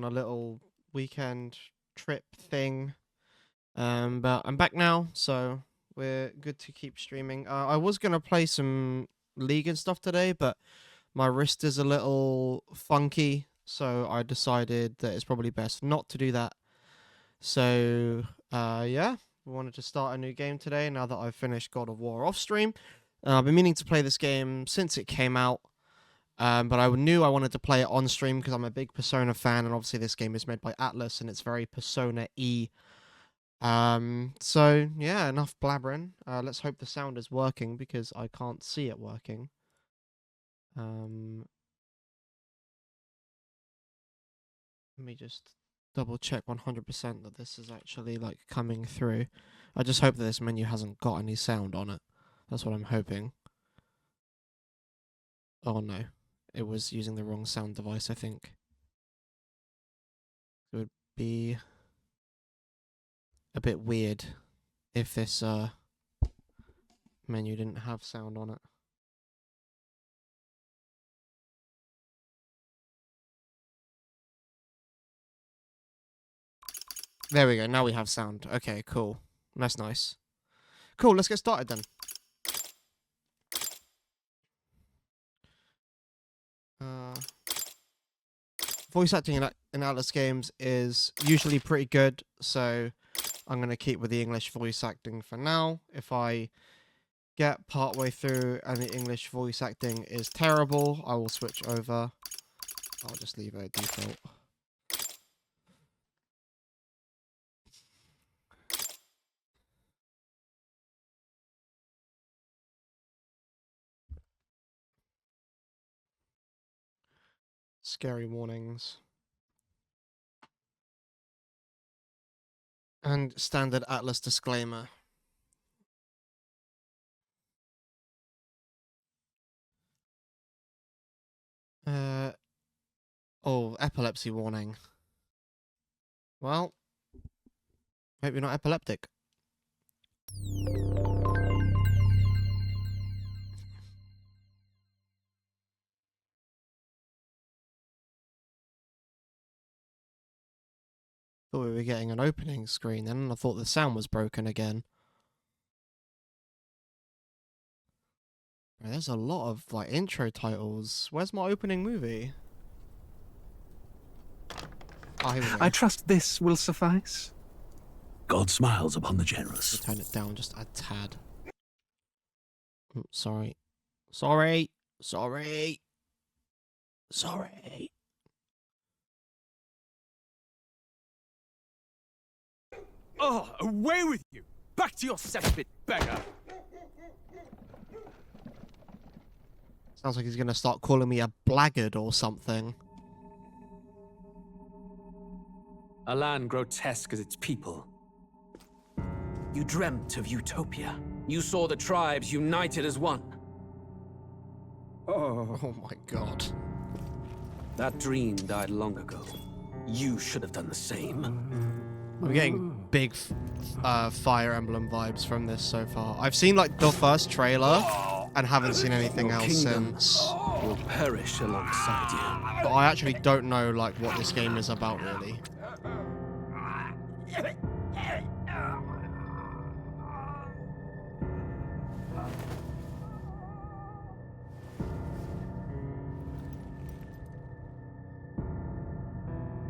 on a little weekend trip thing. But I'm back now, so we're good to keep streaming. I was gonna play some League and stuff today, but my wrist is a little funky, so I decided that it's probably best not to do that. So, yeah, we wanted to start a new game today now that I've finished God of War off stream. I've been meaning to play this game since it came out, but I knew I wanted to play it on stream because I'm a big Persona fan, and obviously this game is made by Atlus, and it's very Persona-y. So, yeah, enough blabbering. Let's hope the sound is working because I can't see it working. Let me just double check 100% that this is actually like coming through. I just hope that this menu hasn't got any sound on it. That's what I'm hoping. Oh no, it was using the wrong sound device, I think. It would be a bit weird if this menu didn't have sound on it. There we go, now we have sound. Okay, cool. That's nice. Cool, let's get started then. Voice acting in Atlus games is usually pretty good, so I'm going to keep with the English voice acting for now. If I get partway through and the English voice acting is terrible, I will switch over. I'll just leave it at default. Scary warnings. And standard Atlus disclaimer. Oh, epilepsy warning. Well, hope you're not epileptic. Thought we were getting an opening screen then, and I thought the sound was broken again. There's a lot of like intro titles. Where's my opening movie? Oh, here we go. I trust this will suffice. God smiles upon the generous. Turn it down just a tad. Oh, sorry. Sorry. Sorry. Sorry. Oh, away with you! Back to your cesspit, beggar! Sounds like he's gonna start calling me a blackguard or something. A land grotesque as its people. You dreamt of utopia. You saw the tribes united as one. Oh my god. That dream died long ago. You should have done the same. I'm getting big Fire Emblem vibes from this so far. I've seen like the first trailer and haven't seen anything Your else kingdom since. will perish alongside you. But I actually don't know like what this game is about really.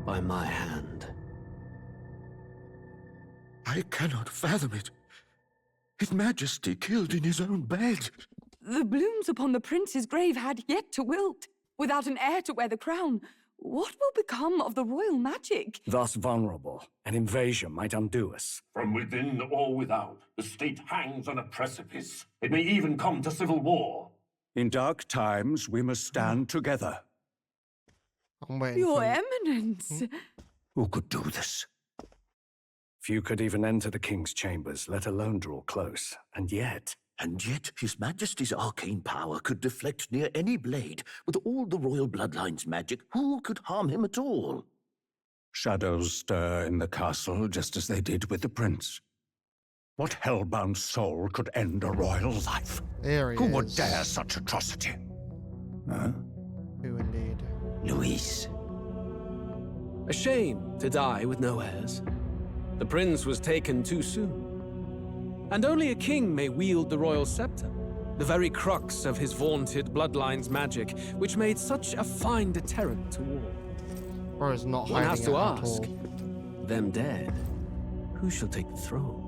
By my hand. I cannot fathom it. His Majesty killed in his own bed. The blooms upon the prince's grave had yet to wilt. Without an heir to wear the crown, what will become of the royal magic? Thus vulnerable, an invasion might undo us. From within or without, the state hangs on a precipice. It may even come to civil war. In dark times, we must stand together. I'm waiting Your for... Eminence! Who could do this? Few could even enter the king's chambers, let alone draw close. And yet His Majesty's arcane power could deflect near any blade. With all the royal bloodline's magic, who could harm him at all? shadows stir in the castle just as they did with the prince. What hellbound soul could end a royal life? There he Who is. would dare such atrocity? Huh? Who indeed? Luis. A shame to die with no heirs. The prince was taken too soon. And only a king may wield the royal scepter, the very crux of his vaunted bloodline's magic, which made such a fine deterrent to war. Bro is not One has hiding to it at ask, all. them dead, who shall take the throne?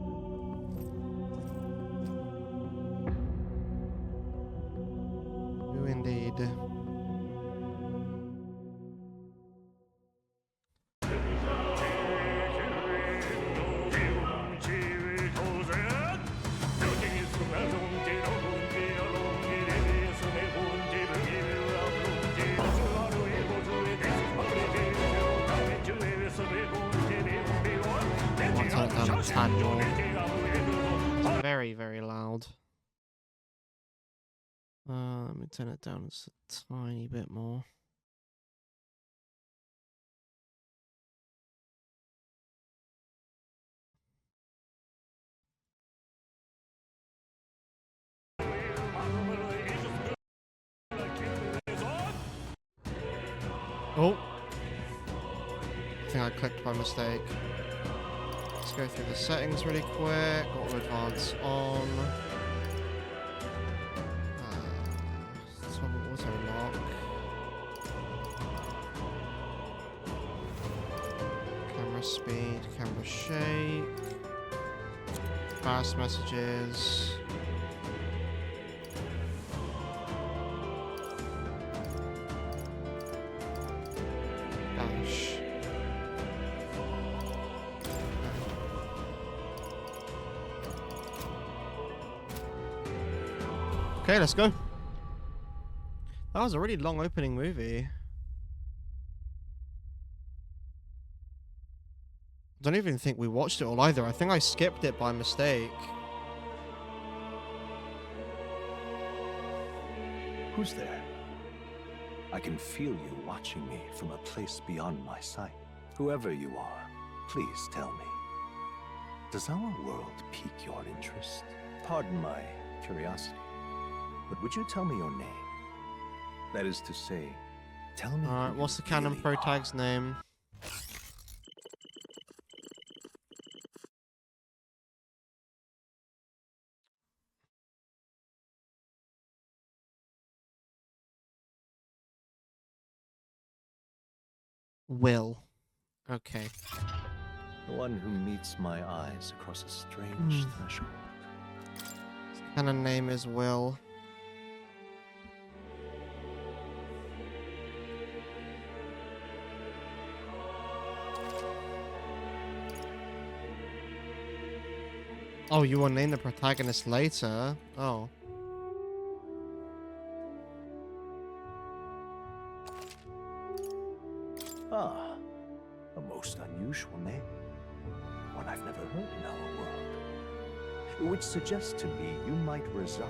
Who indeed? I'll turn it down a tad more. It's very, very loud. Let me turn it down just a tiny bit more. Oh! I think I clicked by mistake. Let's go through the settings really quick. Auto advance on. Auto lock. Camera speed, camera shake. Fast messages. Dash. Okay, let's go. That was a really long opening movie. I don't even think we watched it all either. I think I skipped it by mistake. Who's there? I can feel you watching me from a place beyond my sight. Whoever you are, please tell me. Does our world pique your interest? Pardon my curiosity, but would you tell me your name? That is to say, tell me. Alright, what's the canon really pro tag's name? Will. Okay. The one who meets my eyes across a strange threshold. Canon name is Will. Oh, you will name the protagonist later? Oh. Ah, a most unusual name. One I've never heard in our world. Which suggests to me you might reside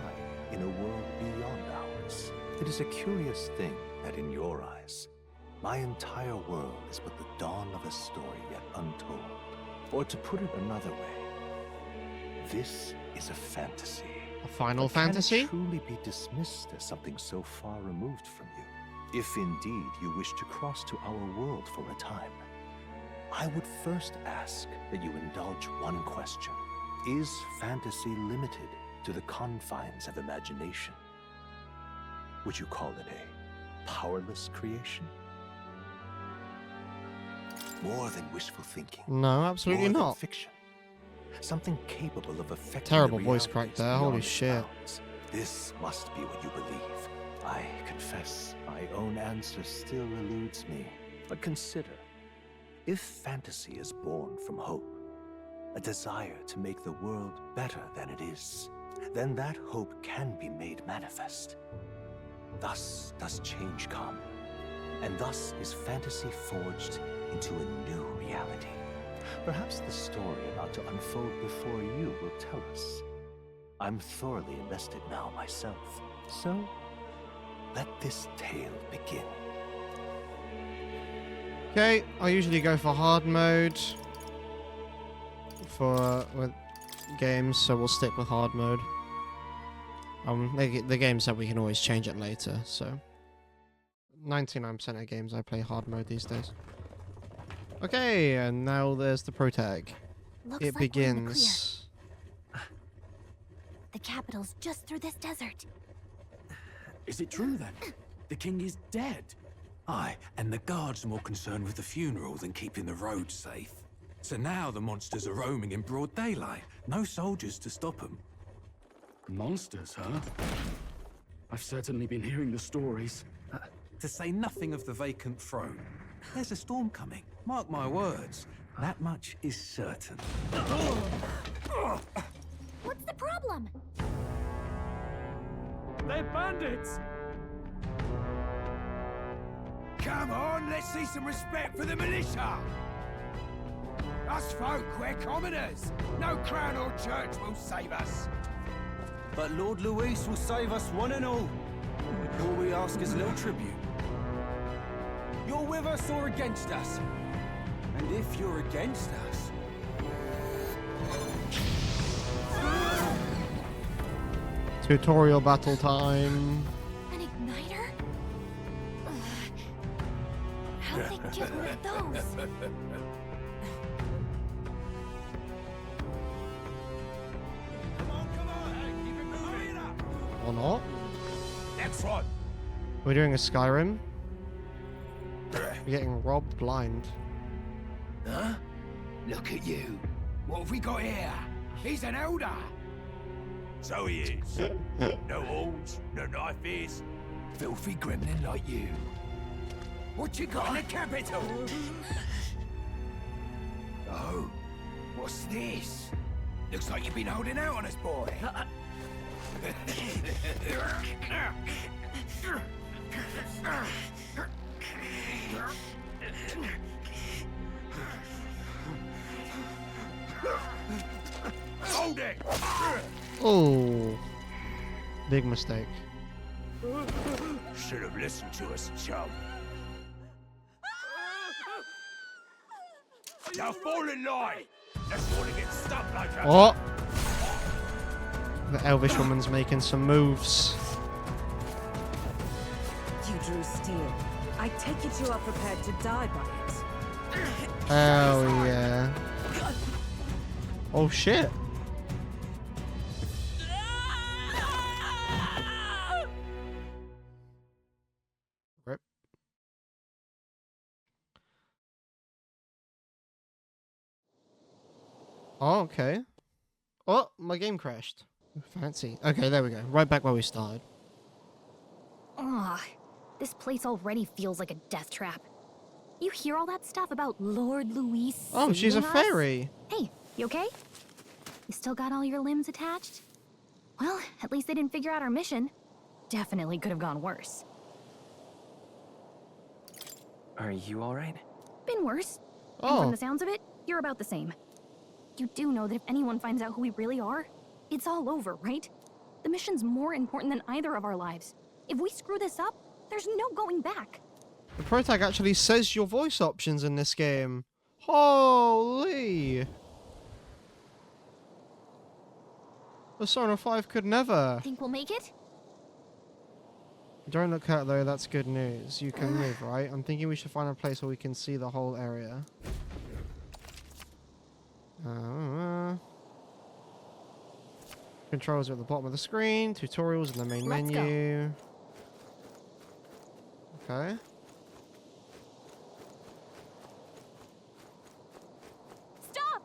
in a world beyond ours. It is a curious thing that in your eyes, my entire world is but the dawn of a story yet untold. Or to put it another way, this is a fantasy. A Final But can Fantasy? it truly be dismissed as something so far removed from you? If indeed you wish to cross to our world for a time, I would first ask that you indulge one question. Is fantasy limited to the confines of imagination? Would you call it a powerless creation? More than wishful thinking. No, absolutely More than not. fiction. Something capable of affecting Terrible the voice crack realities there, holy beyond its shit. bounds. This must be what you believe. I confess my own answer still eludes me. But consider, if fantasy is born from hope, a desire to make the world better than it is, then that hope can be made manifest. Thus does change come, and thus is fantasy forged into a new reality. Perhaps the story about to unfold before you will tell us. I'm thoroughly invested now myself, so let this tale begin. Okay, I usually go for hard mode for with games, so we'll stick with hard mode. The game said we can always change it later, so 99% of games I play hard mode these days. Okay, and now there's the pro tag. Looks It like we're in the clear. begins. The capital's just through this desert. Is it true then? The king is dead? Aye, and the guards are more concerned with the funeral than keeping the roads safe. So now the monsters are roaming in broad daylight. No soldiers to stop them. Monsters, huh? I've certainly been hearing the stories. To say nothing of the vacant throne. There's a storm coming. Mark my words. That much is certain. What's the problem? They're bandits! Come on, let's see some respect for the militia! Us folk, we're commoners. No crown or church will save us. But Lord Luis will save us one and all. All we ask is a little tribute. You're with us or against us? And if you're against us... Tutorial battle time. An igniter? Ugh. How did they get one of those? Come on, hey, keep it moving up. Or not. Next one. We're doing a Skyrim. We're getting robbed blind. Huh? Look at you. What have we got here? He's an elder. So he is. No horns, no knife ears. Filthy gremlin like you. What you got in the capital? Oh, what's this? Looks like you've been holding out on us, boy. Hold it! Oh, big mistake. Should have listened to us, chum. Now fall in line. Let's want to get stuck like that. Oh, the elvish woman's making some moves. You drew steel. I take it you are prepared to die by it. Oh yeah. Oh shit. Rip. Oh, okay. Oh, my game crashed. Fancy. Okay, there we go. Right back where we started. Ugh, this place already feels like a death trap. You hear all that stuff about Lord Luis? Oh, she's a saving us? fairy. Hey, you okay? You still got all your limbs attached? Well, at least they didn't figure out our mission. Definitely could have gone worse. Are you alright? Been worse. And from Oh, the sounds of it, you're about the same. You do know that if anyone finds out who we really are, it's all over, right? The mission's more important than either of our lives. If we screw this up, there's no going back. the pro tag actually says your voice options in this game. Holy. Persona 5 could never. Think we'll make it? Don't look hurt though, that's good news. You can move, right? I'm thinking we should find a place where we can see the whole area. Controls are at the bottom of the screen. Tutorials in the main Let's go. menu. Okay. Stop!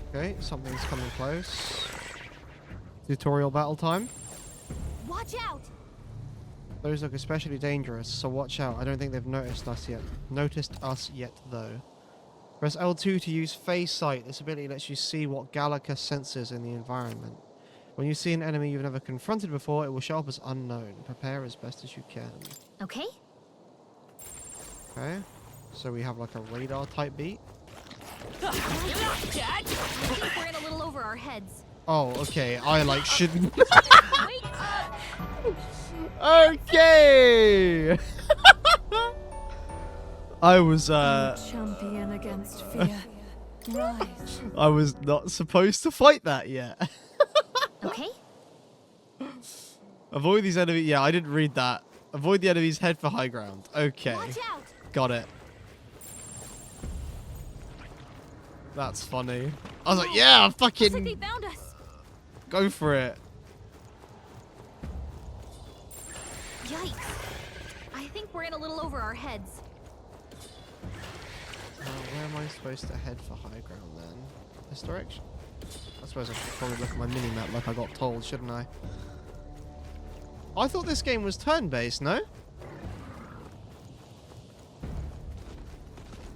Okay, something's coming close. Tutorial battle time. Watch out! Those look especially dangerous, so watch out. I don't think they've noticed us yet. Though. Press L2 to use phase sight. This ability lets you see what Gallica senses in the environment. When you see an enemy you've never confronted before, it will show up as unknown. Prepare as best as you can. Okay. Okay. So we have like a radar type beat. I think we're in a little over our heads. Oh, okay. I like shouldn't. Wait! Okay! I was Champion against fear. Rise. I was not supposed to fight that yet. Okay. Avoid these enemies. Yeah, I didn't read that. Avoid the enemy's head for high ground. Okay. Watch out! Got it. That's funny. I was like, yeah, Looks like they fucking found us. go for it. Yikes. I think we're in a little over our heads. Where am I supposed to head for high ground then? This direction? I suppose I should probably look at my mini-map like I got told, shouldn't I? I thought this game was turn-based, no?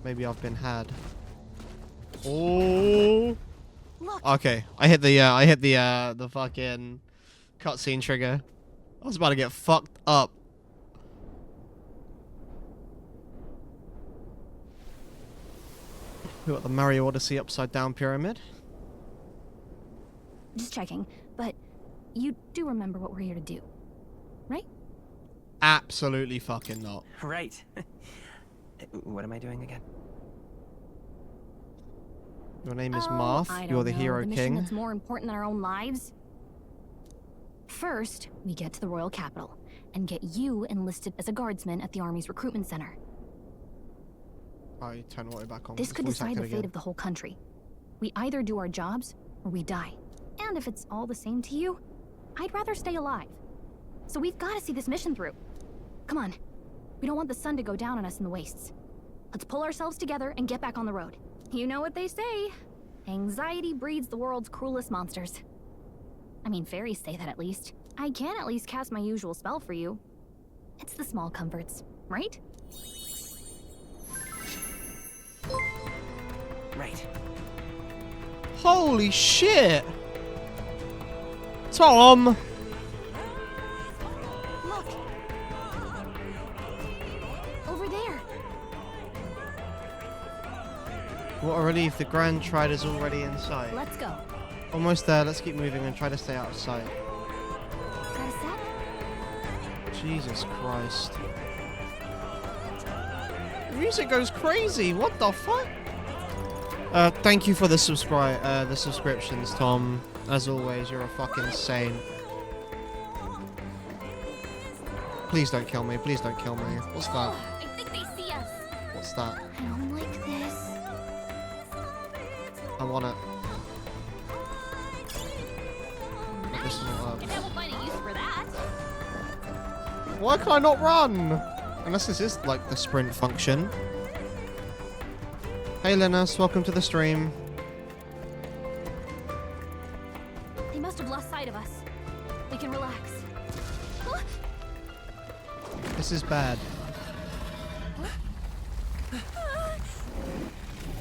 Maybe I've been had. Oh. Look. Okay, I hit the fucking cutscene trigger. I was about to get fucked up. We got the Mario Odyssey upside down pyramid. Just checking, but you do remember what we're here to do, right? Absolutely fucking not. Right. What am I doing again? Your name is I Marth. don't You're the know, hero the mission king. that's more important than our own lives. First, we get to the royal capital and get you enlisted as a guardsman at the army's recruitment center. I turn the way back on. This could voice decide acted the fate again. of the whole country. We either do our jobs or we die. And if it's all the same to you, I'd rather stay alive. So we've got to see this mission through. Come on. We don't want the sun to go down on us in the wastes. Let's pull ourselves together and get back on the road. You know what they say. Anxiety breeds the world's cruelest monsters. I mean, fairies say that at least. I can at least cast my usual spell for you. It's the small comforts, right? Right. Holy shit! Tom! Look! Over there! What a relief, the Grand Tride is already in sight. Let's go. Almost there, let's keep moving and try to stay out of sight. Got a sec? Jesus Christ. The music goes crazy, what the fuck? Thank you for the subscriptions, Tom. As always, you're a fucking saint. Please don't kill me, please don't kill me. What's that? I think they see us. What's that? I don't like this. I want it. But this is not I up. bet we'll find a use for that. Why can I not run? Unless this is like the sprint function. Hey Linus, welcome to the stream. They must have lost sight of us. We can relax. This is bad.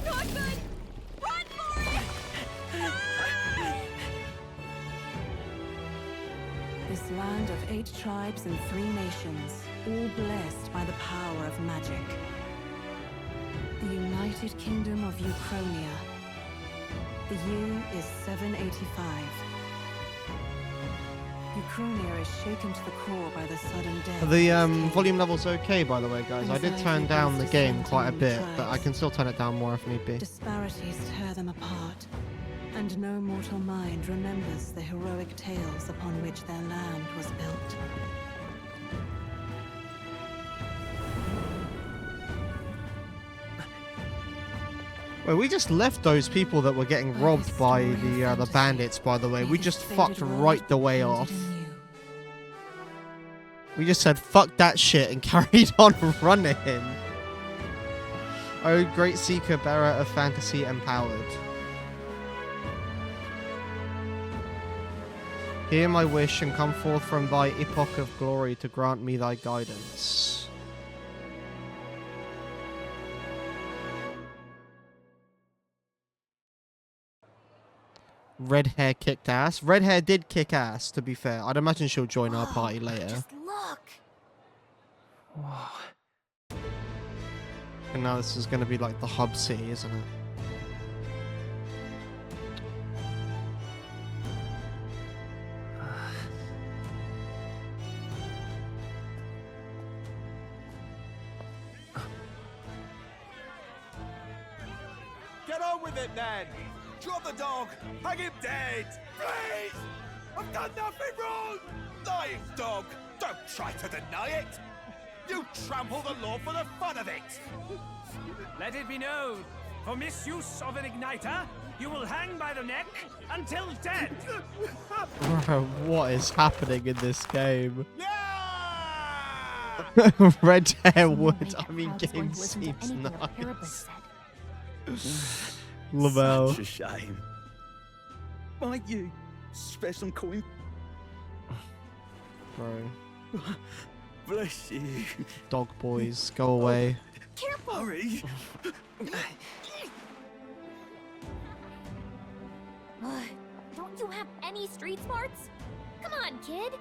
Not good! Run for it! This land of 8 tribes and 3 nations, all blessed by the power of magic. The United Kingdom of Uchronia. The year is 785. Uchronia is shaken to the core by the sudden death. The volume level's okay, by the way, guys. I did turn down the game quite a bit, but I can still turn it down more if need be. Disparities tear them apart, and no mortal mind remembers the heroic tales upon which their land was built. Wait, we just left those people that were getting robbed by the bandits, by the way. We just fucked right the way off. We just said, fuck that shit, and carried on running. Oh, great seeker, bearer of fantasy empowered. Hear my wish and come forth from thy epoch of glory to grant me thy guidance. Red hair kicked ass. Red hair did kick ass, to be fair. I'd imagine she'll join our party later. Just look! Whoa. And now this is going to be like the hub city, isn't it? Get on with it, then! Drop the dog! Hang him dead! Please! I've done nothing wrong! Lying dog! Don't try to deny it! You trample the law for the fun of it! Let it be known, For misuse of an igniter, you will hang by the neck until dead. Bro, what is happening in this game? Red hair wood. I mean, game seems nice. Lamel. Such a shame. Might you spare some coin? Bro. Bless you. Dog boys, go away. Careful! Hurry. Don't you have any street smarts? Come on, kid.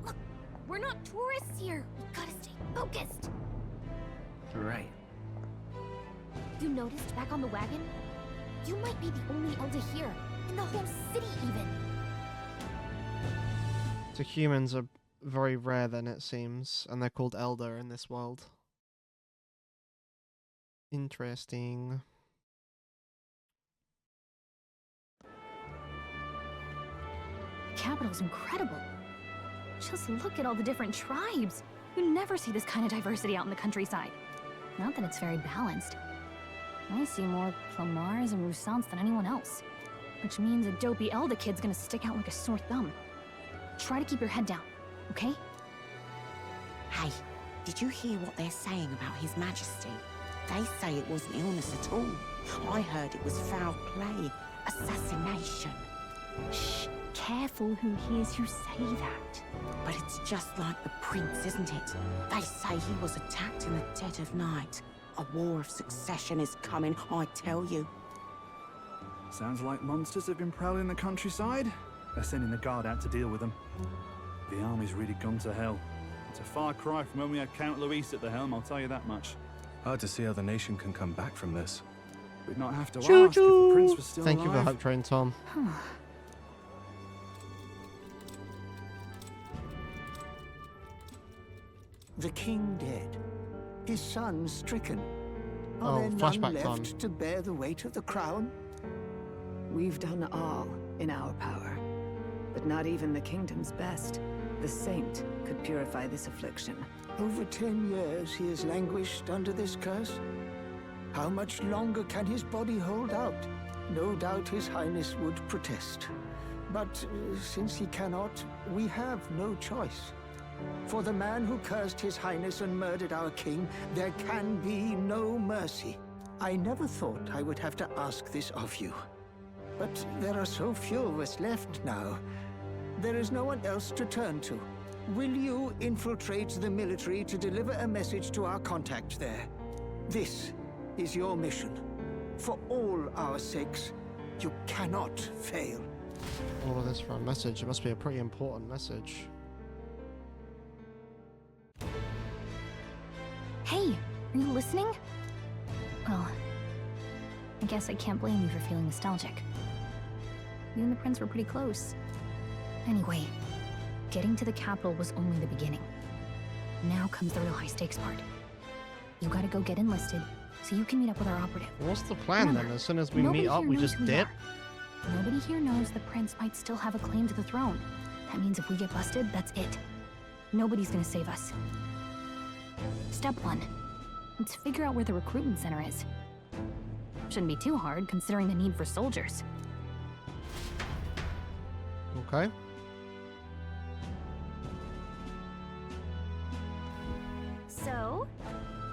Look, we're not tourists here. We gotta stay focused. Right. You noticed back on the wagon? You might be the only elder here, in the whole city even. So humans are very rare then, it seems, and they're called elder in this world. Interesting. The capital's incredible. Just look at all the different tribes. You never see this kind of diversity out in the countryside. Not that it's very balanced. I see more Plomars and Roussants than anyone else. Which means a dopey elder kid's gonna stick out like a sore thumb. Try to keep your head down, okay? Hey, did you hear what they're saying about His Majesty? They say it wasn't illness at all. I heard it was foul play, assassination. Shh, careful who hears you say that. But it's just like the prince, isn't it? They say he was attacked in the dead of night. A war of succession is coming, I tell you. Sounds like monsters have been prowling the countryside. They're sending the guard out to deal with them. The army's really gone to hell. It's a far cry from when we had Count Luis at the helm, I'll tell you that much. Hard to see how the nation can come back from this. We'd not have to Choo ask if the prince was still Thank you alive. for Hype Train, Tom. The king dead. His son stricken. Oh, Are there none flashback left time. to bear the weight of the crown? We've done all in our power, but not even the kingdom's best. The saint could purify this affliction. Over 10 years he has languished under this curse. How much longer can his body hold out? No doubt His Highness would protest. But since he cannot, we have no choice. For the man who cursed His Highness and murdered our king, there can be no mercy. I never thought I would have to ask this of you. But there are so few of us left now. There is no one else to turn to. Will you infiltrate the military to deliver a message to our contact there? This is your mission. For all our sakes, you cannot fail. All of this for a message. It must be a pretty important message. Hey, are you listening? Well, I guess I can't blame you for feeling nostalgic. You and the prince were pretty close. Anyway, getting to the capital was only the beginning. Now comes the real high-stakes part. You gotta go get enlisted, so you can meet up with our operative. What's the plan Remember, then? As soon as we nobody meet up, here we knows just who you dip? are. Nobody here knows the prince might still have a claim to the throne. That means if we get busted, that's it. Nobody's gonna save us. Step 1. Let's figure out where the recruitment center is. Shouldn't be too hard, considering the need for soldiers. Okay. So?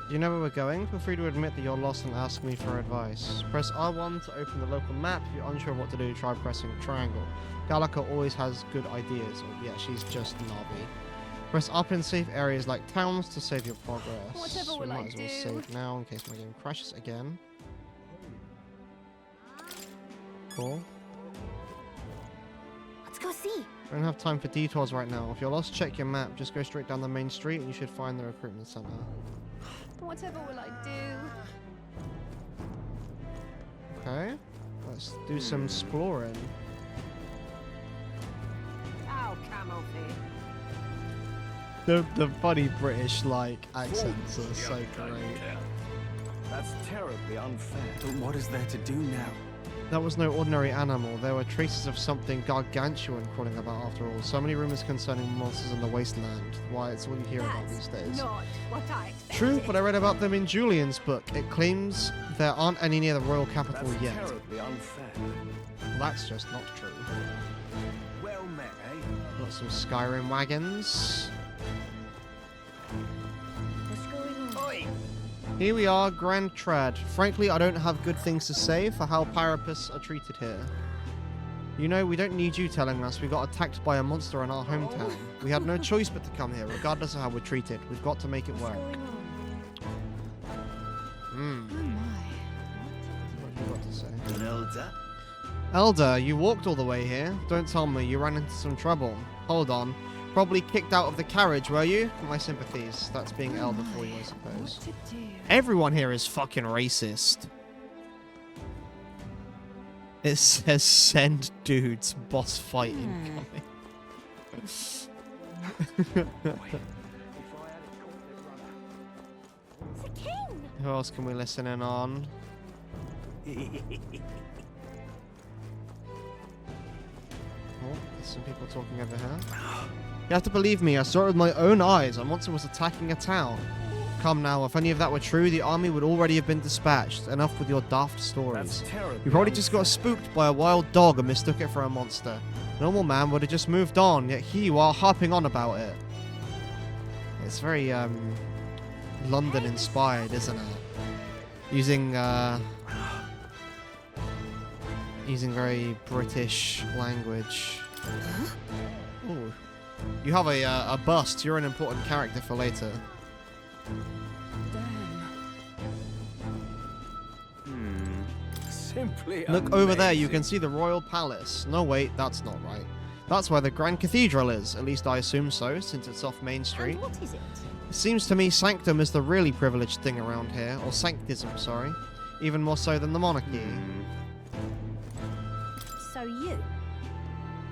Do you know where we're going? Feel free to admit that you're lost and ask me for advice. Press R1 to open the local map. If you're unsure of what to do, try pressing triangle. Gallica always has good ideas. Oh, yeah, she's just Navi. Press up in safe areas like towns to save your progress. Whatever we will I might as well do? save now in case my game crashes again. Cool. Let's go see. I don't have time for detours right now. If you're lost, check your map. Just go straight down the main street and you should find the recruitment center. Whatever will I do? Okay. Let's do some exploring. Oh, come off it. The funny British accents are so great. That's terribly unfair. But what is there to do now? That was no ordinary animal. There were traces of something gargantuan crawling about after all. So many rumors concerning monsters in the wasteland. Why, it's all you hear about these days. Not what I expected. True, but I read about them in Julian's book. It claims there aren't any near the royal capital That's yet. terribly unfair. Well, that's just not true. Well met, eh? Got some Skyrim wagons. What's going on? Oi! Here we are, Grand Trad. Frankly, I don't have good things to say for how Pyropus are treated here. You know, we don't need you telling us we got attacked by a monster in our hometown. We had no choice but to come here, regardless of how we're treated. We've got to make it work. Hmm. What have you got to say? An elder? Elder, you walked all the way here. Don't tell me you ran into some trouble. Hold on. Probably kicked out of the carriage, were you? My sympathies. That's being elder for you, I suppose. Everyone here is fucking racist. It says send dudes, boss fight incoming. Who else can we listen in on? Oh, there's some people talking over here. You have to believe me, I saw it with my own eyes. A monster was attacking a town. Come now, if any of that were true, the army would already have been dispatched. Enough with your daft stories. You probably just got spooked by a wild dog and mistook it for a monster. A normal man would have just moved on, yet here you are harping on about it. It's very, London-inspired, isn't it? Using very British language. Ooh. You have a bust. You're an important character for later. Simply Look over there, you can see the royal palace. No, wait, that's not right. That's where the Grand Cathedral is. At least I assume so, since it's off Main Street. And what is it? It seems to me sanctum is the really privileged thing around here. Or sanctism, sorry. Even more so than the monarchy. So you?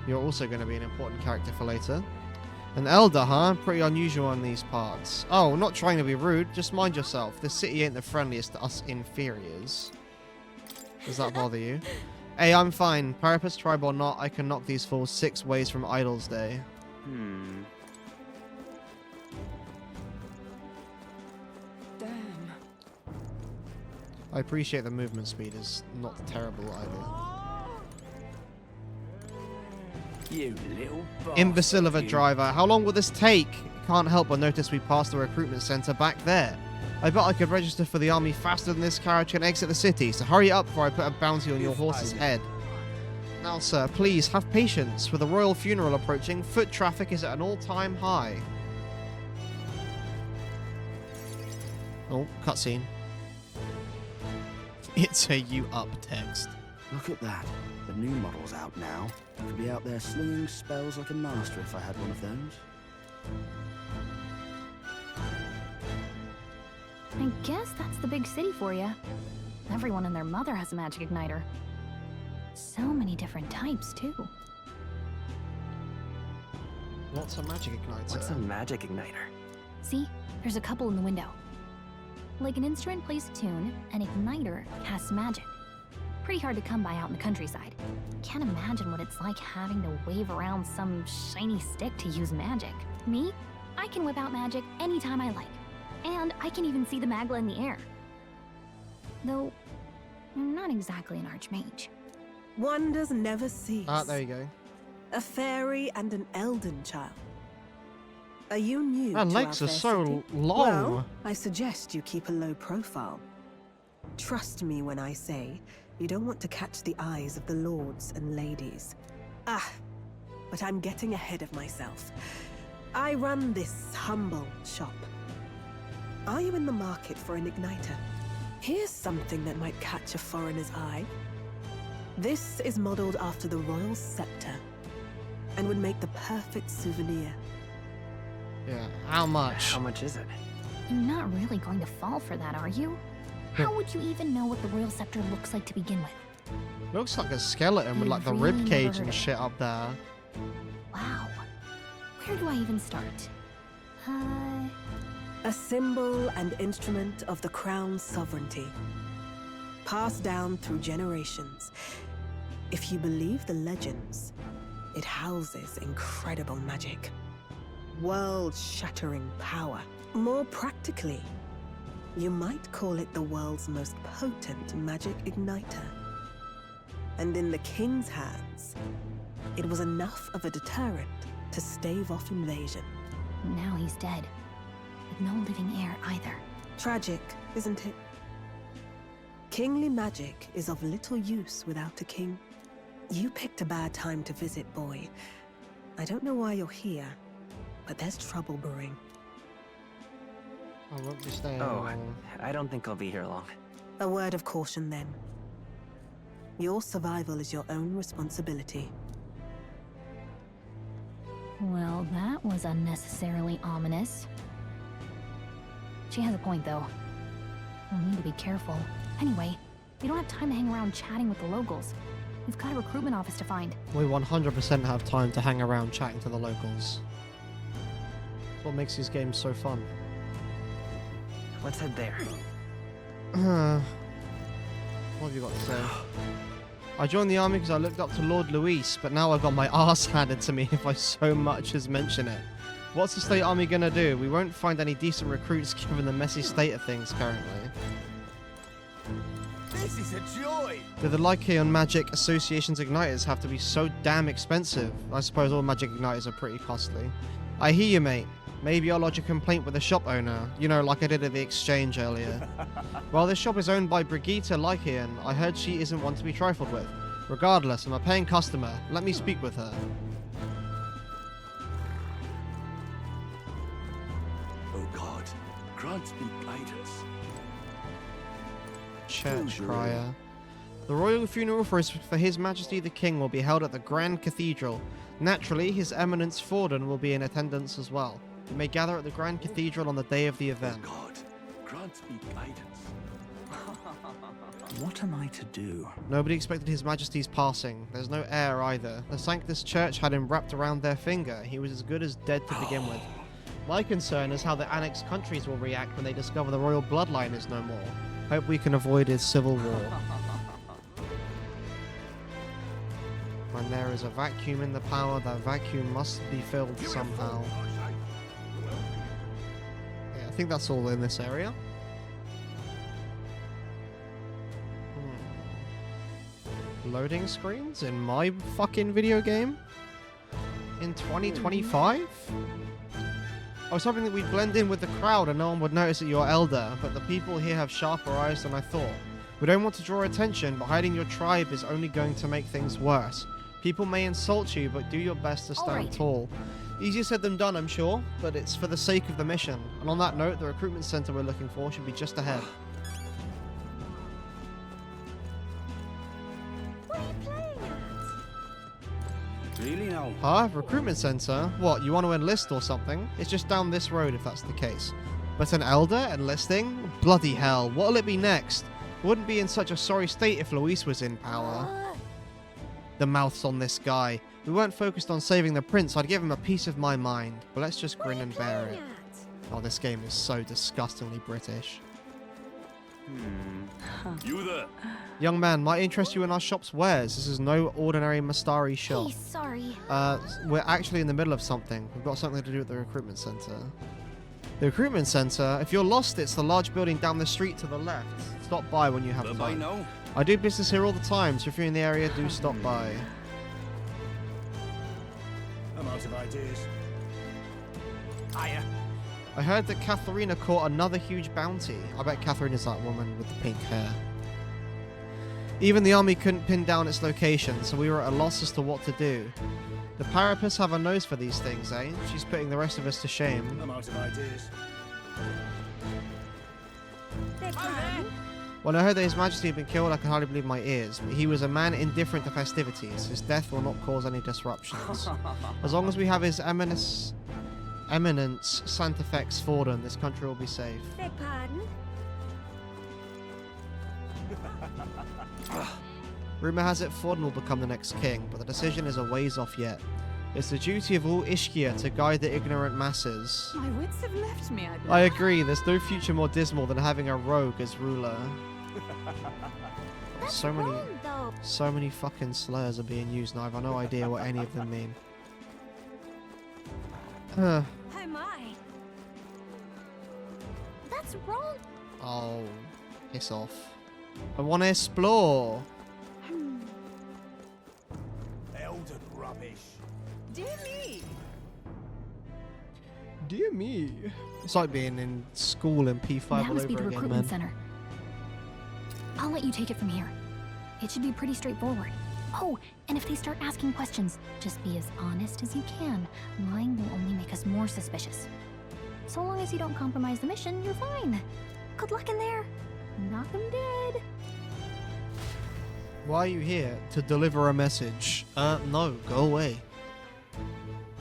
You're also going to be an important character for later. An elder, huh? Pretty unusual in these parts. Oh, not trying to be rude. Just mind yourself. This city ain't the friendliest to us inferiors. Does that bother you? Hey, I'm fine. Pyropus tribe or not, I can knock these fools 6 ways from Idol's Day. Damn. I appreciate the movement speed is not terrible either. You little bastard. Imbecile of a driver. How long will this take? Can't help but notice we passed the recruitment center back there. I bet I could register for the army faster than this carriage can exit the city, so hurry up before I put a bounty on your horse's head. Now, sir, please have patience. With the royal funeral approaching, foot traffic is at an all-time high. Oh, cutscene. It's a you up text. Look at that. The new model's out now. I could be out there slinging spells like a master if I had one of those. I guess that's the big city for you. Everyone and their mother has a magic igniter. So many different types, too. What's a magic igniter? What's a magic igniter? See? There's a couple in the window. Like an instrument plays a tune, an igniter casts magic. Pretty hard to come by out in the countryside. Can't imagine what it's like having to wave around some shiny stick to use magic. Me? I can whip out magic anytime I like. And I can even see the Magla in the air. Though, I'm not exactly an archmage. Wonders never cease. Ah, there you go. A fairy and an elden child. Are you new Her to legs our are fair so city? long. Well, I suggest you keep a low profile. Trust me when I say you don't want to catch the eyes of the lords and ladies. But I'm getting ahead of myself. I run this humble shop. Are you in the market for an igniter? Here's something that might catch a foreigner's eye. This is modeled after the royal scepter and would make the perfect souvenir. Yeah, how much? How much is it? You're not really going to fall for that, are you? How would you even know what the royal scepter looks like to begin with? Looks like a skeleton with like the Really rib never cage heard and of shit up there. Wow. Where do I even start? A symbol and instrument of the crown's sovereignty. Passed down through generations. If you believe the legends, it houses incredible magic. World-shattering power. More practically, you might call it the world's most potent magic igniter. And in the king's hands, it was enough of a deterrent to stave off invasion. Now he's dead, with no living heir either. Tragic, isn't it? Kingly magic is of little use without a king. You picked a bad time to visit, boy. I don't know why you're here, but there's trouble brewing. I won't be staying Oh, long. I don't think I'll be here long. A word of caution then. Your survival is your own responsibility. Well, that was unnecessarily ominous. She has a point, though. We'll need to be careful. Anyway, we don't have time to hang around chatting with the locals. We've got a recruitment office to find. We 100% have time to hang around chatting to the locals. That's what makes these games so fun. Let's head there. What have you got to say? I joined the army because I looked up to Lord Luis, but now I've got my arse handed to me if I so much as mention it. What's the state army gonna do? We won't find any decent recruits given the messy state of things currently. This is a joy! Do the Lycaon Magic Association's igniters have to be so damn expensive? I suppose all magic igniters are pretty costly. I hear you, mate. Maybe I'll lodge a complaint with the shop owner. You know, like I did at the exchange earlier. Well, this shop is owned by Brigitte Lycaon. I heard she isn't one to be trifled with. Regardless, I'm a paying customer. Let me speak with her. Oh God, grant me guidance. Church crier. The royal funeral for His Majesty the King will be held at the Grand Cathedral. Naturally, His Eminence Forden will be in attendance as well. You may gather at the Grand Cathedral on the day of the event. Oh God, grant me guidance. What am I to do? Nobody expected His Majesty's passing. There's no heir either. The Sanctus Church had him wrapped around their finger. He was as good as dead to begin with. My concern is how the annexed countries will react when they discover the royal bloodline is no more. Hope we can avoid a civil war. When there is a vacuum in the power, that vacuum must be filled somehow. Yeah, I think that's all in this area. Loading screens in my fucking video game? In 2025? I was hoping that we'd blend in with the crowd and no one would notice that you're elder, but the people here have sharper eyes than I thought. We don't want to draw attention, but hiding your tribe is only going to make things worse. People may insult you, but do your best to stand tall. Easier said than done, I'm sure, but it's for the sake of the mission. And on that note, the recruitment center we're looking for should be just ahead. What are you playing at? Really now? Huh? Recruitment center? What, you want to enlist or something? It's just down this road if that's the case. But an elder enlisting? Bloody hell, what'll it be next? Wouldn't be in such a sorry state if Luis was in power. The mouth's on this guy. We weren't focused on saving the prince, I'd give him a piece of my mind. But let's just grin and bear it. Oh, this game is so disgustingly British. You there? Young man, might interest you in our shop's wares. This is no ordinary Mastari shop. Hey, sorry. We're actually in the middle of something. We've got something to do with the recruitment center. The recruitment center? If you're lost, it's the large building down the street to the left. Stop by when you have Bye time. now. I do business here all the time, so if you're in the area, do stop by. I'm out of ideas. Hiya. I heard that Katharina caught another huge bounty. I bet Catherine is that woman with the pink hair. Even the army couldn't pin down its location, so we were at a loss as to what to do. The Parapus have a nose for these things, eh? She's putting the rest of us to shame. I'm out of ideas. When I heard that His Majesty had been killed, I could hardly believe my ears. But he was a man indifferent to festivities. His death will not cause any disruptions. As long as we have His Eminence Santafex Forden, this country will be safe. Beg pardon? Rumour has it Forden will become the next king, but the decision is a ways off yet. It's the duty of all Ishkia to guide the ignorant masses. My wits have left me, I believe. I agree, there's no future more dismal than having a rogue as ruler. So many fucking slurs are being used, and I have no idea what any of them mean. Oh my. That's wrong. Oh, piss off. I want to explore. Elder rubbish. Dear me. Dear me. It's like being in school in P5 That all must be over the again, recruitment man. center. I'll let you take it from here. It should be pretty straightforward. Oh, and if they start asking questions, just be as honest as you can. Lying will only make us more suspicious. So long as you don't compromise the mission, you're fine. Good luck in there. Knock 'em dead. Why are you here? To deliver a message. No, go away.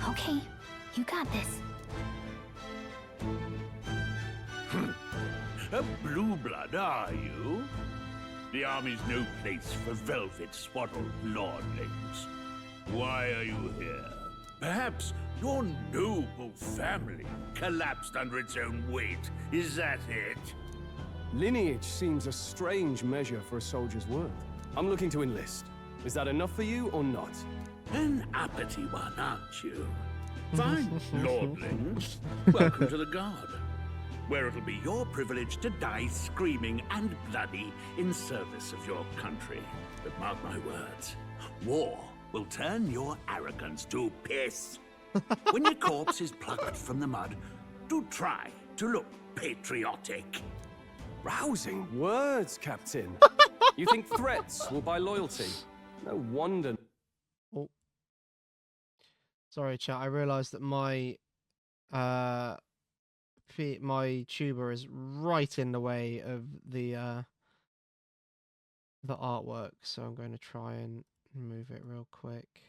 Okay, you got this. A blue blood, are you? The army's no place for velvet-swaddled lordlings. Why are you here? Perhaps your noble family collapsed under its own weight. Is that it? Lineage seems a strange measure for a soldier's worth. I'm looking to enlist. Is that enough for you or not? An uppity one, aren't you? Fine, lordlings. Welcome to the Guard, where it'll be your privilege to die screaming and bloody in service of your country. But mark my words, war will turn your arrogance to piss. When your corpse is plucked from the mud, do try to look patriotic. Rousing words, Captain. You think threats will buy loyalty? No wonder. Oh. Sorry, chat. I realised that my my tuber is right in the way of the artwork, so I'm going to try and move it real quick.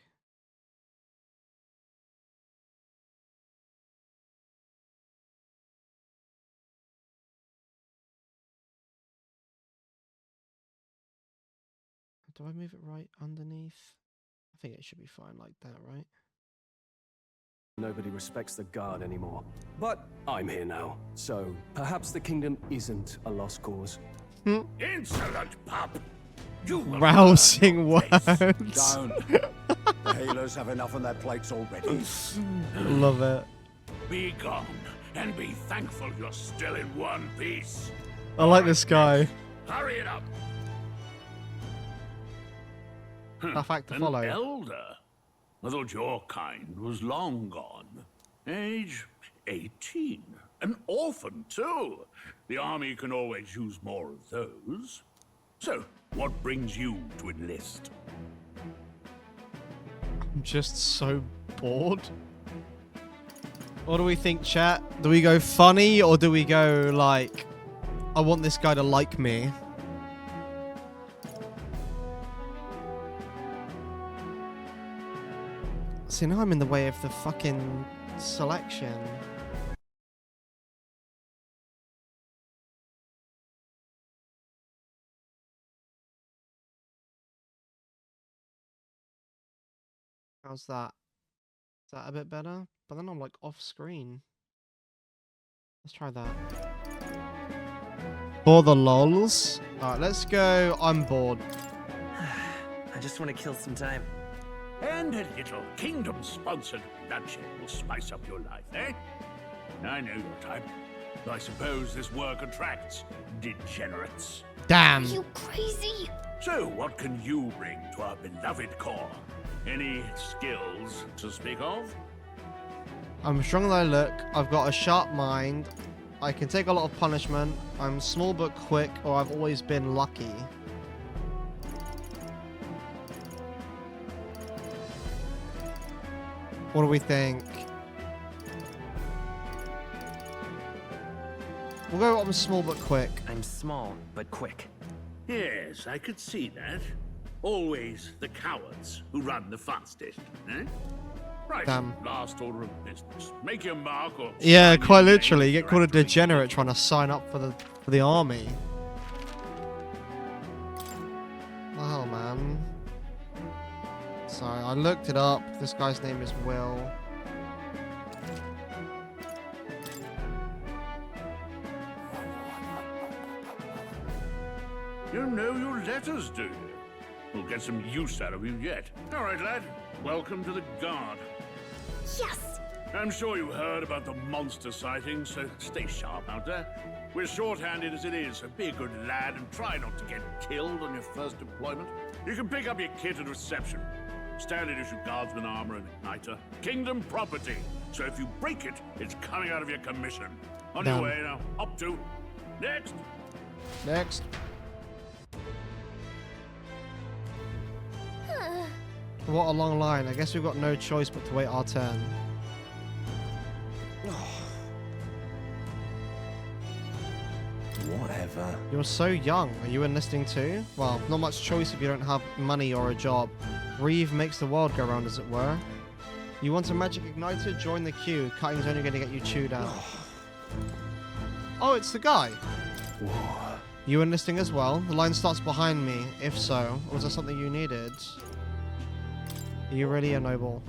Do I move it right underneath? I think it should be fine like that, right? Nobody respects the Guard anymore. But I'm here now, so perhaps the kingdom isn't a lost cause. Insolent pup! You will Rousing words. Don't. The healers have enough on their plates already. Love it. Be gone, and be thankful you're still in one piece. I like this guy. Hurry it up! Tough act to An follow. elder? I thought your kind was long gone. Age 18. An orphan, too. The army can always use more of those. So, what brings you to enlist? I'm just so bored. What do we think, chat? Do we go funny or do we go like, I want this guy to like me? See, now I'm in the way of the fucking selection. How's that? Is that a bit better? But then I'm like off screen. Let's try that. For the lols. Alright, let's go. I'm bored. I just want to kill some time. And a little kingdom-sponsored bloodshed will spice up your life, eh? I know your type. I suppose this work attracts degenerates. Damn. Are you crazy? So, what can you bring to our beloved corps? Any skills to speak of? I'm strong as I look. I've got a sharp mind. I can take a lot of punishment. I'm small but quick, or I've always been lucky. What do we think? We'll go I'm small but quick. I'm small, but quick. Yes, I could see that. Always the cowards who run the fastest, eh? Right, Damn. last order of business. Make your mark or... Yeah, sign your quite name literally. You to get called a your degenerate trying to sign up for the army. What the hell, man? Sorry, I looked it up. This guy's name is Will. You know your letters, do you? We'll get some use out of you yet. All right, lad. Welcome to the Guard. Yes! I'm sure you heard about the monster sightings, so stay sharp out there. We're short-handed as it is, so be a good lad and try not to get killed on your first deployment. You can pick up your kit at reception. Standard issue guardsman armor and igniter. Kingdom property. So if you break it, it's coming out of your commission. On your way now. Up to. Next. Next. What a long line. I guess we've got no choice but to wait our turn. Whatever. You're so young. Are you enlisting too? Well, not much choice if you don't have money or a job. Reeve makes the world go round, as it were. You want a magic igniter? Join the queue. Cutting's only going to get you chewed out. Oh, it's the guy. Whoa. You enlisting as well? The line starts behind me. If so, was there something you needed? Are you really a noble?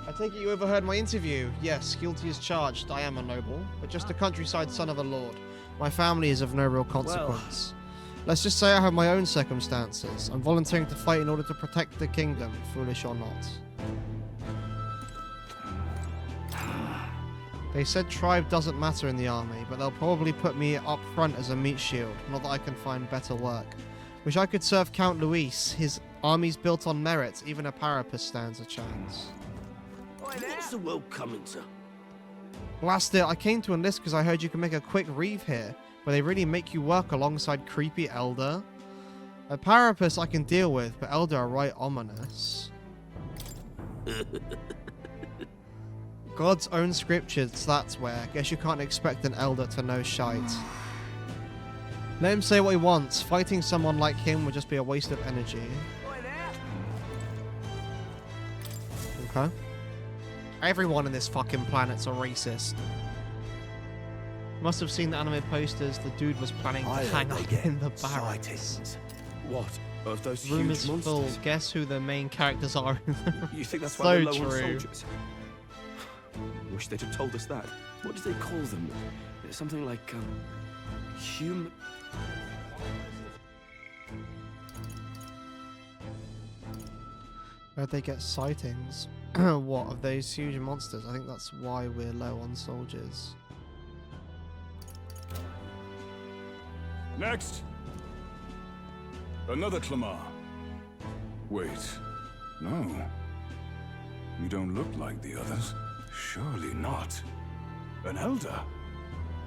I take it you overheard my interview. Yes, guilty as charged. I am a noble, but just a countryside son of a lord. My family is of no real consequence. Let's just say I have my own circumstances. I'm volunteering to fight in order to protect the kingdom, foolish or not. They said tribe doesn't matter in the army, but they'll probably put me up front as a meat shield. Not that I can find better work. Wish I could serve Count Luis. His army's built on merit. Even a parapet stands a chance. What's the world coming to? Blast it, I came to enlist because I heard you can make a quick reeve here, where they really make you work alongside creepy Elder. A parapet I can deal with, but Elder are right ominous. God's own scriptures, that's where. Guess you can't expect an Elder to know shite. Let him say what he wants. Fighting someone like him would just be a waste of energy. Okay. Everyone in this fucking planet's a racist. Must have seen the anime posters. The dude was planning to hang up in the barracks. What? Of those Rumors huge full. monsters? Guess who the main characters are? You think that's so why we're low on true. soldiers? Wish they'd have told us that. What do they call them? Something like, human... Where'd they get sightings? What, of those huge monsters? I think that's why we're low on soldiers. Next! Another Clamar. Wait, no. You don't look like the others. Surely not. An Elder?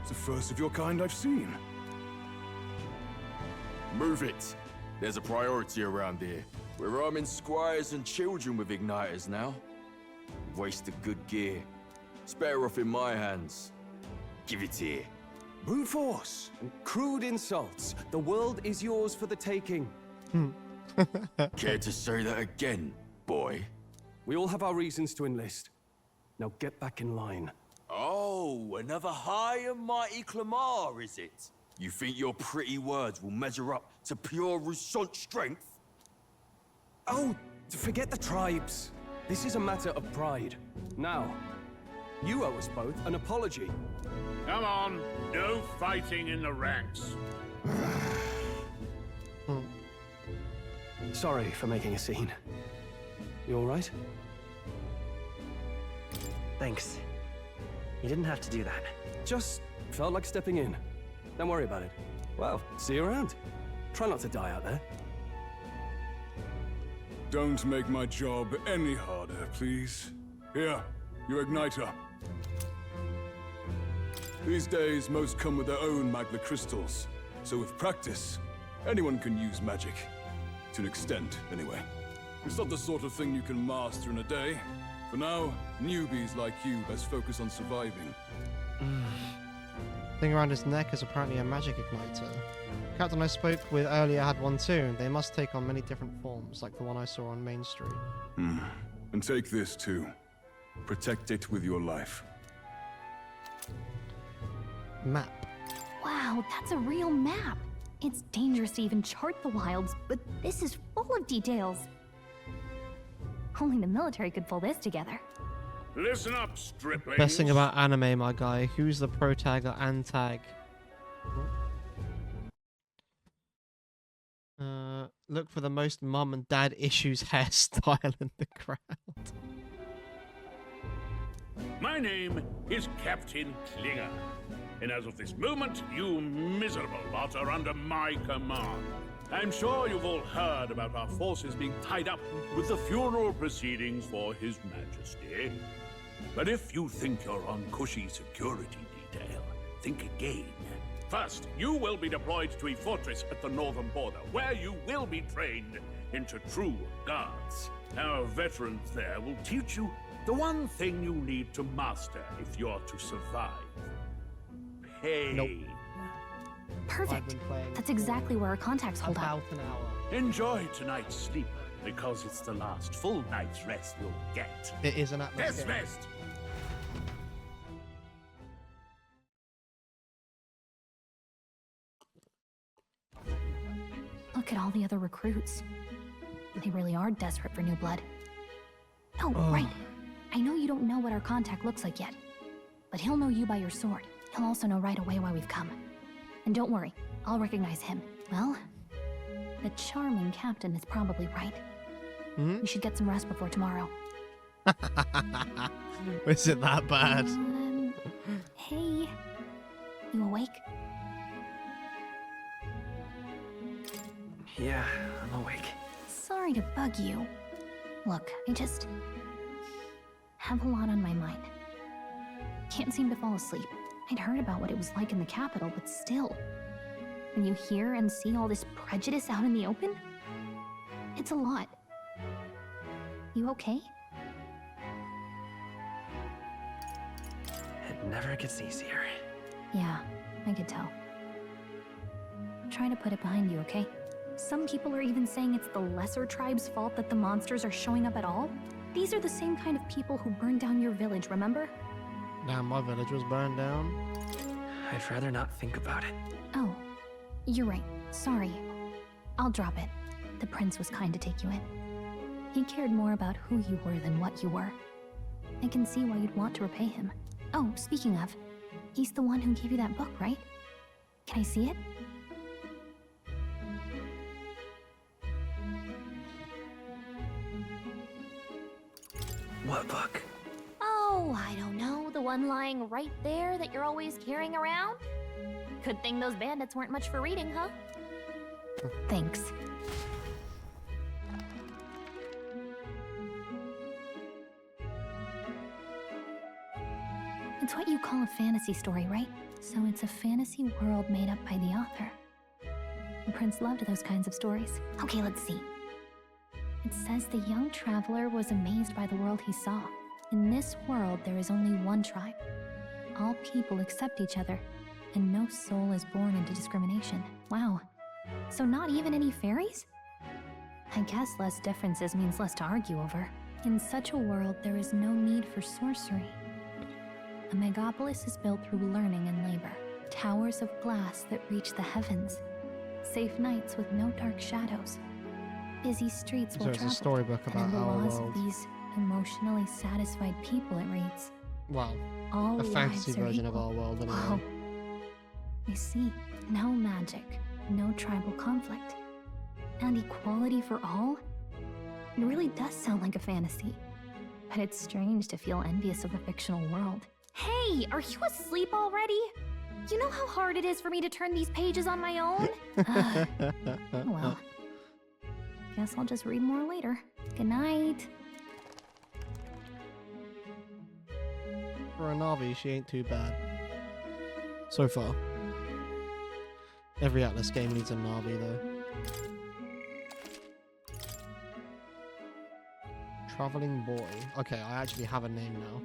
It's the first of your kind I've seen. Move it. There's a priority around here. We're arming squires and children with igniters now. Wasted good gear. It's better off in my hands. Give it here. Brute force and crude insults. The world is yours for the taking. Care to say that again, boy? We all have our reasons to enlist. Now get back in line. Oh, another high and mighty Clamar, is it? You think your pretty words will measure up to pure Roussant strength? Oh, forget the tribes. This is a matter of pride. Now, you owe us both an apology. Come on, no fighting in the ranks. Sorry for making a scene. You all right? Thanks. You didn't have to do that. Just felt like stepping in. Don't worry about it. Well, see you around. Try not to die out there. Don't make my job any harder, please. Here, your igniter. These days, most come with their own magna crystals. So with practice, anyone can use magic. To an extent, anyway. It's not the sort of thing you can master in a day. For now, newbies like you best focus on surviving. Thing around his neck is apparently a magic igniter. The captain I spoke with earlier had one too. They must take on many different forms, like the one I saw on Main Street. And take this too. Protect it with your life. Map. Wow, that's a real map. It's dangerous to even chart the wilds, but this is full of details. Only the military could pull this together. Listen up, striplings. Best thing about anime, my guy. Who's the protag or antag? look for the most mum and dad issues hairstyle in the crowd. My name is Captain Klinger, and as of this moment, you miserable lot are under my command. I'm sure you've all heard about our forces being tied up with the funeral proceedings for His Majesty. But if you think you're on cushy security detail, think again. First, you will be deployed to a fortress at the northern border, where you will be trained into true guards. Our veterans there will teach you the one thing you need to master if you're to survive. Pain. Nope. Perfect. That's exactly where our contacts hold up. About an hour. Enjoy tonight's sleep, because it's the last full night's rest you'll get. It is an Atlus game. Dismissed! Look at all the other recruits. They really are desperate for new blood. Oh, right. I know you don't know what our contact looks like yet, but he'll know you by your sword. He'll also know right away why we've come. And don't worry, I'll recognize him. Well, the charming captain is probably right. We should get some rest before tomorrow. Is it that bad? Hey, you awake? Yeah, I'm awake. Sorry to bug you. Look, I just have a lot on my mind. Can't seem to fall asleep. I'd heard about what it was like in the capital, but still. When you hear and see all this prejudice out in the open, it's a lot. You okay? It never gets easier. Yeah, I could tell. Try to put it behind you, okay? Some people are even saying it's the lesser tribe's fault that the monsters are showing up at all. These are the same kind of people who burned down your village, remember? Now my village was burned down. I'd rather not think about it. Oh, you're right. Sorry. I'll drop it. The prince was kind to take you in. He cared more about who you were than what you were. I can see why you'd want to repay him. Oh, speaking of, he's the one who gave you that book, right? Can I see it? What book? Oh, I don't know. The one lying right there that you're always carrying around? Good thing those bandits weren't much for reading, huh? Thanks. It's what you call a fantasy story, right? So it's a fantasy world made up by the author. The prince loved those kinds of stories. Okay, let's see. It says the young traveler was amazed by the world he saw. In this world, there is only one tribe. All people accept each other, and no soul is born into discrimination. Wow. So not even any fairies? I guess less differences means less to argue over. In such a world, there is no need for sorcery. A megapolis is built through learning and labor. Towers of glass that reach the heavens. Safe nights with no dark shadows. Busy streets So will it's a travel. storybook And about in the our laws world. of these emotionally satisfied people, it reads. Well, All a fantasy lives are version of equal. our world anyway. Oh, I see. No magic, no tribal conflict, and equality for all? It really does sound like a fantasy. But it's strange to feel envious of a fictional world. Hey, are you asleep already? You know how hard it is for me to turn these pages on my own? Oh well. Guess I'll just read more later. Good night. For a Navi, she ain't too bad. So far. Every Atlus game needs a Navi though. Traveling boy. Okay, I actually have a name now.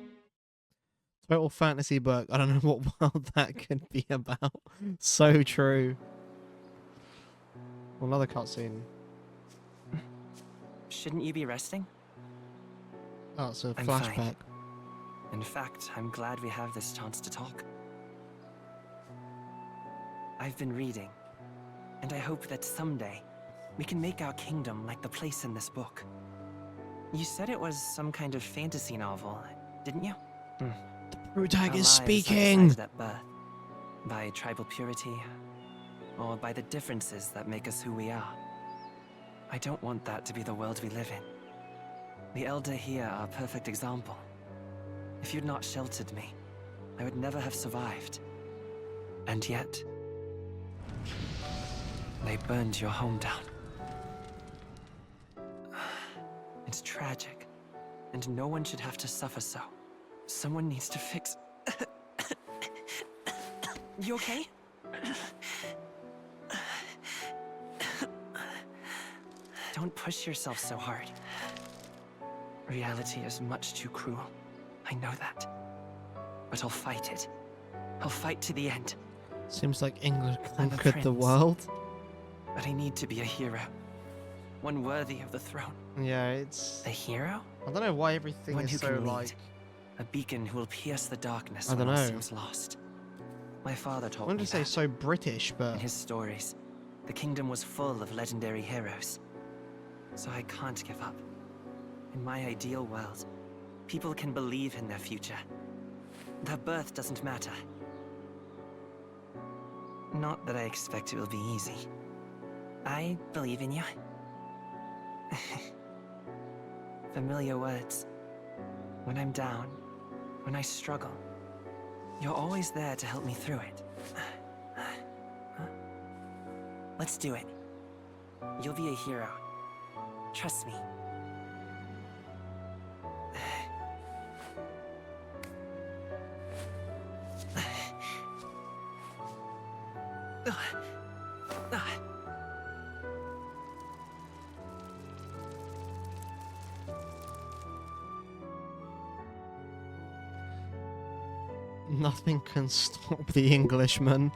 Total fantasy book. I don't know what world that could be about. So true. Well, another cutscene. Shouldn't you be resting? Oh, it's a I'm flashback. fine. In fact, I'm glad we have this chance to talk. I've been reading, and I hope that someday we can make our kingdom like the place in this book. You said it was some kind of fantasy novel, didn't you? Brutag Our is lives are speaking! decided at birth, by tribal purity, or by the differences that make us who we are. I don't want that to be the world we live in. The Elder here are a perfect example. If you'd not sheltered me, I would never have survived. And yet, they burned your home down. It's tragic, and no one should have to suffer so. Someone needs to fix... You okay? Don't push yourself so hard. Reality is much too cruel. I know that. But I'll fight it. I'll fight to the end. Seems like England I'm a conquered the prince. world. But I need to be a hero. One worthy of the throne. Yeah, it's... A hero? I don't know why everything One is who so, can lead. like... A beacon who will pierce the darkness I when don't all know. seems lost. My father I told wanted me to say that. so British, but... In his stories, the kingdom was full of legendary heroes. So I can't give up. In my ideal world, people can believe in their future. Their birth doesn't matter. Not that I expect it will be easy. I believe in you. Familiar words. When I'm down, when I struggle, you're always there to help me through it. Let's do it. You'll be a hero. Trust me. Nothing can stop the Englishman.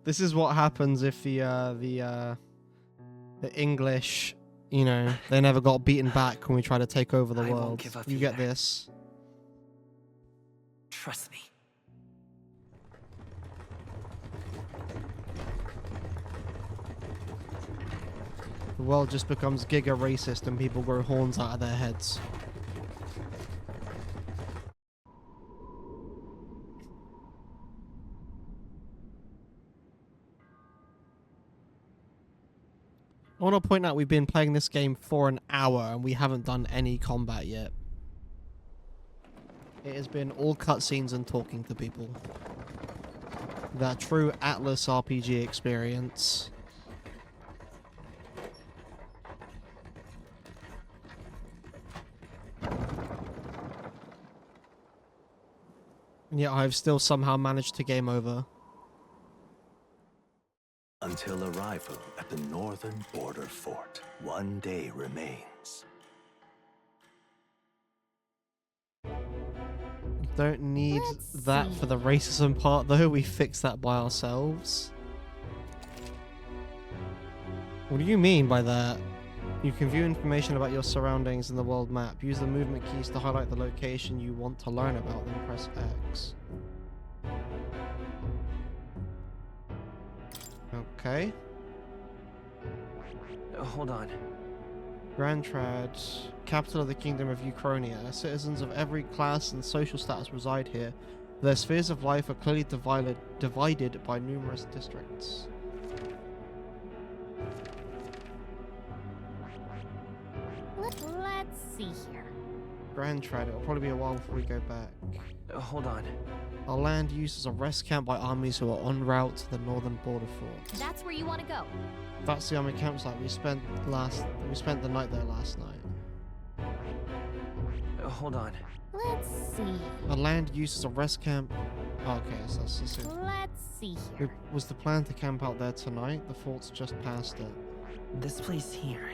This is what happens if the English, you know, they never got beaten back when we try to take over the I won't world. give up You get either. this. Trust me. The world just becomes giga racist and people grow horns out of their heads. I want to point out we've been playing this game for an hour and we haven't done any combat yet. It has been all cutscenes and talking to people. That true Atlus RPG experience. And yet I've still somehow managed to game over. Until arrival at the northern border fort, one day remains. Don't need that for the racism part though, we fixed that by ourselves. What do you mean by that? You can view information about your surroundings in the world map. Use the movement keys to highlight the location you want to learn about, then press X. Okay. Hold on. Grand Trad, capital of the Kingdom of Uchronia. Citizens of every class and social status reside here. Their spheres of life are clearly divided by numerous districts. Let's see here. Grand Trad, it'll probably be a while before we go back. Hold on. Our land used as a rest camp by armies who are en route to the northern border fort. That's where you want to go. That's the army campsite we spent the night there last night. Hold on. Let's see. Our land used as a rest camp. Oh, okay, so that's it. Let's see here. Was the plan to camp out there tonight? The fort's just past it. This place here.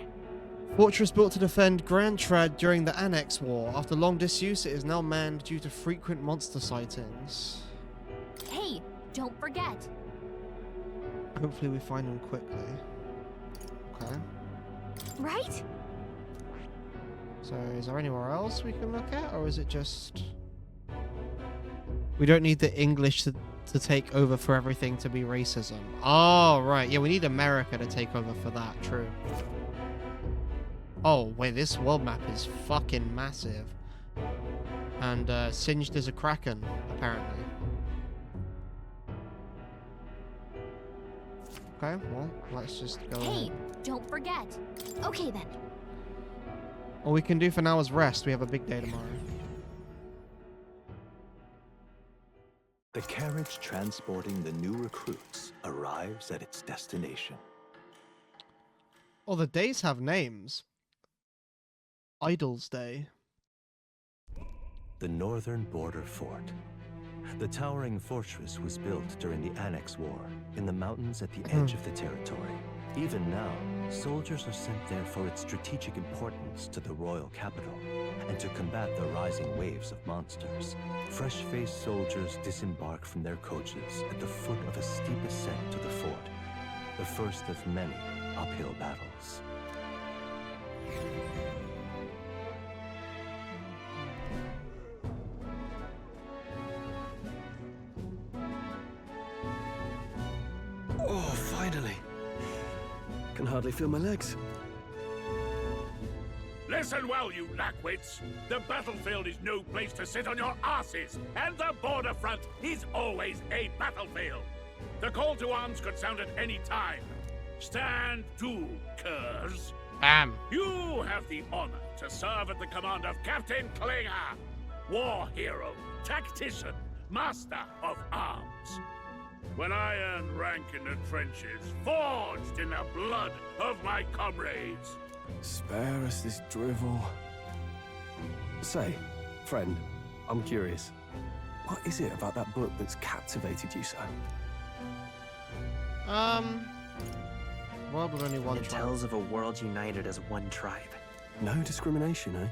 Fortress built to defend Grand Trad during the Annex War. After long disuse, it is now manned due to frequent monster sightings. Hey, don't forget. Hopefully we find them quickly. Okay. Right? So is there anywhere else we can look at, or is it just... We don't need the English to take over for everything to be racism. Oh, right. Yeah, we need America to take over for that. True. Oh, wait, this world map is fucking massive. And singed as a kraken, apparently. Okay, well, let's just go. Hey, don't forget. Okay then. All we can do for now is rest. We have a big day tomorrow. The carriage transporting the new recruits arrives at its destination. Oh, the days have names. Idol's Day. The northern border fort. The towering fortress was built during the Annex War in the mountains at the edge of the territory. Even now, soldiers are sent there for its strategic importance to the royal capital and to combat the rising waves of monsters. Fresh-faced soldiers disembark from their coaches at the foot of a steep ascent to the fort, the first of many uphill battles. Oh, finally. Can hardly feel my legs. Listen well, you lackwits. The battlefield is no place to sit on your asses, and the border front is always a battlefield. The call to arms could sound at any time. Stand to, curs. Bam. You have the honor to serve at the command of Captain Klinger, war hero, tactician, master of arms. When I earned rank in the trenches, forged in the blood of my comrades. Spare us this drivel. Say, friend, I'm curious. What is it about that book that's captivated you so? World with only one It tribe. tells of a world united as one tribe. No discrimination, eh?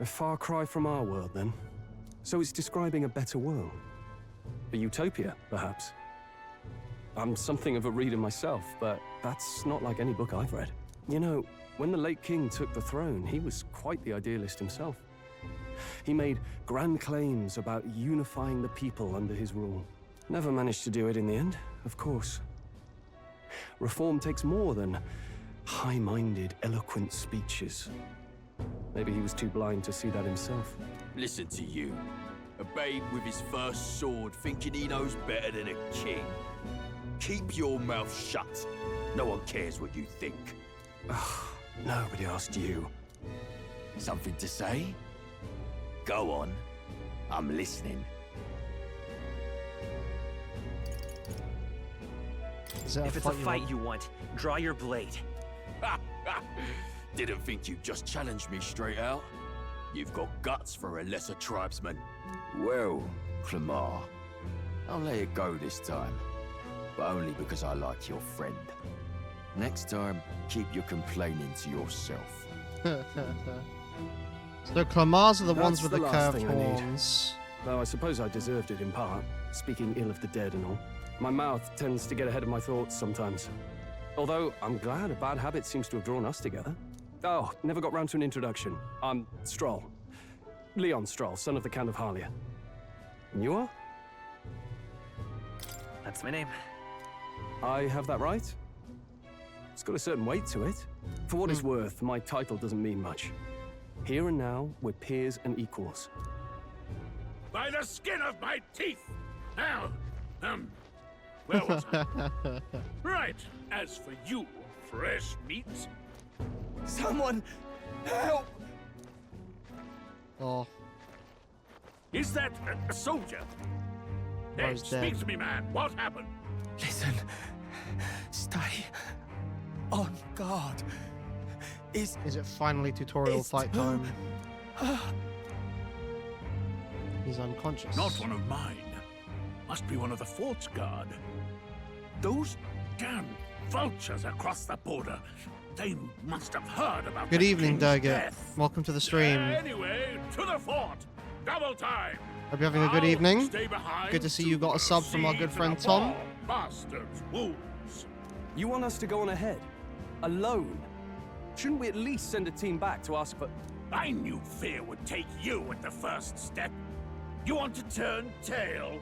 A far cry from our world, then. So it's describing a better world. A utopia, perhaps. I'm something of a reader myself, but that's not like any book I've read. You know, when the late king took the throne, he was quite the idealist himself. He made grand claims about unifying the people under his rule. Never managed to do it in the end, of course. Reform takes more than high-minded, eloquent speeches. Maybe he was too blind to see that himself. Listen to you. A babe with his first sword thinking he knows better than a king. Keep your mouth shut. No one cares what you think. Nobody asked you. Something to say? Go on. I'm listening. If it's a fight you want, draw your blade. Didn't think you'd just challenge me straight out. You've got guts for a lesser tribesman. Well, Clemar, I'll let it go this time. But only because I like your friend. Next time, keep your complaining to yourself. So Clamars are the ones That's with the the last curved thing I need. horns. Though I suppose I deserved it in part, speaking ill of the dead and all. My mouth tends to get ahead of my thoughts sometimes. Although, I'm glad a bad habit seems to have drawn us together. Oh, never got round to an introduction. I'm Stroll. Leon Stroll, son of the Count of Harlia. And you are? That's my name. I have that right? It's got a certain weight to it. For what it's worth, my title doesn't mean much. Here and now, we're peers and equals. By the skin of my teeth! Now, where was I? Right, as for you, fresh meat. Someone help! Oh. Is that a soldier? Hey, Bro's speak dead. to me, man. What happened? Listen. Stay on guard. Is it finally tutorial fight time? He's unconscious. Not one of mine. Must be one of the fort's guard. Those damn vultures across the border. They must have heard about Good the evening, king's Durgit. death. Welcome to the stream. Anyway, to the fort. Double time. Hope you're having a good I'll evening. stay behind Good to see you got a sub from our good see friend to the Tom. wall. Bastards wounds. You want us to go on ahead? Alone? Shouldn't we at least send a team back to ask for... I knew fear would take you at the first step. You want to turn tail?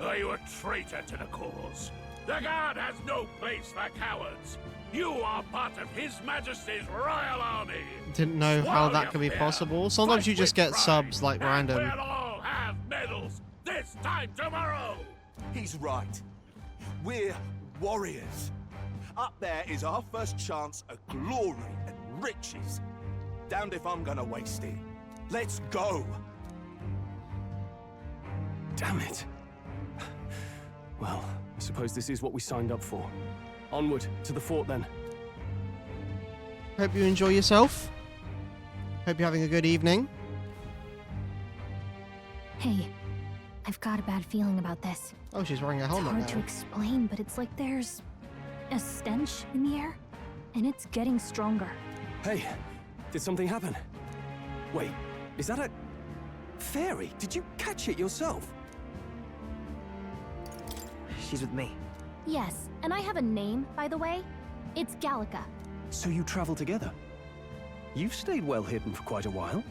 Are you a traitor to the cause? The Guard has no place for cowards. You are part of His Majesty's Royal Army. Didn't know how Swallow that your could be fear. possible. Sometimes you just get Pride, subs like and random. we'll all have medals this time tomorrow. He's right. We're warriors. Up there is our first chance at glory and riches. Damned if I'm gonna waste it. Let's go! Damn it. Well, I suppose this is what we signed up for. Onward, to the fort then. Hope you enjoy yourself. Hope you're having a good evening. Hey, I've got a bad feeling about this. Oh, she's wearing a helmet It's hard to now. explain, but it's like there's a stench in the air, and it's getting stronger. Hey, did something happen? Wait, is that a fairy? Did you catch it yourself? She's with me. Yes, and I have a name, by the way. It's Gallica. So you travel together? You've stayed well hidden for quite a while.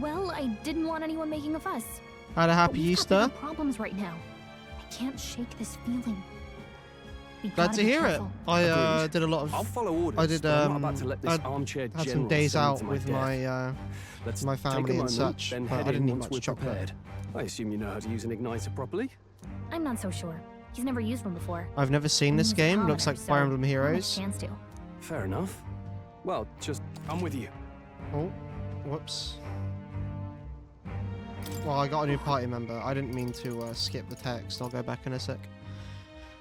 Well, I didn't want anyone making a fuss. Had a But happy we've got Easter. bigger problems right now. I can't shake this feeling. We Glad gotta to be hear it. careful. I Agreed. did a lot of. I'll follow orders. I did. but I'm not about to let this I armchair had some general days send me out to my with death. my Let's my take a family and moment, such. then But head I didn't in eat once much we're chocolate. prepared. I assume you know how to use an igniter properly. I'm not so sure. He's never used one before. I've never seen this He's a game. Looks commoner, like Fire so Emblem not much Heroes. chance to. Fair enough. Well, just I'm with you. Oh, whoops. Well, I got a new party member. I didn't mean to skip the text. I'll go back in a sec.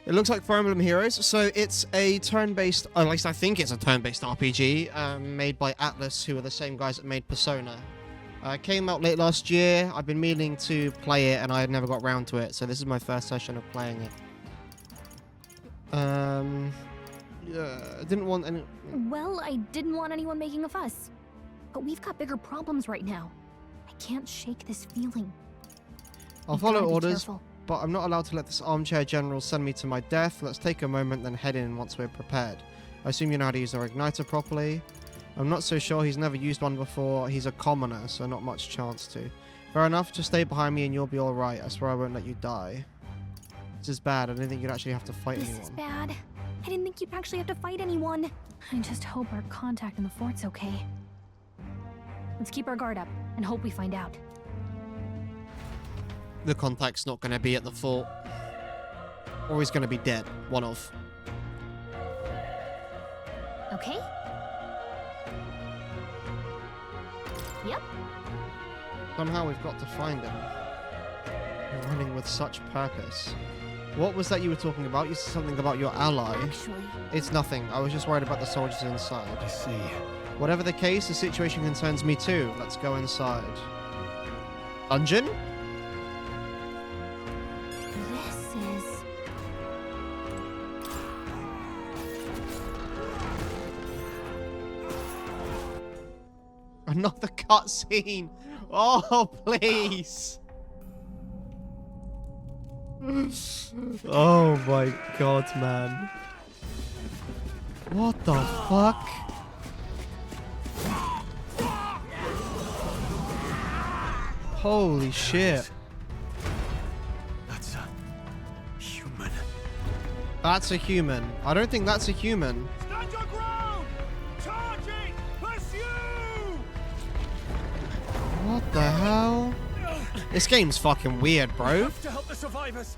It looks like Fire Emblem Heroes. So it's a turn-based, at least I think it's a turn-based RPG made by Atlus, who are the same guys that made Persona. Came out late last year. I've been meaning to play it, and I had never got round to it. So this is my first session of playing it. Yeah, I didn't want any. Well, I didn't want anyone making a fuss. But we've got bigger problems right now. I can't shake this feeling. I'll We've follow gotta be orders, careful. but I'm not allowed to let this armchair general send me to my death. Let's take a moment, then head in once we're prepared. I assume you know how to use our igniter properly. I'm not so sure. He's never used one before. He's a commoner, so not much chance to. Fair enough. Just stay behind me and you'll be alright. I swear I won't let you die. This is bad. I didn't think you'd actually have to fight This anyone. is bad. I didn't think you'd actually have to fight anyone. I just hope our contact in the fort's okay. Let's keep our guard up and hope we find out. The contact's not going to be at the fort. Or he's going to be dead. One of. Okay? Yep. Somehow we've got to find him. You're running with such purpose. What was that you were talking about? You said something about your ally. Actually, It's nothing. I was just worried about the soldiers inside. I see. Whatever the case, the situation concerns me too. Let's go inside. Dungeon? this is... Another cutscene. Oh, please. Oh my god, man. What the fuck? Holy shit. That's a human. That's a human. I don't think that's a human. Stand your ground! Charging! Pursue! What the hell? This game's fucking weird, bro. To help the survivors.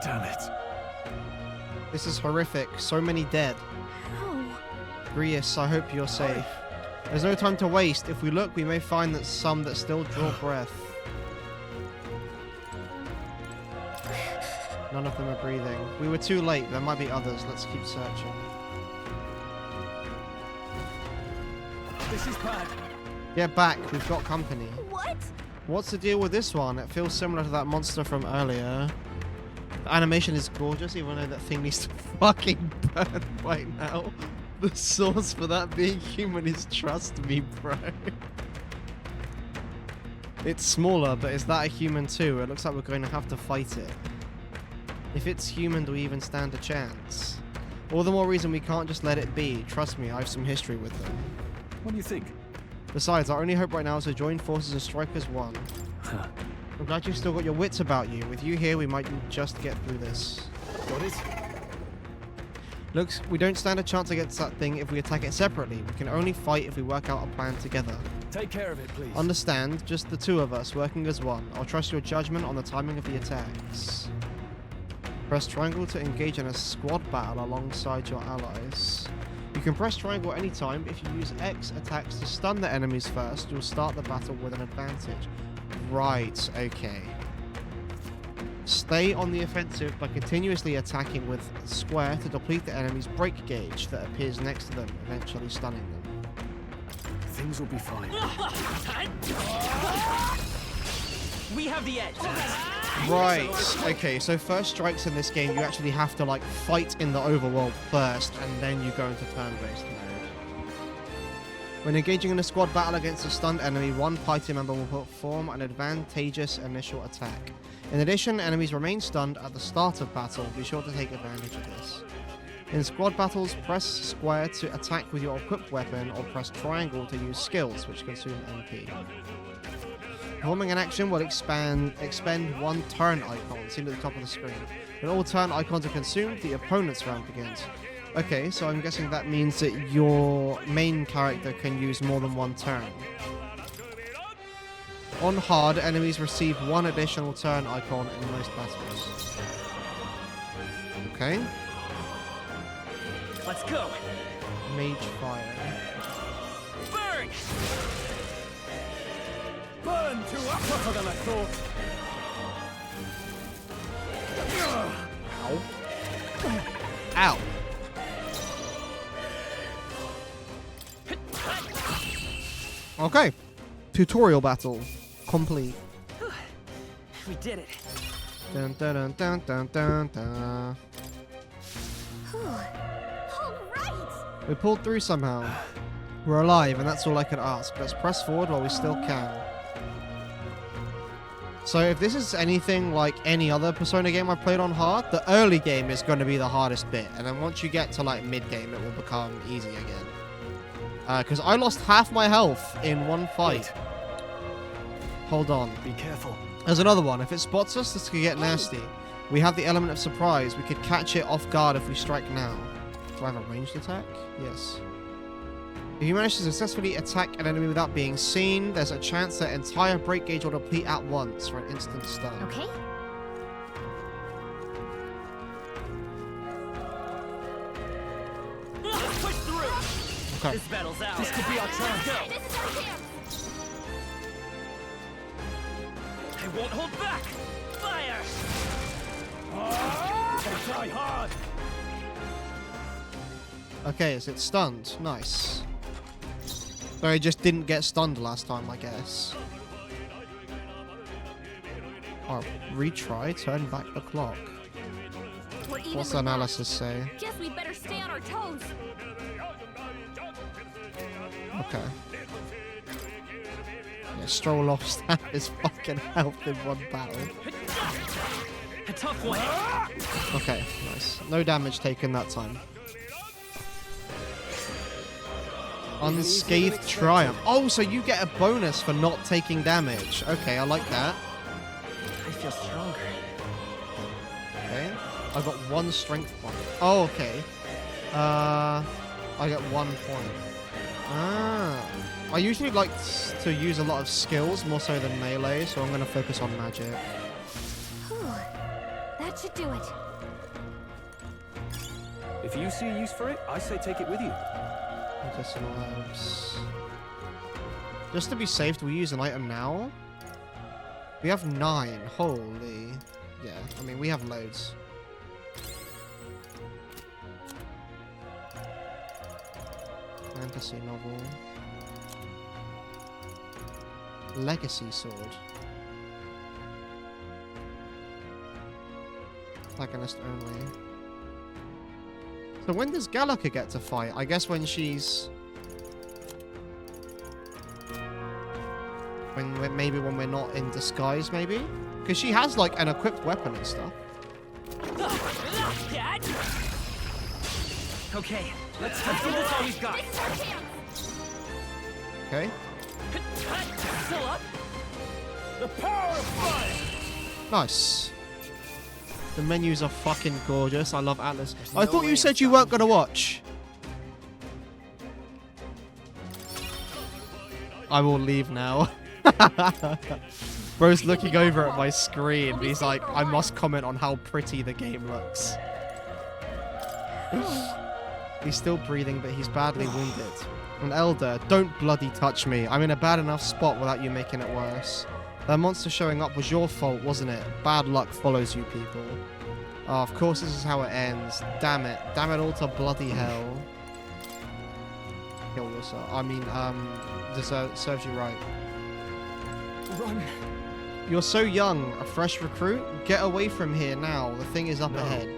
Damn it. This is horrific. So many dead. How? Grius, I hope you're safe. There's no time to waste. If we look, we may find that some that still draw breath. None of them are breathing. We were too late. There might be others. Let's keep searching. This is bad. Get back. We've got company. What? What's the deal with this one? It feels similar to that monster from earlier. The animation is gorgeous, even though that thing needs to fucking burn right now. The source for that being human is trust me, bro. It's smaller, but is that a human too? It looks like we're going to have to fight it. If it's human, do we even stand a chance? All the more reason we can't just let it be. Trust me, I have some history with them. What do you think? Besides, our only hope right now is to join forces and strike as one. Huh. I'm glad you've still got your wits about you. With you here, we might just get through this. Got it? Looks, we don't stand a chance against that thing if we attack it separately. We can only fight if we work out a plan together. Take care of it, please. Understand, just the two of us working as one. I'll trust your judgment on the timing of the attacks. Press triangle to engage in a squad battle alongside your allies. You can press triangle anytime. If you use X attacks to stun the enemies first, you'll start the battle with an advantage. Right, okay. Stay on the offensive by continuously attacking with square to deplete the enemy's break gauge that appears next to them, eventually stunning them. Things will be fine. We have the edge. Right, okay, so first strikes in this game, you actually have to like fight in the overworld first, and then you go into turn-based mode. When engaging in a squad battle against a stunned enemy, one party member will perform an advantageous initial attack. In addition, enemies remain stunned at the start of battle. Be sure to take advantage of this. In squad battles, press square to attack with your equipped weapon, or press triangle to use skills, which consume MP. Performing an action will expend one turn icon, seen at the top of the screen. When all turn icons are consumed, the opponent's round begins. Okay, so I'm guessing that means that your main character can use more than one turn. On hard, enemies receive one additional turn icon in most battles. Okay. Let's go. Mage fire. Burn! Burn tougher than I thought. Ow. Okay. Tutorial battle complete. We did it. Dun dun dun dun dun dun dun. We pulled through somehow. We're alive, and that's all I could ask. Let's press forward while we still can. So if this is anything like any other Persona game I've played on hard, the early game is going to be the hardest bit, and then once you get to like mid-game, it will become easy again. Because I lost half my health in one fight. Hold on. Be careful. There's another one. If it spots us, this could get nasty. We have the element of surprise. We could catch it off guard if we strike now. Do I have a ranged attack? Yes. If you manage to successfully attack an enemy without being seen, there's a chance that entire break gauge will deplete at once for an instant stun. Okay. Push through. Okay. This battle's out. This could be our chance. Go. This is our chance. I won't hold back. Fire. They try hard. Okay, so it's stunned. Nice. So it just didn't get stunned last time, I guess. Oh, retry, turn back the clock. What's the analysis say? Guess we better stay on our toes. Okay. Yeah, stroll off stab his fucking health in one battle. A tough one. Okay, nice. No damage taken that time. Unscathed triumph. Oh, so you get a bonus for not taking damage. Okay, I like that. I feel stronger. Okay. I got 1 strength point. Oh, okay. I get 1 point. Ah. I usually like to use a lot of skills more so than melee, so I'm going to focus on magic. That should do it. If you see a use for it, I say take it with you. Medicinal herbs. Just to be safe, do we use an item now? We have 9. Holy. Yeah, I mean, we have loads. Fantasy novel. Legacy sword. Protagonist only. So when does Gallica get to fight? I guess when she's... Maybe when we're not in disguise, maybe? Because she has, like, an equipped weapon and stuff. Okay, let's give this all we've got. Okay. Still up? The power of fire! Nice. The menus are fucking gorgeous. I love Atlus. I thought you said you weren't gonna watch. I will leave now. Bro's looking over at my screen. He's like, I must comment on how pretty the game looks. He's still breathing, but he's badly wounded. An elder, don't bloody touch me. I'm in a bad enough spot without you making it worse. That monster showing up was your fault, wasn't it? Bad luck follows you people. Oh, of course this is how it ends. Damn it. Damn it all to bloody hell. Kill yourself. I mean, serves you right. Run. You're so young, a fresh recruit? Get away from here now. The thing is up ahead.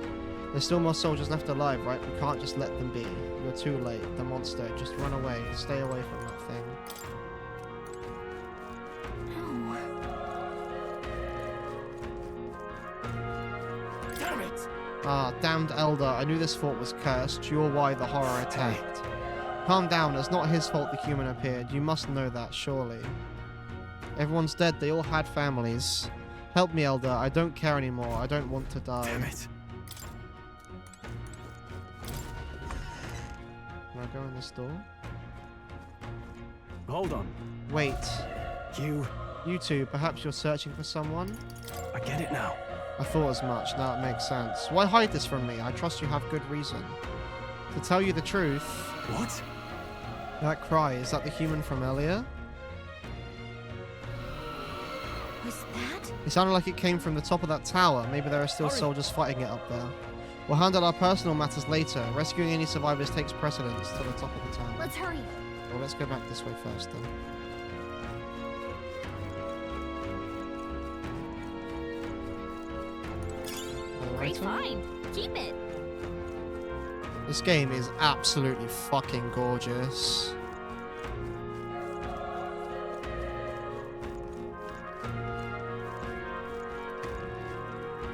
There's still more soldiers left alive, right? We can't just let them be. You're too late. The monster. Just run away. Stay away from that thing. Damn it! Ah, damned elder. I knew this fort was cursed. You're why the horror attacked. Calm down. It's not his fault the human appeared. You must know that, surely. Everyone's dead. They all had families. Help me, elder. I don't care anymore. I don't want to die. Damn it. Can I go in this door? Hold on. Wait. You two, perhaps you're searching for someone? I get it now. I thought as much. Now it makes sense. Why hide this from me? I trust you have good reason. To tell you the truth... What? That cry, is that the human from earlier? Was that? It sounded like it came from the top of that tower. Maybe there are still soldiers fighting it up there. We'll handle our personal matters later. Rescuing any survivors takes precedence to the top of the tower. Let's hurry. Well, let's go back this way first then. Great find. Keep it. This game is absolutely fucking gorgeous.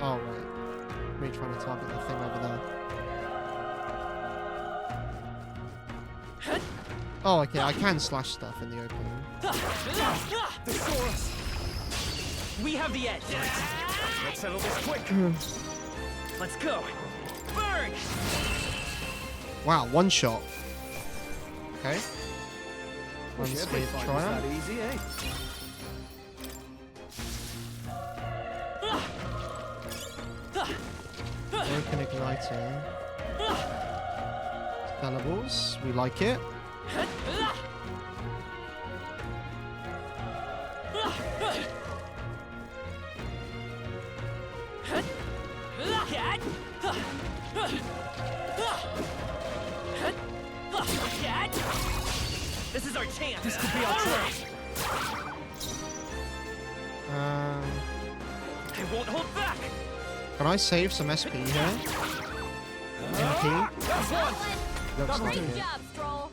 Oh, right. Me trying to target the thing over there. Oh, okay, I can slash stuff in the open. We have the edge. Let's settle this quick. Let's go. Burn! Wow, one shot. Okay. Unscathed triumph. That easy, eh? Broken igniter. Stellables, we like it. This is our chance. This could be our chance. I won't hold back. Can I save some SP here? MP? Looks like Great it. job, Stroll.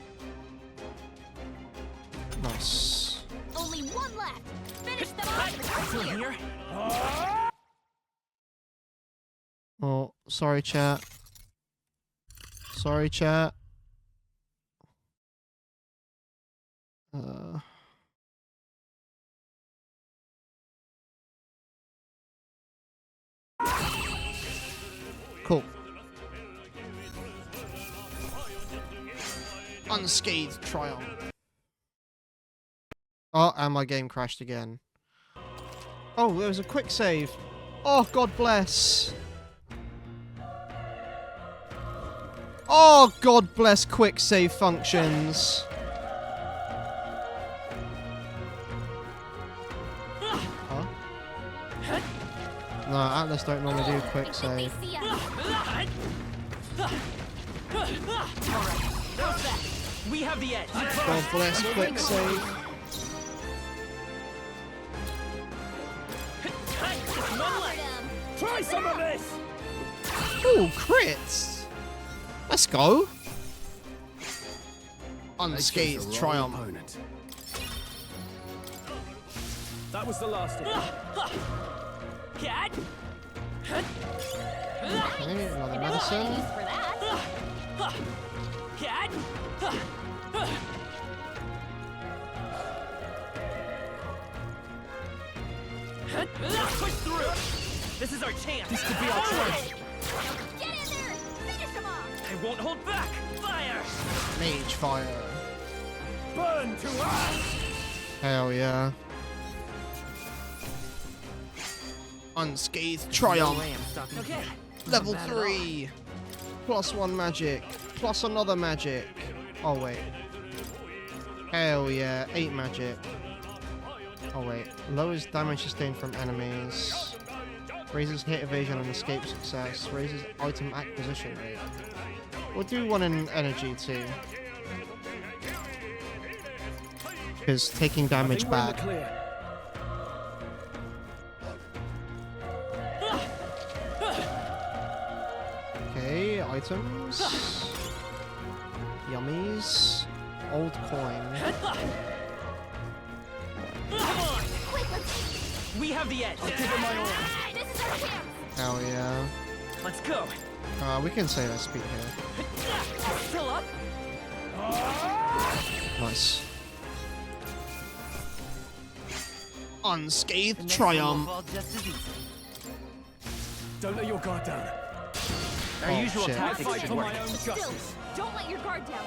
Nice. Only one left. Finish them off. Here. Oh, sorry, chat. Sorry, chat. Cool. Unscathed triumph. Oh, and my game crashed again. Oh, there was a quick save. Oh, God bless. Oh, God bless quick save functions. Huh? No, Atlus don't normally do quick save. We have the edge. God bless quick save. Try some of this. Ooh, crits. Let's go. Unscathed triumph. That was the last of them. Okay, another medicine. Push through. This is our chance. This could be our chance. Get in there! Finish him off! I won't hold back. Fire! Mage fire. Burn to us! Hell yeah. Unscathed triumph. Okay. Level 3. +1 magic. Plus another magic. Oh wait. Hell yeah. 8 magic. Oh wait. Lowers damage sustained from enemies. Raises hit evasion and escape success. Raises item acquisition rate. We'll do one in energy too. Because taking damage back. Okay, items. Yummies. Old coin. We have the edge. I'll give it my all. This is our chance! Hell yeah. Let's go. We can save SP here. Still up? Nice. Unscathed triumph. Don't let your guard down. Our usual shit. tactics Fight should for work. my own Still, justice. don't let your guard down.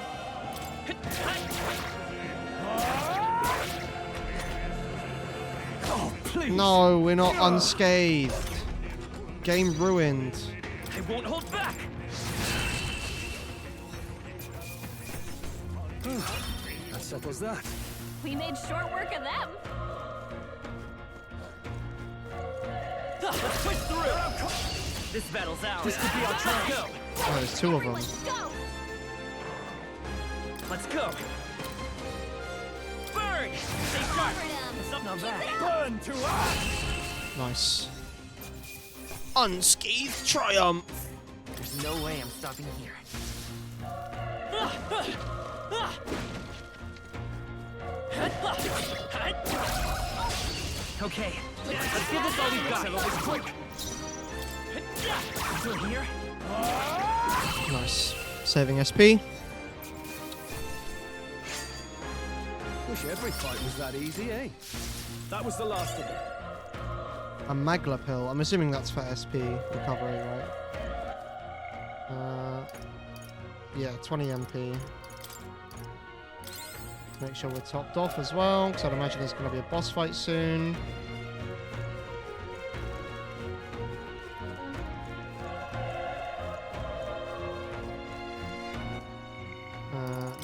Oh, please. No, we're not unscathed. Game ruined. I won't hold back. That settles that. We made short work of them. Let's push through. This battle's ours. This could be our chance. Go. Oh, there's 2 of them. Go! Let's go. Burn. Stay sharp. Something on that. Burn to us! Nice. Unscathed triumph. There's no way I'm stopping here. Okay, let's give this all we've got. Quick. Still here? Nice. Saving SP. Wish every fight was that easy, eh? That was the last of it. A Magla pill. I'm assuming that's for SP recovery, right? Yeah, 20 MP. Make sure we're topped off as well, because I'd imagine there's going to be a boss fight soon.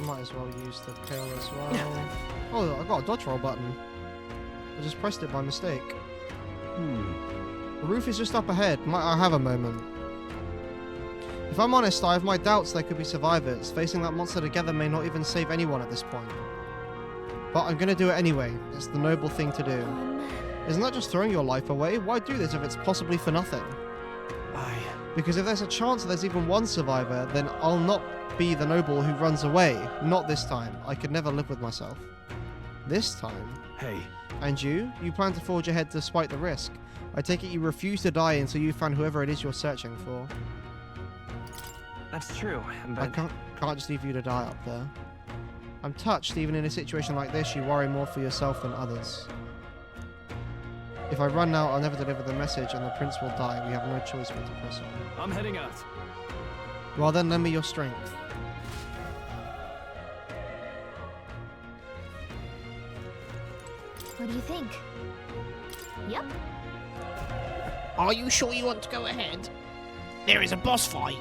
Might as well use the pill as well. Oh, I got a dodge roll button. I just pressed it by mistake. The roof is just up ahead. Might I have a moment? If I'm honest, I have my doubts there could be survivors. Facing that monster together may not even save anyone at this point. But I'm gonna do it anyway. It's the noble thing to do. Isn't that just throwing your life away? Why do this if it's possibly for nothing? Because if there's a chance that there's even one survivor, then I'll not be the noble who runs away. Not this time. I could never live with myself. This time? Hey. And you? You plan to forge ahead despite the risk. I take it you refuse to die until you find whoever it is you're searching for. That's true, but... I can't just leave you to die up there. I'm touched, even in a situation like this, you worry more for yourself than others. If I run now, I'll never deliver the message and the prince will die. We have no choice but to press on. I'm heading out. Well then, lend me your strength. What do you think? Yep. Are you sure you want to go ahead? There is a boss fight.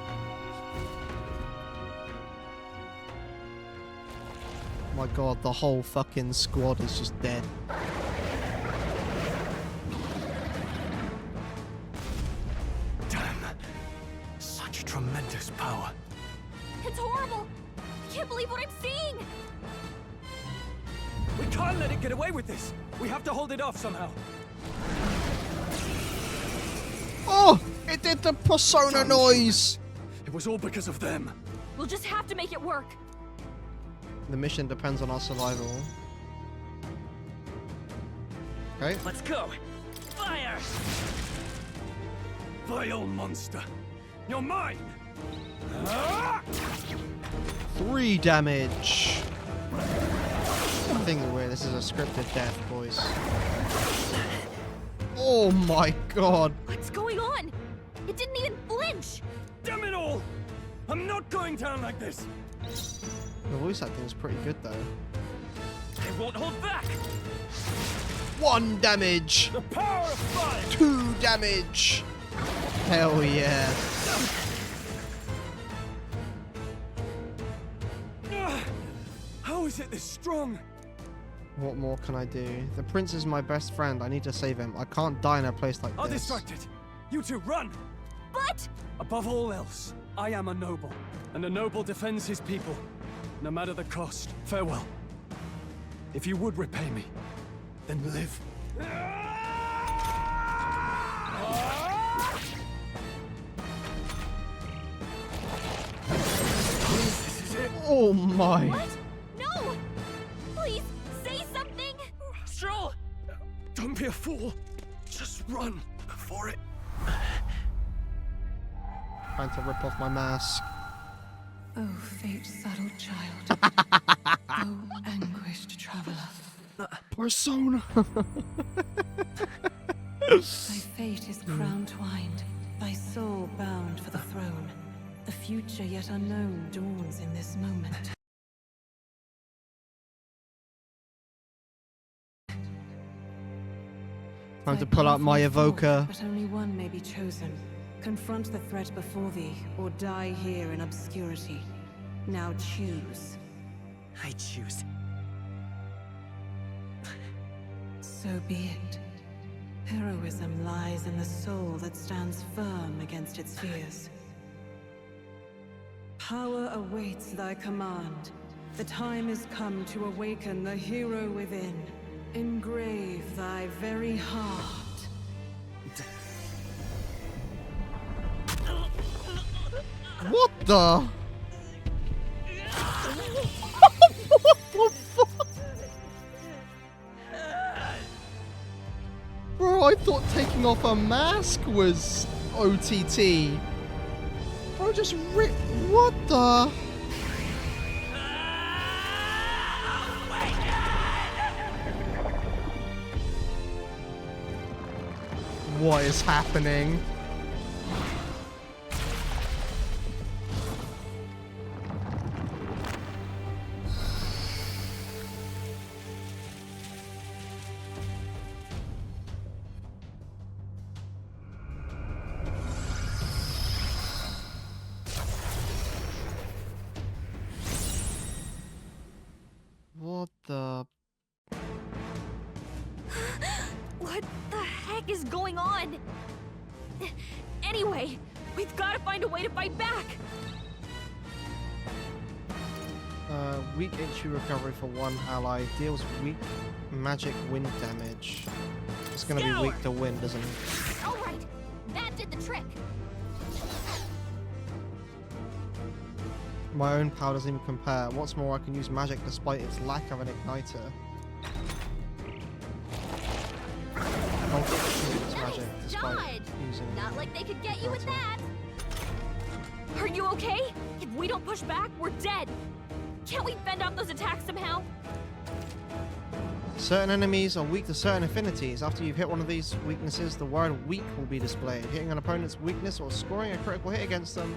My god, the whole fucking squad is just dead. Damn. Such tremendous power. It's horrible! I can't believe what I'm seeing! We can't let it get away with this. We have to hold it off somehow. Oh! It did the persona noise! It was all because of them. We'll just have to make it work. The mission depends on our survival. Okay. Let's go! Fire! Vile monster. You're mine! 3 damage. I think this is a scripted death, boys. Oh my god. What's going on? It didn't even flinch. Damn it all! I'm not going down like this. The voice acting is pretty good though. I won't hold back. 1 damage. The power of fire. 2 damage. Hell yeah. How is it this strong? What more can I do? The prince is my best friend. I need to save him. I can't die in a place like I'll this. distract it. You two run. But Above all else, I am a noble, and a noble defends his people, no matter the cost. Farewell. If you would repay me, then live. This is it. Oh my. what? No! Please say something. Stroll! Don't be a fool. Just run before it. Trying to rip off my mask. Oh, fate-saddled child. Oh, anguished traveler. Persona. Thy fate is crown-twined, thy soul bound for the throne. The future yet unknown dawns in this moment. Time to pull out my evoker. But only one may be chosen. Confront the threat before thee, or die here in obscurity. Now choose. I choose. So be it. Heroism lies in the soul that stands firm against its fears. Power awaits thy command. The time is come to awaken the hero within. Engrave thy very heart. What the? What the fuck? Bro, I thought taking off a mask was OTT. Bro, just rip. What the? What is happening? What the? What the heck is going on? Anyway, we've got to find a way to fight back. Weak HP recovery for 1 ally. Deals weak magic wind damage. It's gonna be weak to wind, isn't it? All right, that did the trick. My own power doesn't even compare. What's more, I can use magic despite its lack of an igniter. Use magic despite Dodge! using. Not like they could get you with that. Are you okay? If we don't push back, we're dead. Can't we fend off those attacks somehow? Certain enemies are weak to certain affinities. After you've hit one of these weaknesses, the word weak will be displayed. Hitting an opponent's weakness or scoring a critical hit against them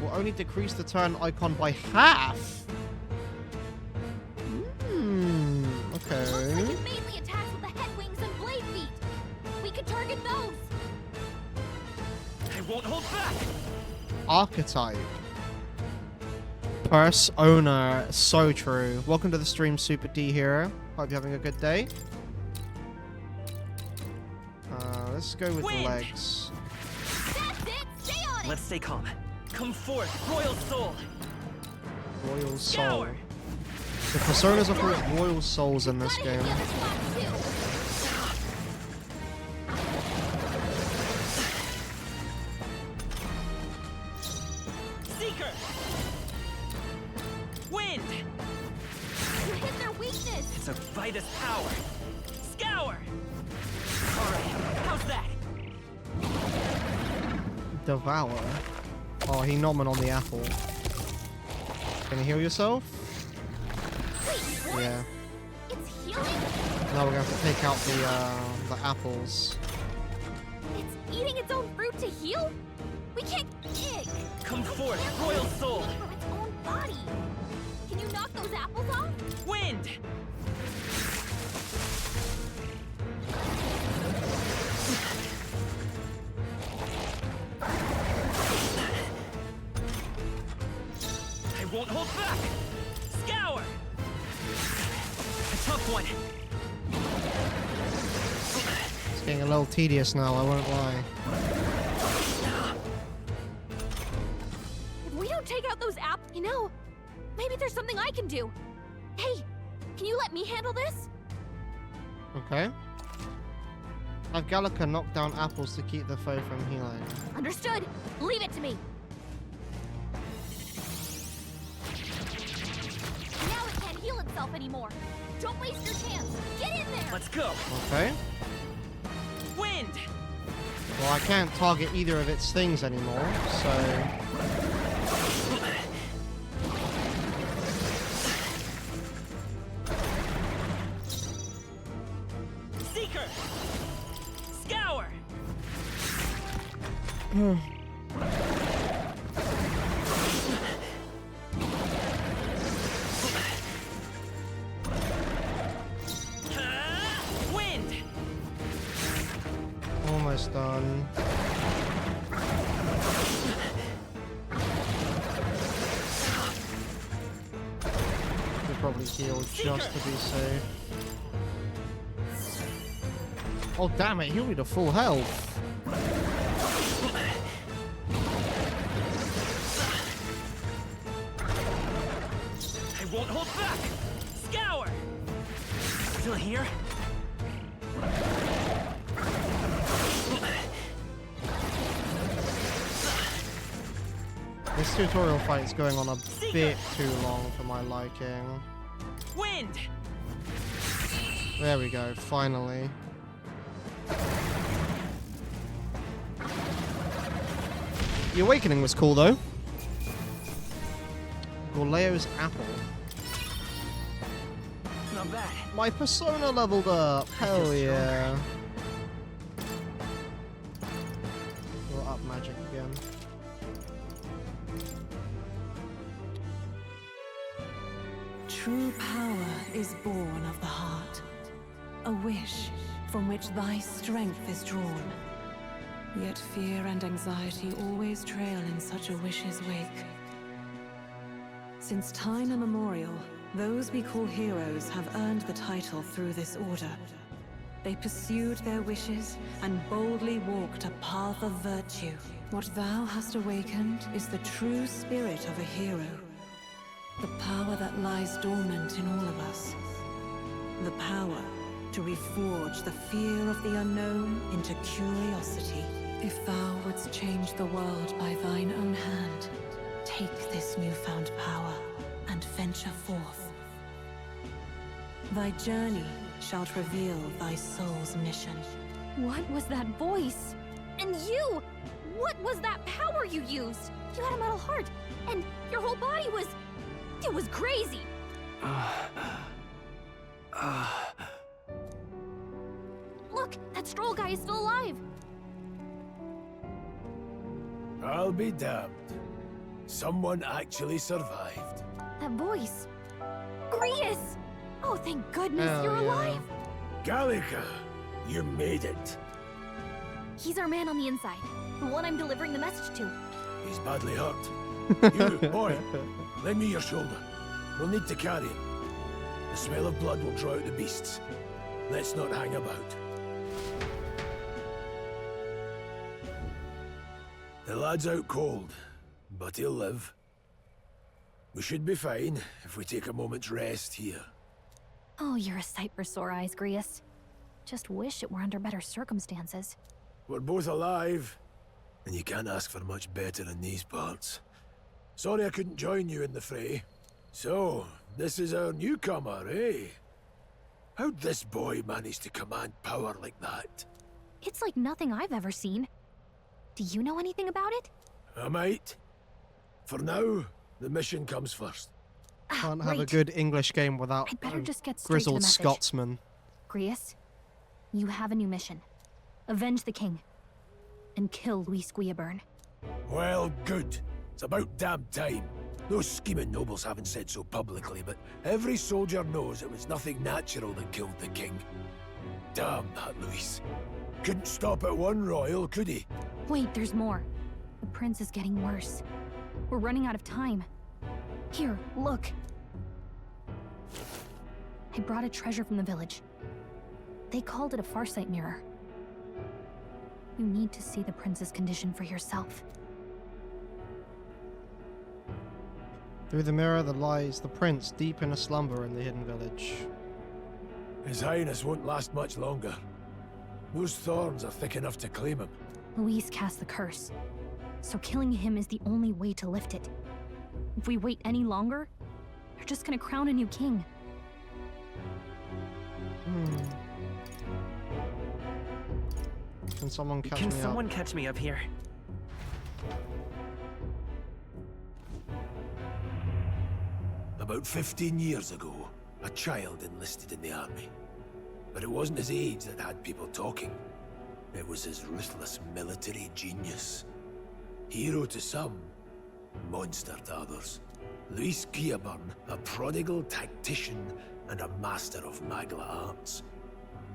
will only decrease the turn icon by half. Okay. Looks like it mainly attacks with the head wings and blade feet. We could target those. I won't hold back. Archetype. Persona. So true. Welcome to the stream, Super D Hero. Hope you're having a good day. Let's go with Wind. legs. That's it. Stay on it. Let's stay calm. Come forth, royal soul. Royal Soul. Scour. The personas are called Royal Souls in this game. Seeker. Wind. You hit their weakness. It's a Vitus power. Scour. All right, how's that? Devour. Oh, he nomin on the apple. Can you heal yourself? Wait, what? Yeah. It's healing? Now we're going to have to take out the apples. eating its own fruit to heal? We can't... Come forth, royal soul! From its own body. Can you knock those apples off? Wind! I won't hold back! Scour! A tough one! It's getting a little tedious now, I won't lie. If we don't take out those apples, you know, maybe there's something I can do. Hey, can you let me handle this? Okay. Have Gallica knock down apples to keep the foe from healing. Understood. Leave it to me. Now it can't heal itself anymore. Don't waste your chance. Get in there. Let's go! Okay. Wind! Well, I can't target either of its things anymore, so... Seeker! Scour! Wind! Almost done. Could probably heal just to be safe. Oh damn it, heal me to full health. I won't hold back! Scour! Still here? This tutorial fight is going on a bit too long for my liking. Wind! There we go, finally. The awakening was cool though. Gorleo's apple. Not bad. My persona leveled up. Hell yeah. We're up magic again. True power is born of the heart. A wish from which thy strength is drawn. Yet fear and anxiety always trail in such a wish's wake. Since time immemorial, those we call heroes have earned the title through this order. They pursued their wishes and boldly walked a path of virtue. What thou hast awakened is the true spirit of a hero. The power that lies dormant in all of us. The power to reforge the fear of the unknown into curiosity. If thou wouldst change the world by thine own hand, take this newfound power and venture forth. Thy journey shalt reveal thy soul's mission. What was that voice? And you! What was that power you used? You had a metal heart, and your whole body was... It was crazy! Look, that Stroll guy is still alive! I'll be damned. Someone actually survived. That voice. Grius! Oh, thank goodness Hell you're yeah. alive! Gallica, you made it. He's our man on the inside. The one I'm delivering the message to. He's badly hurt. You, boy, lend me your shoulder. We'll need to carry him. The smell of blood will draw out the beasts. Let's not hang about. The lad's out cold, but he'll live. We should be fine if we take a moment's rest here. Oh, you're a sight for sore eyes, Grius. Just wish it were under better circumstances. We're both alive, and you can't ask for much better in these parts. Sorry I couldn't join you in the fray. So, this is our newcomer, eh? How'd this boy manage to command power like that? It's like nothing I've ever seen. Do you know anything about it? I might. For now, the mission comes first. Can't have a Right. good English game without I'd better a just get straight to the grizzled message. Scotsman. Grius, you have a new mission. Avenge the king. and kill Luis Guillaburn. Well, good. It's about damn time. Those scheming nobles haven't said so publicly, but every soldier knows it was nothing natural that killed the king. Damn that Luis. Couldn't stop at one royal, could he? Wait, there's more. The prince is getting worse. We're running out of time. Here, look. I brought a treasure from the village. They called it a farsight mirror. You need to see the prince's condition for yourself. Through the mirror there lies the prince deep in a slumber in the hidden village. His Highness won't last much longer. Those thorns are thick enough to claim him. Luis cast the curse, so killing him is the only way to lift it. If we wait any longer, they're just gonna crown a new king. Can someone catch Can me someone up? catch me up here? About 15 years ago, a child enlisted in the army. But it wasn't his age that had people talking. It was his ruthless military genius. Hero to some, monster to others. Luis Guillaburn, a prodigal tactician and a master of Magla arts.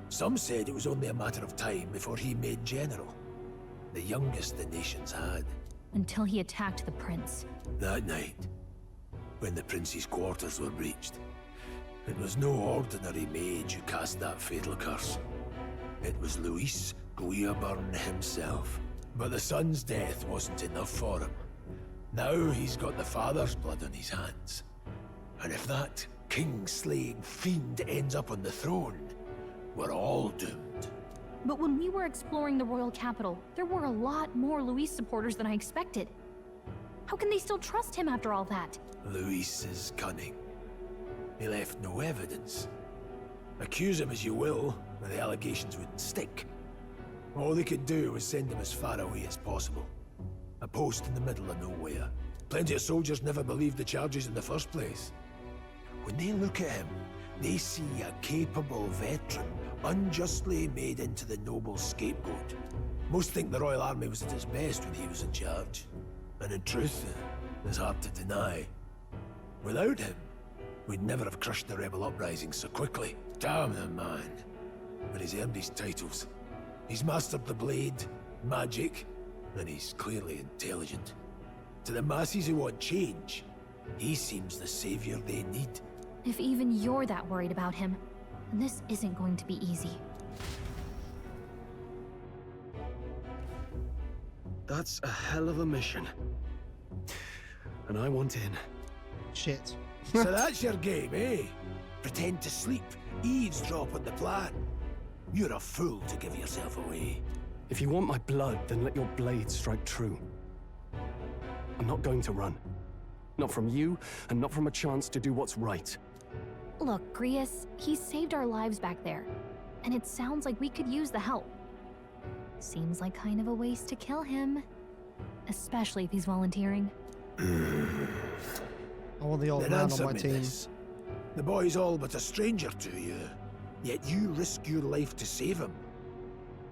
Some said it was only a matter of time before he made general. The youngest the nations had. Until he attacked the prince. That night, when the prince's quarters were breached, it was no ordinary mage who cast that fatal curse. It was Luis Guillaburn himself. But the son's death wasn't enough for him. Now he's got the father's blood on his hands. And if that king-slaying fiend ends up on the throne, we're all doomed. But when we were exploring the royal capital, there were a lot more Luis supporters than I expected. How can they still trust him after all that? Luis is cunning. He left no evidence. Accuse him as you will, but the allegations wouldn't stick. All they could do was send him as far away as possible. A post in the middle of nowhere. Plenty of soldiers never believed the charges in the first place. When they look at him, they see a capable veteran unjustly made into the noble scapegoat. Most think the Royal Army was at its best when he was in charge. And in truth, it's hard to deny. Without him, we'd never have crushed the rebel uprising so quickly. Damn the man. But he's earned his titles. He's mastered the blade, magic, and he's clearly intelligent. To the masses who want change, he seems the savior they need. If even you're that worried about him, then this isn't going to be easy. That's a hell of a mission. And I want in. Shit. So that's your game, eh? Pretend to sleep, eavesdrop on the plan. You're a fool to give yourself away. If you want my blood, then let your blade strike true. I'm not going to run. Not from you, and not from a chance to do what's right. Look, Grius, he saved our lives back there, and it sounds like we could use the help. Seems like kind of a waste to kill him, especially if he's volunteering. I want the old Then man on answer my me team. this. The boy's all but a stranger to you, yet you risk your life to save him.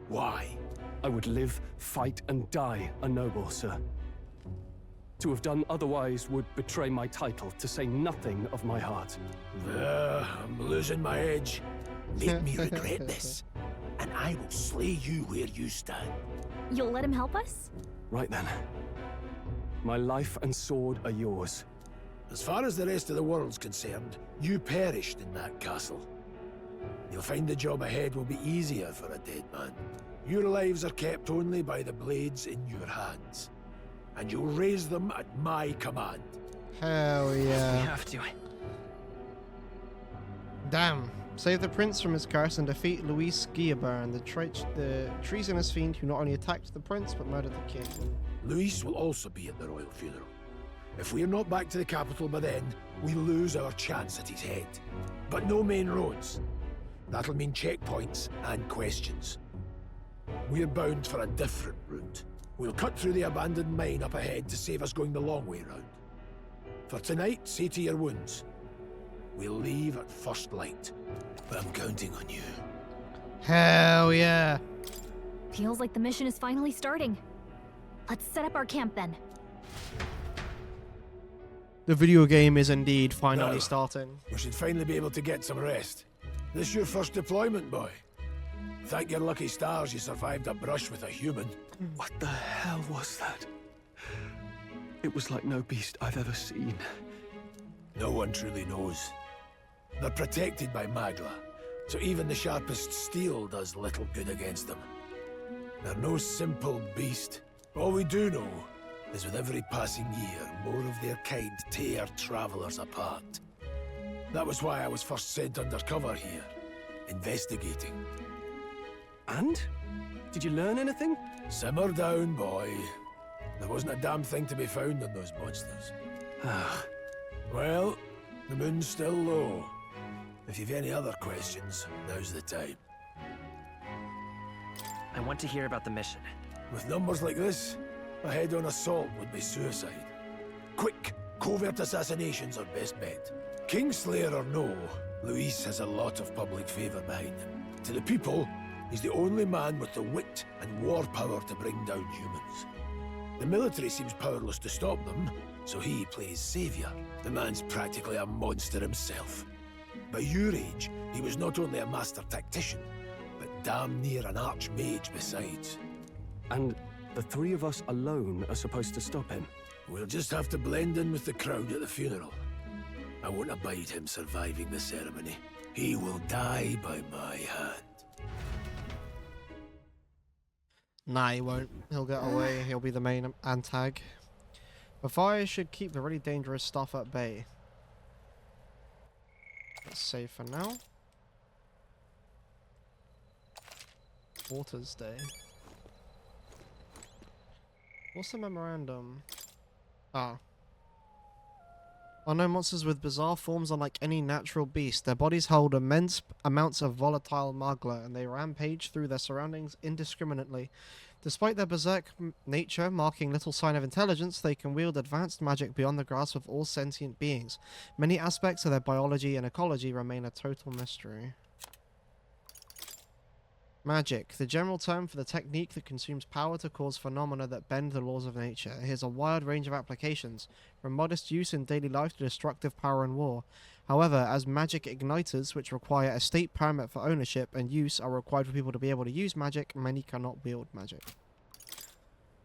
Why? I would live, fight, and die a noble, sir. To have done otherwise would betray my title, to say nothing of my heart. I'm losing my edge. Make me regret this, and I will slay you where you stand. You'll let him help us? Right then. My life and sword are yours. As far as the rest of the world's concerned, you perished in that castle. You'll find the job ahead will be easier for a dead man. Your lives are kept only by the blades in your hands. And you'll raise them at my command. Hell yeah. We have to. Damn. Save the prince from his curse and defeat Luis Guillaburn, the treasonous fiend who not only attacked the prince but murdered the king. Luis will also be at the royal funeral. If we're not back to the capital by then, we lose our chance at his head. But no main roads. That'll mean checkpoints and questions. We're bound for a different route. We'll cut through the abandoned mine up ahead to save us going the long way round. For tonight, see to your wounds. We'll leave at first light. But I'm counting on you. Hell yeah. Feels like the mission is finally starting. Let's set up our camp then. The video game is indeed finally Now, starting. We should finally be able to get some rest. This your first deployment, boy? Thank your lucky stars you survived a brush with a human. What the hell was that? It was like no beast I've ever seen. No one truly knows. They're protected by Magla, so even the sharpest steel does little good against them. They're no simple beast. All we do know is with every passing year, more of their kind tear travelers apart. That was why I was first sent undercover here, investigating. And? Did you learn anything? Simmer down, boy. There wasn't a damn thing to be found on those monsters. Well, the moon's still low. If you've any other questions, now's the time. I want to hear about the mission. With numbers like this, a head-on assault would be suicide. Quick, covert assassinations are best bet. Kingslayer or no, Luis has a lot of public favor behind him. To the people, he's the only man with the wit and war power to bring down humans. The military seems powerless to stop them, so he plays savior. The man's practically a monster himself. By your age, he was not only a master tactician, but damn near an archmage besides. And the three of us alone are supposed to stop him? We'll just have to blend in with the crowd at the funeral. I won't abide him surviving the ceremony. He will die by my hand. Nah, he won't. He'll get away. He'll be the main antag. The fire should keep the really dangerous stuff at bay. Let's save for now. Waters Day. What's the memorandum? Ah. Unknown monsters with bizarre forms unlike any natural beast. Their bodies hold immense amounts of volatile magla, and they rampage through their surroundings indiscriminately. Despite their berserk nature marking little sign of intelligence, they can wield advanced magic beyond the grasp of all sentient beings. Many aspects of their biology and ecology remain a total mystery. Magic, the general term for the technique that consumes power to cause phenomena that bend the laws of nature. It has a wide range of applications, from modest use in daily life to destructive power in war. However, as magic igniters, which require a state permit for ownership and use, are required for people to be able to use magic, many cannot wield magic.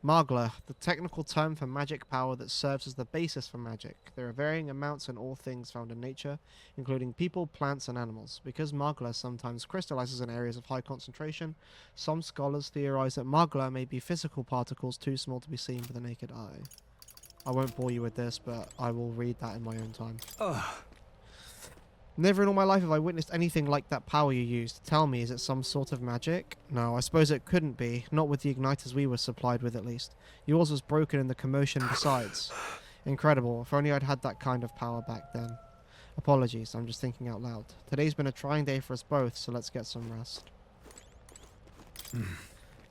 Magla, the technical term for magic power that serves as the basis for magic. There are varying amounts in all things found in nature, including people, plants, and animals. Because Magla sometimes crystallizes in areas of high concentration, some scholars theorize that Magla may be physical particles too small to be seen with the naked eye. I won't bore you with this, but I will read that in my own time. Never in all my life have I witnessed anything like that power you used. Tell me, is it some sort of magic? No, I suppose it couldn't be. Not with the igniters we were supplied with, at least. Yours was broken in the commotion besides. Incredible. If only I'd had that kind of power back then. Apologies, I'm just thinking out loud. Today's been a trying day for us both, so let's get some rest.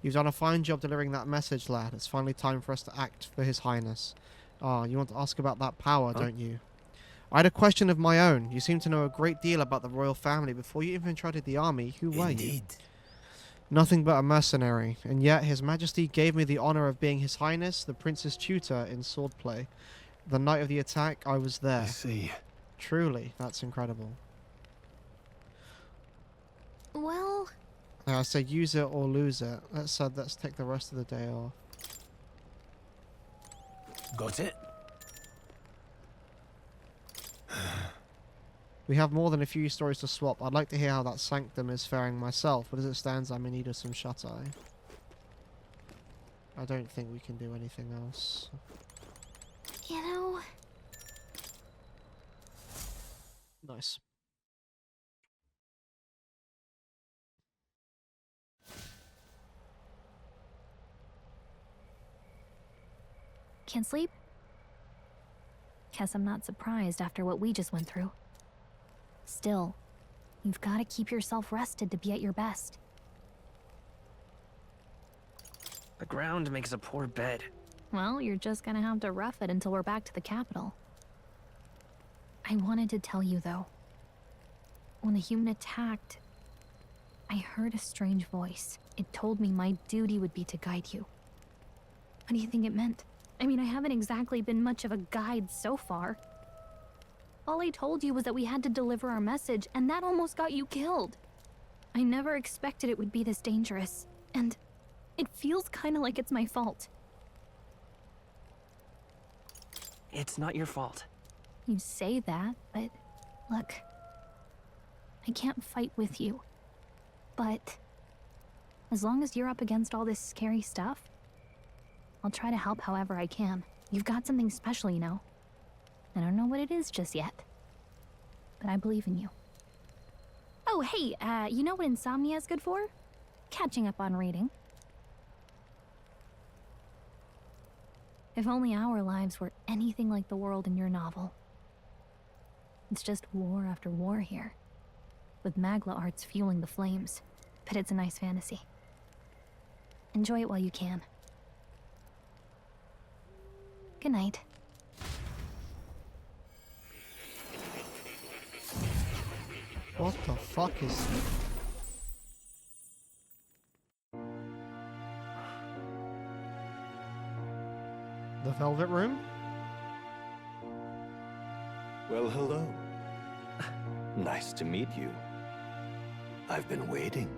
You've done a fine job delivering that message, lad. It's finally time for us to act for His Highness. Ah, you want to ask about that power, don't you? I had a question of my own. You seem to know a great deal about the royal family. Before you infiltrated the army, who were you? Nothing but a mercenary, and yet His Majesty gave me the honor of being His Highness, the Prince's tutor in swordplay. The night of the attack, I was there. I see. Truly, that's incredible. Well... I say use it or lose it. Let's take the rest of the day off. Got it? We have more than a few stories to swap. I'd like to hear how that sanctum is faring myself, but as it stands, I'm in need of some shut-eye. I don't think we can do anything else. You know... Nice. Can't sleep? Guess I'm not surprised after what we just went through. Still, you've got to keep yourself rested to be at your best. The ground makes a poor bed. Well, you're just gonna have to rough it until we're back to the capital. I wanted to tell you, though. When the human attacked, I heard a strange voice. It told me my duty would be to guide you. What do you think it meant? I mean, I haven't exactly been much of a guide so far. All I told you was that we had to deliver our message, and that almost got you killed. I never expected it would be this dangerous, and it feels kind of like it's my fault. It's not your fault. You say that, but look, I can't fight with you. But as long as you're up against all this scary stuff, I'll try to help however I can. You've got something special, you know. I don't know what it is just yet, but I believe in you. Oh, hey, you know what insomnia is good for? Catching up on reading. If only our lives were anything like the world in your novel. It's just war after war here, with Magla arts fueling the flames, but it's a nice fantasy. Enjoy it while you can. Good night. What the fuck is... The Velvet Room? Well, hello. Nice to meet you. I've been waiting.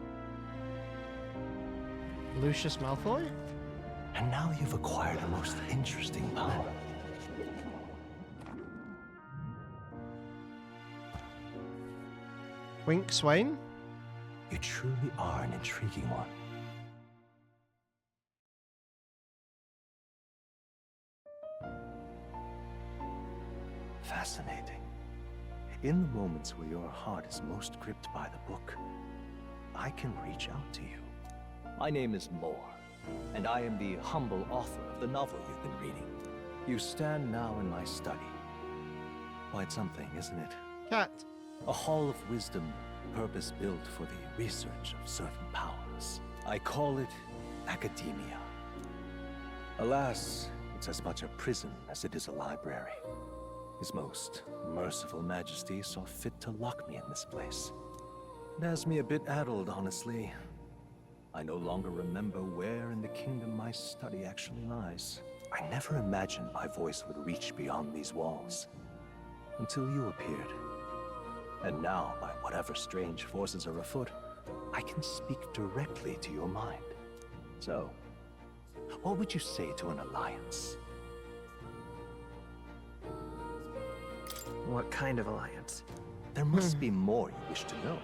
Lucius Malfoy? And now you've acquired a most interesting power. Wink Swain? You truly are an intriguing one. Fascinating. In the moments where your heart is most gripped by the book, I can reach out to you. My name is Moore, and I am the humble author of the novel you've been reading. You stand now in my study. Quite something, isn't it? Cat. A hall of wisdom, purpose-built for the research of certain powers. I call it academia. Alas, it's as much a prison as it is a library. His most merciful majesty saw fit to lock me in this place. It has me a bit addled, honestly. I no longer remember where in the kingdom my study actually lies. I never imagined my voice would reach beyond these walls, until you appeared. And now, by whatever strange forces are afoot, I can speak directly to your mind. So, what would you say to an alliance? What kind of alliance? There must be more you wish to know.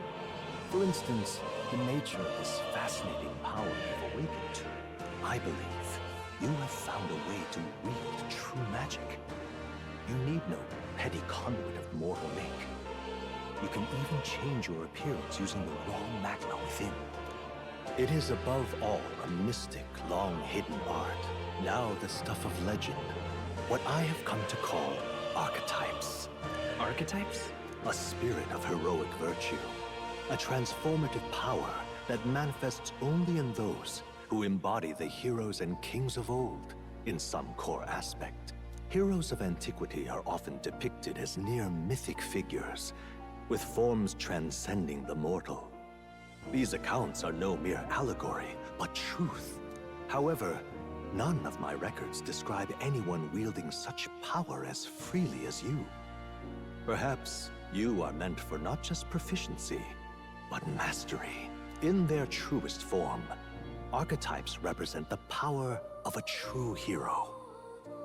For instance, the nature of this fascinating power you've awakened to. I believe you have found a way to wield true magic. You need no petty conduit of mortal make. You can even change your appearance using the raw magma within. It is above all a mystic, long-hidden art. Now the stuff of legend. What I have come to call archetypes. Archetypes? A spirit of heroic virtue. A transformative power that manifests only in those who embody the heroes and kings of old in some core aspect. Heroes of antiquity are often depicted as near mythic figures, with forms transcending the mortal. These accounts are no mere allegory, but truth. However, none of my records describe anyone wielding such power as freely as you. Perhaps you are meant for not just proficiency, but mastery. In their truest form, archetypes represent the power of a true hero.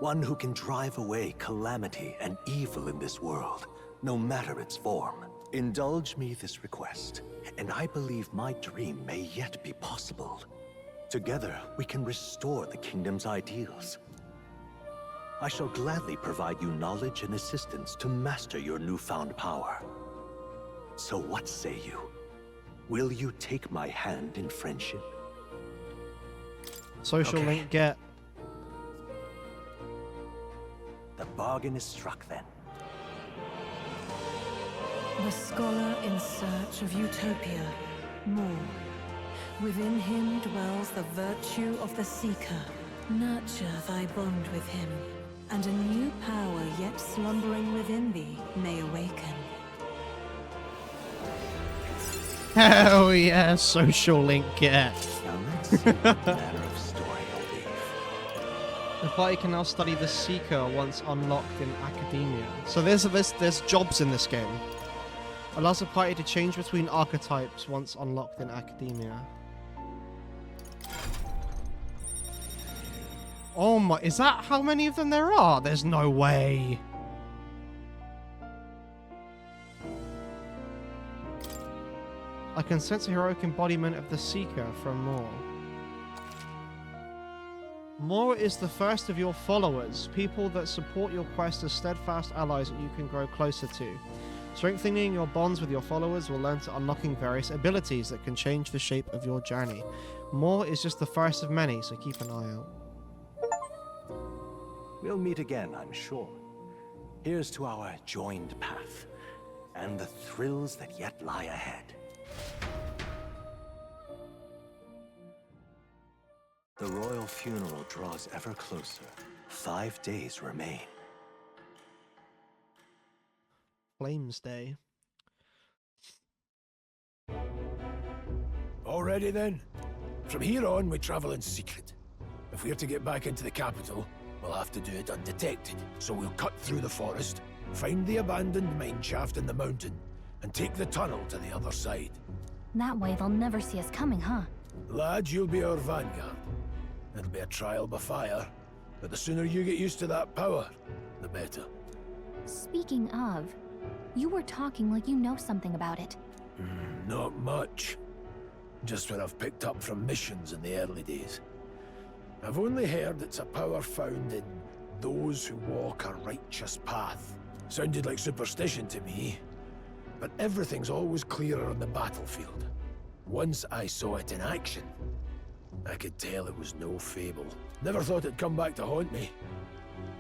One who can drive away calamity and evil in this world, no matter its form. Indulge me this request, and I believe my dream may yet be possible. Together, we can restore the kingdom's ideals. I shall gladly provide you knowledge and assistance to master your newfound power. So what say you? Will you take my hand in friendship? Social link get. The bargain is struck then. The scholar in search of utopia, more. Within him dwells the virtue of the seeker. Nurture thy bond with him, and a new power yet slumbering within thee may awaken. Hell yeah, social link, yeah. Now let's see what manner of story you'll weave. The party can now study the Seeker once unlocked in academia. So there's jobs in this game. Allows the party to change between archetypes once unlocked in academia. Oh my, is that how many of them there are? There's no way. I can sense a heroic embodiment of the Seeker from Moore. Moore is the first of your followers, people that support your quest as steadfast allies that you can grow closer to. Strengthening your bonds with your followers will learn to unlocking various abilities that can change the shape of your journey. Moore is just the first of many, so keep an eye out. We'll meet again, I'm sure. Here's to our joined path, and the thrills that yet lie ahead. The royal funeral draws ever closer. 5 days remain. Flames Day. Already then? From here on, we travel in secret. If we're to get back into the capital, we'll have to do it undetected. So we'll cut through the forest, find the abandoned mine shaft in the mountain, and take the tunnel to the other side. That way they'll never see us coming, huh? Lad, you'll be our vanguard. It'll be a trial by fire, but the sooner you get used to that power, the better. Speaking of, you were talking like you know something about it. Not much. Just what I've picked up from missions in the early days. I've only heard it's a power found in those who walk a righteous path. Sounded like superstition to me, but everything's always clearer on the battlefield. Once I saw it in action, I could tell it was no fable. Never thought it'd come back to haunt me.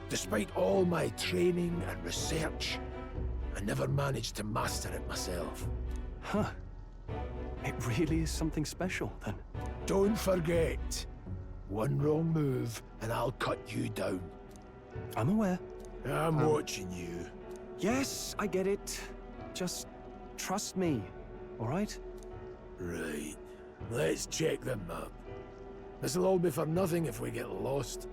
Despite all my training and research, I never managed to master it myself. Huh. It really is something special, then. Don't forget, one wrong move and I'll cut you down. I'm aware. I'm watching you. Yes, I get it. Just trust me, all right? Right. Let's check the map. This'll all be for nothing if we get lost.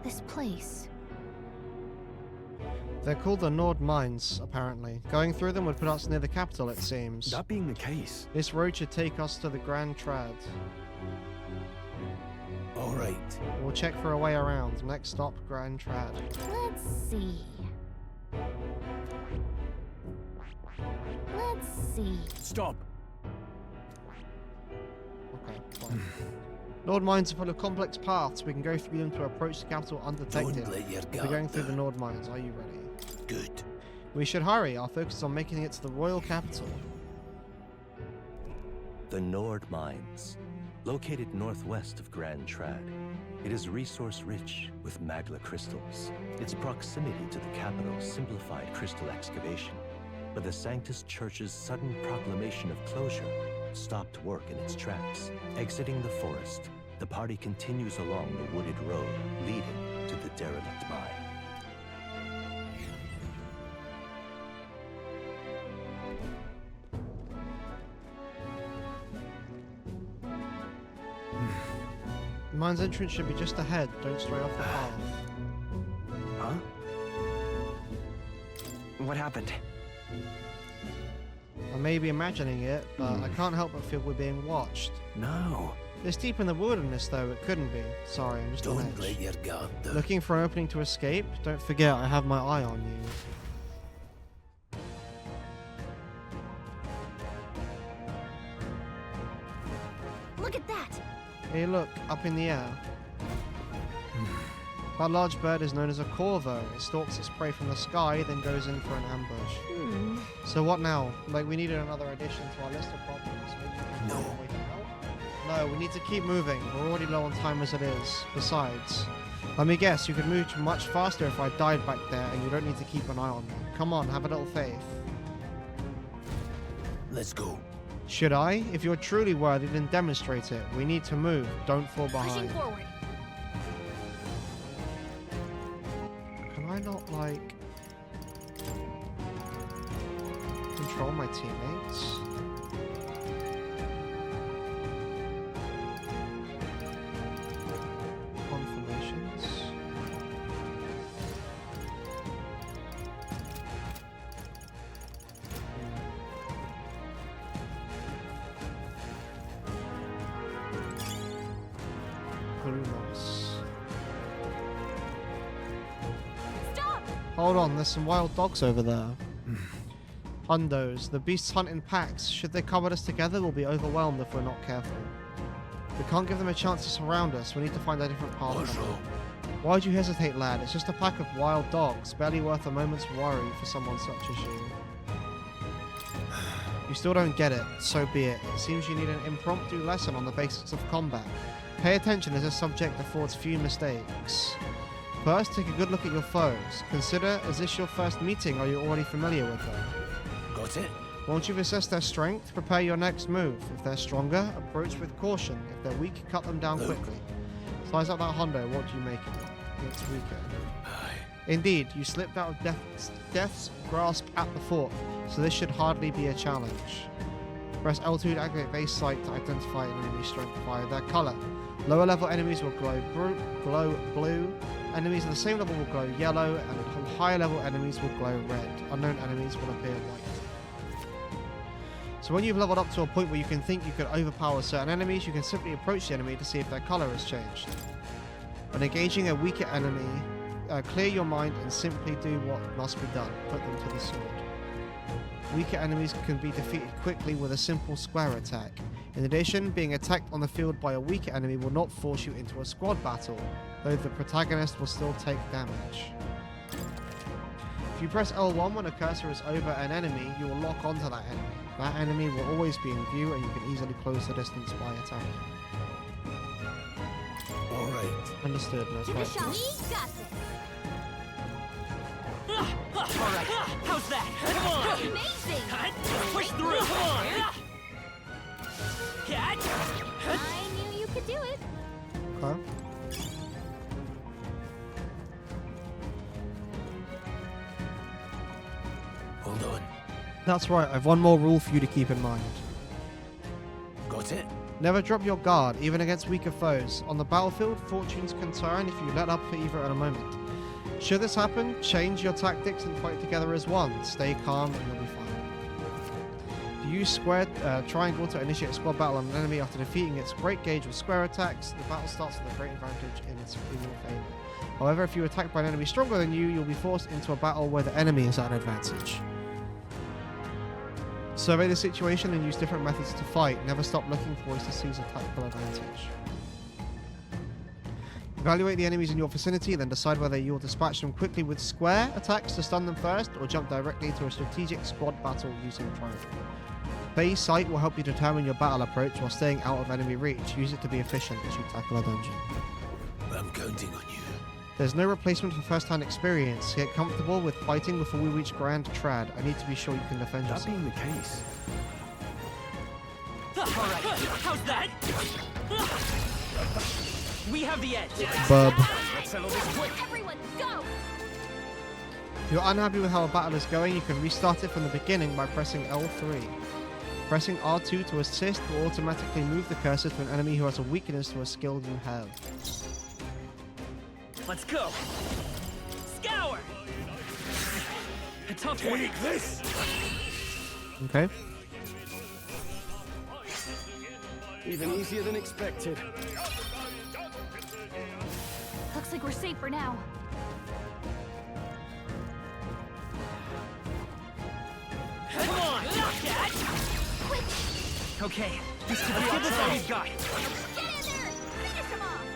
This place. They're called the Nord Mines, apparently. Going through them would put us near the capital, it seems. That being the case... This road should take us to the Grand Trad. Alright. We'll check for a way around. Next stop, Grand Trad. Let's see. Let's see. Stop! Okay, fine. Nord Mines are full of complex paths. We can go through them to approach the capital undetected. Don't let your We're guard going through down. the Nord Mines. Are you ready? Good. We should hurry. Our focus is on making it to the royal capital. The Nord Mines, located northwest of Grand Trad. It is resource-rich with magla crystals. Its proximity to the capital simplified crystal excavation, but the Sanctus Church's sudden proclamation of closure stopped work in its tracks. Exiting the forest, the party continues along the wooded road leading to the derelict mine. The mine's entrance should be just ahead. Don't stray off the path. Huh? What happened? I may be imagining it, but I can't help but feel we're being watched. No. This deep in the wilderness, though, it couldn't be. Sorry, I'm just on Don't edge. let your guard down. Looking for an opening to escape? Don't forget, I have my eye on you. Look at that! Hey, look, up in the air. That large bird is known as a corvo. It stalks its prey from the sky, then goes in for an ambush. So what now? Like, we needed another addition to our list of problems. Maybe we can find a way to help? No, we need to keep moving. We're already low on time as it is. Besides, let me guess, you could move much faster if I died back there, and you don't need to keep an eye on me. Come on, have a little faith. Let's go. Should I? If you're truly worthy, then demonstrate it. We need to move. Don't fall Pushing behind. forward. Can I not, like... control my teammates. Confirmations. Blue loss. Stop! Hold on, there's some wild dogs over there. Hundos. The beasts hunt in packs. Should they come at us together, we'll be overwhelmed if we're not careful. We can't give them a chance to surround us. We need to find a different path. Why'd you hesitate, lad? It's just a pack of wild dogs, barely worth a moment's worry for someone such as you. You still don't get it. So be it. It seems you need an impromptu lesson on the basics of combat. Pay attention as this subject affords few mistakes. First, take a good look at your foes. Consider, is this your first meeting or are you already familiar with them? Got it? Once you've assessed their strength, prepare your next move. If they're stronger, approach with caution. If they're weak, cut them down quickly. Size up that Hondo, what do you make of it? It's weaker. Indeed, you slipped out of death's grasp at the fort, so this should hardly be a challenge. Press L2 to activate base sight to identify an enemy's strength via their color. Lower level enemies will glow blue, enemies at the same level will glow yellow, and higher level enemies will glow red. Unknown enemies will appear white. So when you've leveled up to a point where you can think you could overpower certain enemies, you can simply approach the enemy to see if their color has changed. When engaging a weaker enemy, clear your mind and simply do what must be done. Put them to the sword. Weaker enemies can be defeated quickly with a simple square attack. In addition, being attacked on the field by a weaker enemy will not force you into a squad battle, though the protagonist will still take damage. If you press L1 when a cursor is over an enemy, you will lock onto that enemy. That enemy will always be in view and you can easily close the distance by attacking. Alright. Understood, that's right. We got this. Alright, how's that? Come on! Amazing! Push through! Come on! I knew you could do it. Okay. Hold on. That's right, I've one more rule for you to keep in mind. Got it? Never drop your guard, even against weaker foes. On the battlefield, fortunes can turn if you let up for either at a moment. Should this happen, change your tactics and fight together as one. Stay calm and you'll be fine. If you use square triangle to initiate a squad battle on an enemy after defeating its great gauge with square attacks, the battle starts with a great advantage in your favor. However, if you're attacked by an enemy stronger than you, you'll be forced into a battle where the enemy is at an advantage. Survey the situation and use different methods to fight. Never stop looking for ways to seize a tactical advantage. Evaluate the enemies in your vicinity, then decide whether you'll dispatch them quickly with square attacks to stun them first, or jump directly to a strategic squad battle using triangle. Phase sight will help you determine your battle approach while staying out of enemy reach. Use it to be efficient as you tackle a dungeon. I'm counting on you. There's no replacement for first-hand experience. Get comfortable with fighting before we reach Grand Trad. I need to be sure you can defend yourself. That being the case. Alright, how's that? We have the edge. Bub. Let's settle this quick. Everyone, go! If you're unhappy with how a battle is going, you can restart it from the beginning by pressing L3. Pressing R2 to assist will automatically move the cursor to an enemy who has a weakness to a skill you have. Let's go. Scour. A tough one. Take this. Okay. Even easier than expected. Looks like we're safe for now. Come on. Quick! Okay, this could be all we've got. Get in there! Finish him off!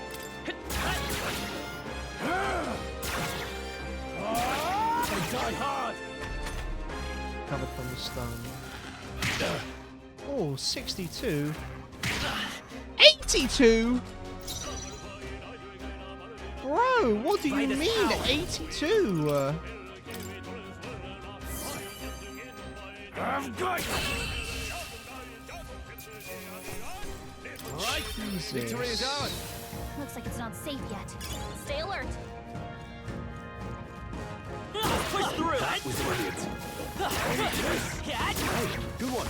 I die hard. Covered from the stone. Oh, 62. 82? Bro, what do you mean 82? I've got you. Alright, victory is ours. Looks like it's not safe yet. Stay alert. Push through. was brilliant. Hey, good one.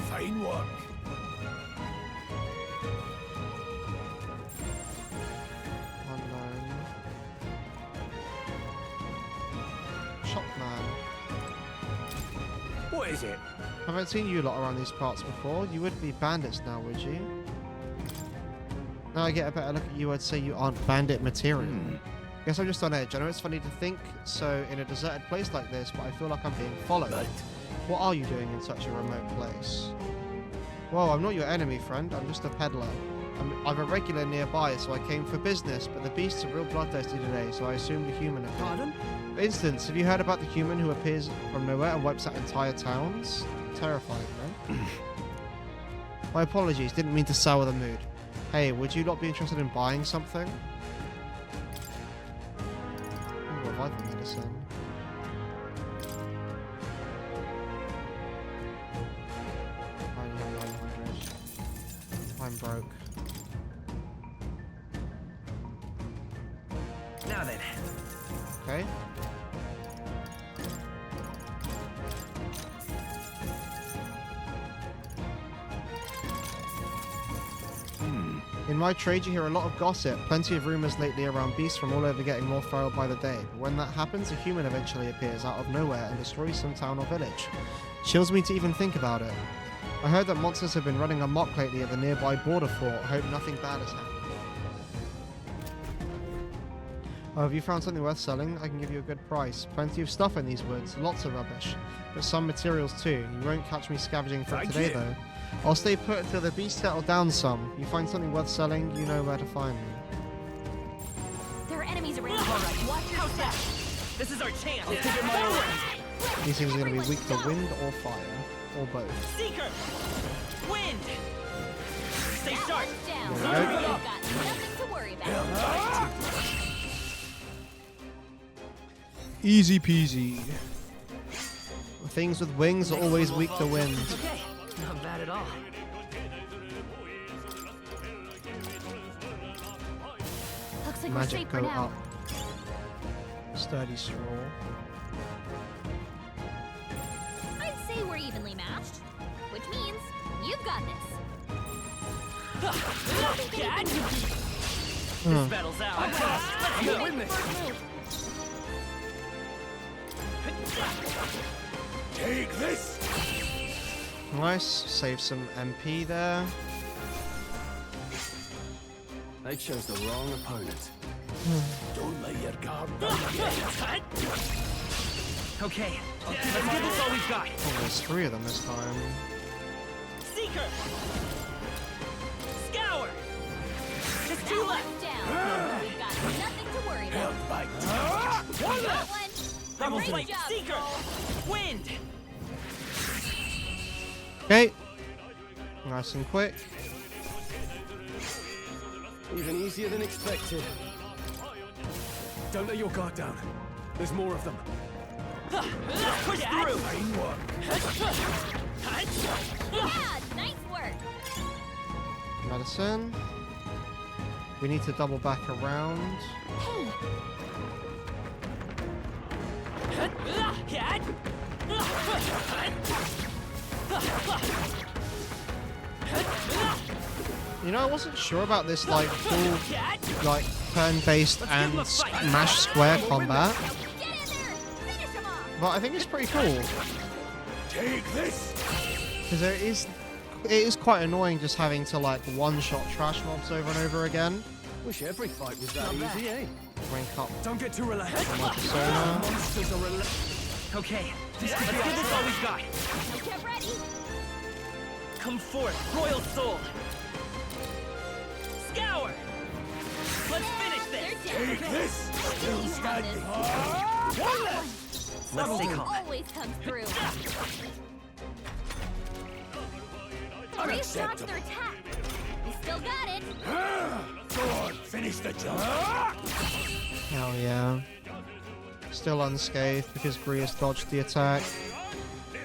Fine work. Unknown. Shopman. What is it? I haven't seen you lot around these parts before. You wouldn't be bandits now, would you? Now I get a better look at you, I'd say you aren't bandit material. Guess I'm just on edge. I know it's funny to think so in a deserted place like this, but I feel like I'm being followed. What are you doing in such a remote place? Whoa, I'm not your enemy, friend. I'm just a peddler. I'm a regular nearby, so I came for business, but the beasts are real bloodthirsty today, so I assumed a human appeared. Pardon? For instance, have you heard about the human who appears from nowhere and wipes out entire towns? Terrifying, man. My apologies, didn't mean to sour the mood. Hey, would you not be interested in buying something? Ooh, revival medicine. I'm broke. Now then. Okay. In my trade, you hear a lot of gossip, plenty of rumors lately around beasts from all over getting more feral by the day. But when that happens, a human eventually appears out of nowhere and destroys some town or village. Chills me to even think about it. I heard that monsters have been running amok lately at the nearby border fort. Hope nothing bad has happened. Oh, have you found something worth selling? I can give you a good price. Plenty of stuff in these woods, lots of rubbish. But some materials too. You won't catch me scavenging for it today though. I'll stay put until the beasts settle down some. You find something worth selling, you know where to find me. There are enemies around. All right, watch your step. This is our chance. I'll give it my all. These things are going to be weak to wind or fire, or both. Seeker! Wind! Stay sharp! There we go. You've got nothing to worry about. Easy peasy. Things with wings are always weak to wind. Okay, not bad at all. Looks like we're Magic safe for go now. up. Sturdy straw. I'd say we're evenly matched, which means you've got this. This battle's out. Let's go. Win this. Take this! Nice. Save some MP there. They chose the wrong opponent. Don't lay your guard down yet. Okay, let's give this all we've got. Oh, there's 3 of them this time. Seeker! Scour! Just 2 left. Down. We've got nothing to worry about. Held by Got one. Rebel Great Flight! job, Seeker! Cole. Wind! Okay. Nice and quick. Even easier than expected. Don't let your guard down. There's more of them. Let's push through! Fine work. Yeah, nice work. Medicine. We need to double back around. You know, I wasn't sure about this like full like turn-based and mash square combat, but I think it's pretty cool. Take this. Because it is quite annoying just having to like one-shot trash mobs over and over again. Wish every fight was that easy, eh? Rank up. Don't get too relaxed. Persona. Monsters are Okay, let's give this all we've got. Get ready. Come forth, Royal Soul! Scour! Let's finish this! Take this. Still standing. Let's stay calm. Always comes through. Please dodge their attack. You still got it. Go on, finish the job. Hell yeah. Still unscathed because Grius dodged the attack.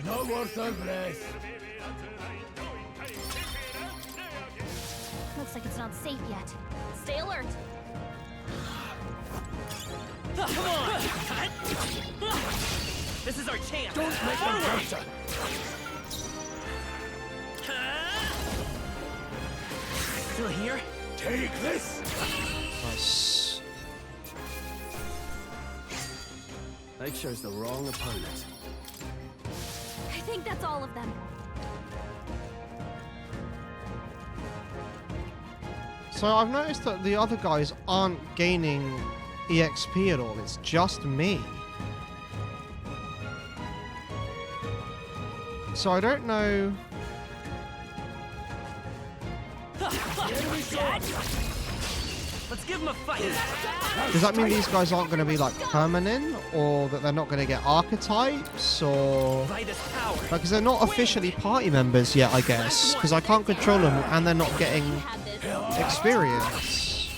Not worth our breath. Looks like it's not safe yet. Stay alert. Come on! This is our chance. Don't make them closer. Still here? Take this. Nice. They chose the wrong opponent. I think that's all of them. So I've noticed that the other guys aren't gaining EXP at all. It's just me. So I don't know. Let's give him a fight. Does that mean these guys aren't going to be like permanent, or that they're not going to get archetypes, or because they're not officially party members yet, I guess, because I can't control them and they're not getting experience.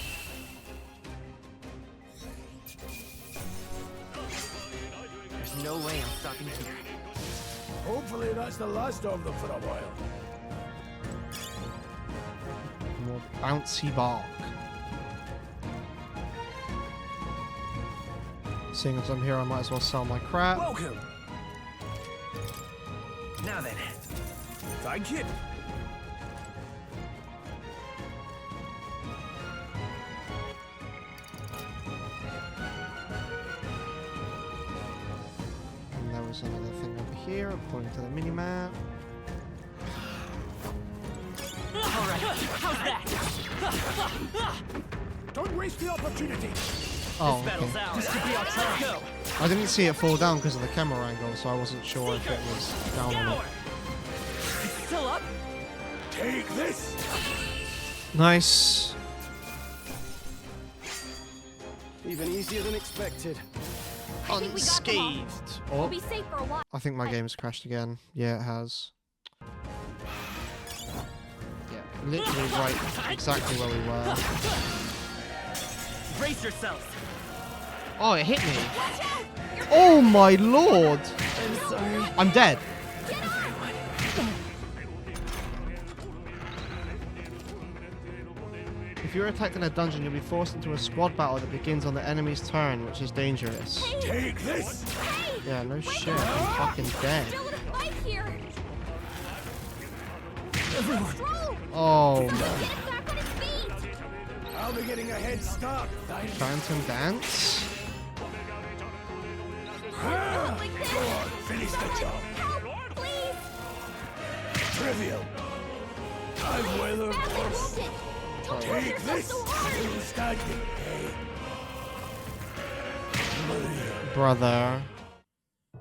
There's no way I'm stopping here. Hopefully that's the last of them for a while. More bouncy bark. Seeing as I'm here, I might as well sell my crap. Welcome. Now then. Thank you. And there was another thing over here, according to the minimap. Alright, how's that? Don't waste the opportunity. Oh, This battle's okay. ours. This could be our chance. Go. I didn't see it fall down because of the camera angle, so I wasn't sure if it was down or not. It's still up? Take this. Nice. Even easier than expected. I think we got them all. Unscathed. We'll Oh, be safe for a while. I think my game's crashed again. Yeah, it has. Yeah, literally right exactly where we were. Brace yourselves. Oh, it hit me. Oh my lord. I'm sorry. I'm dead. If you're attacked in a dungeon, you'll be forced into a squad battle that begins on the enemy's turn, which is dangerous. Take this. Yeah, no shit. I'm fucking dead. Still in a fight here. Oh. Get him back on his feet. I'll be getting a head start. Phantom dance. Go on, finish the job. Help, please. Trivial. I've weathered worse. Take this. Still standing, eh? Brother.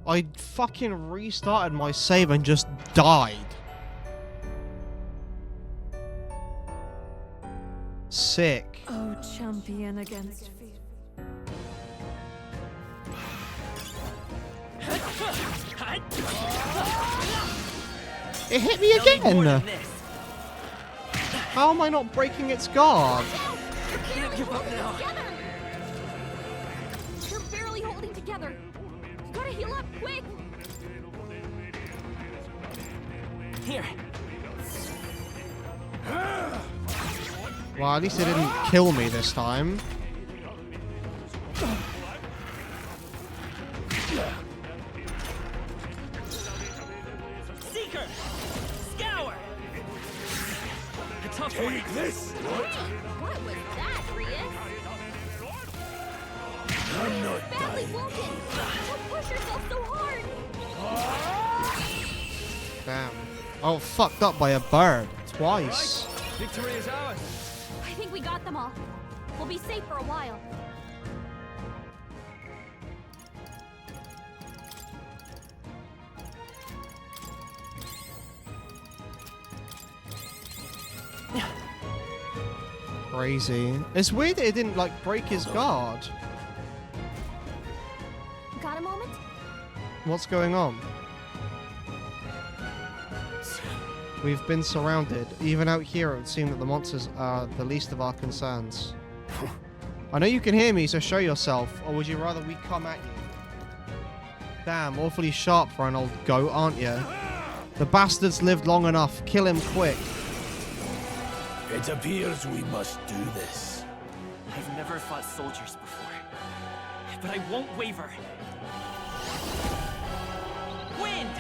I fucking restarted my save and just died. Sick. Oh, champion against fear. It hit me again. How am I not breaking its guard? Can't give up now. You're barely holding together. You gotta heal up quick. Here. Well, at least it didn't kill me this time. Seeker. Scour. Take this. What was that, Rias? I'm not Badly dying. wounded. Don't push yourself so hard. Damn. Oh, fucked up by a bird. Twice. Victory is ours. I think we got them all. We'll be safe for a while. Crazy. It's weird that it didn't, like, break his guard. Got a moment? What's going on? We've been surrounded. Even out here, it would seem that the monsters are the least of our concerns. I know you can hear me, so show yourself. Or would you rather we come at you? Damn, awfully sharp for an old goat, aren't you? The bastard's lived long enough. Kill him quick. It appears we must do this. I've never fought soldiers before, but I won't waver. Wind!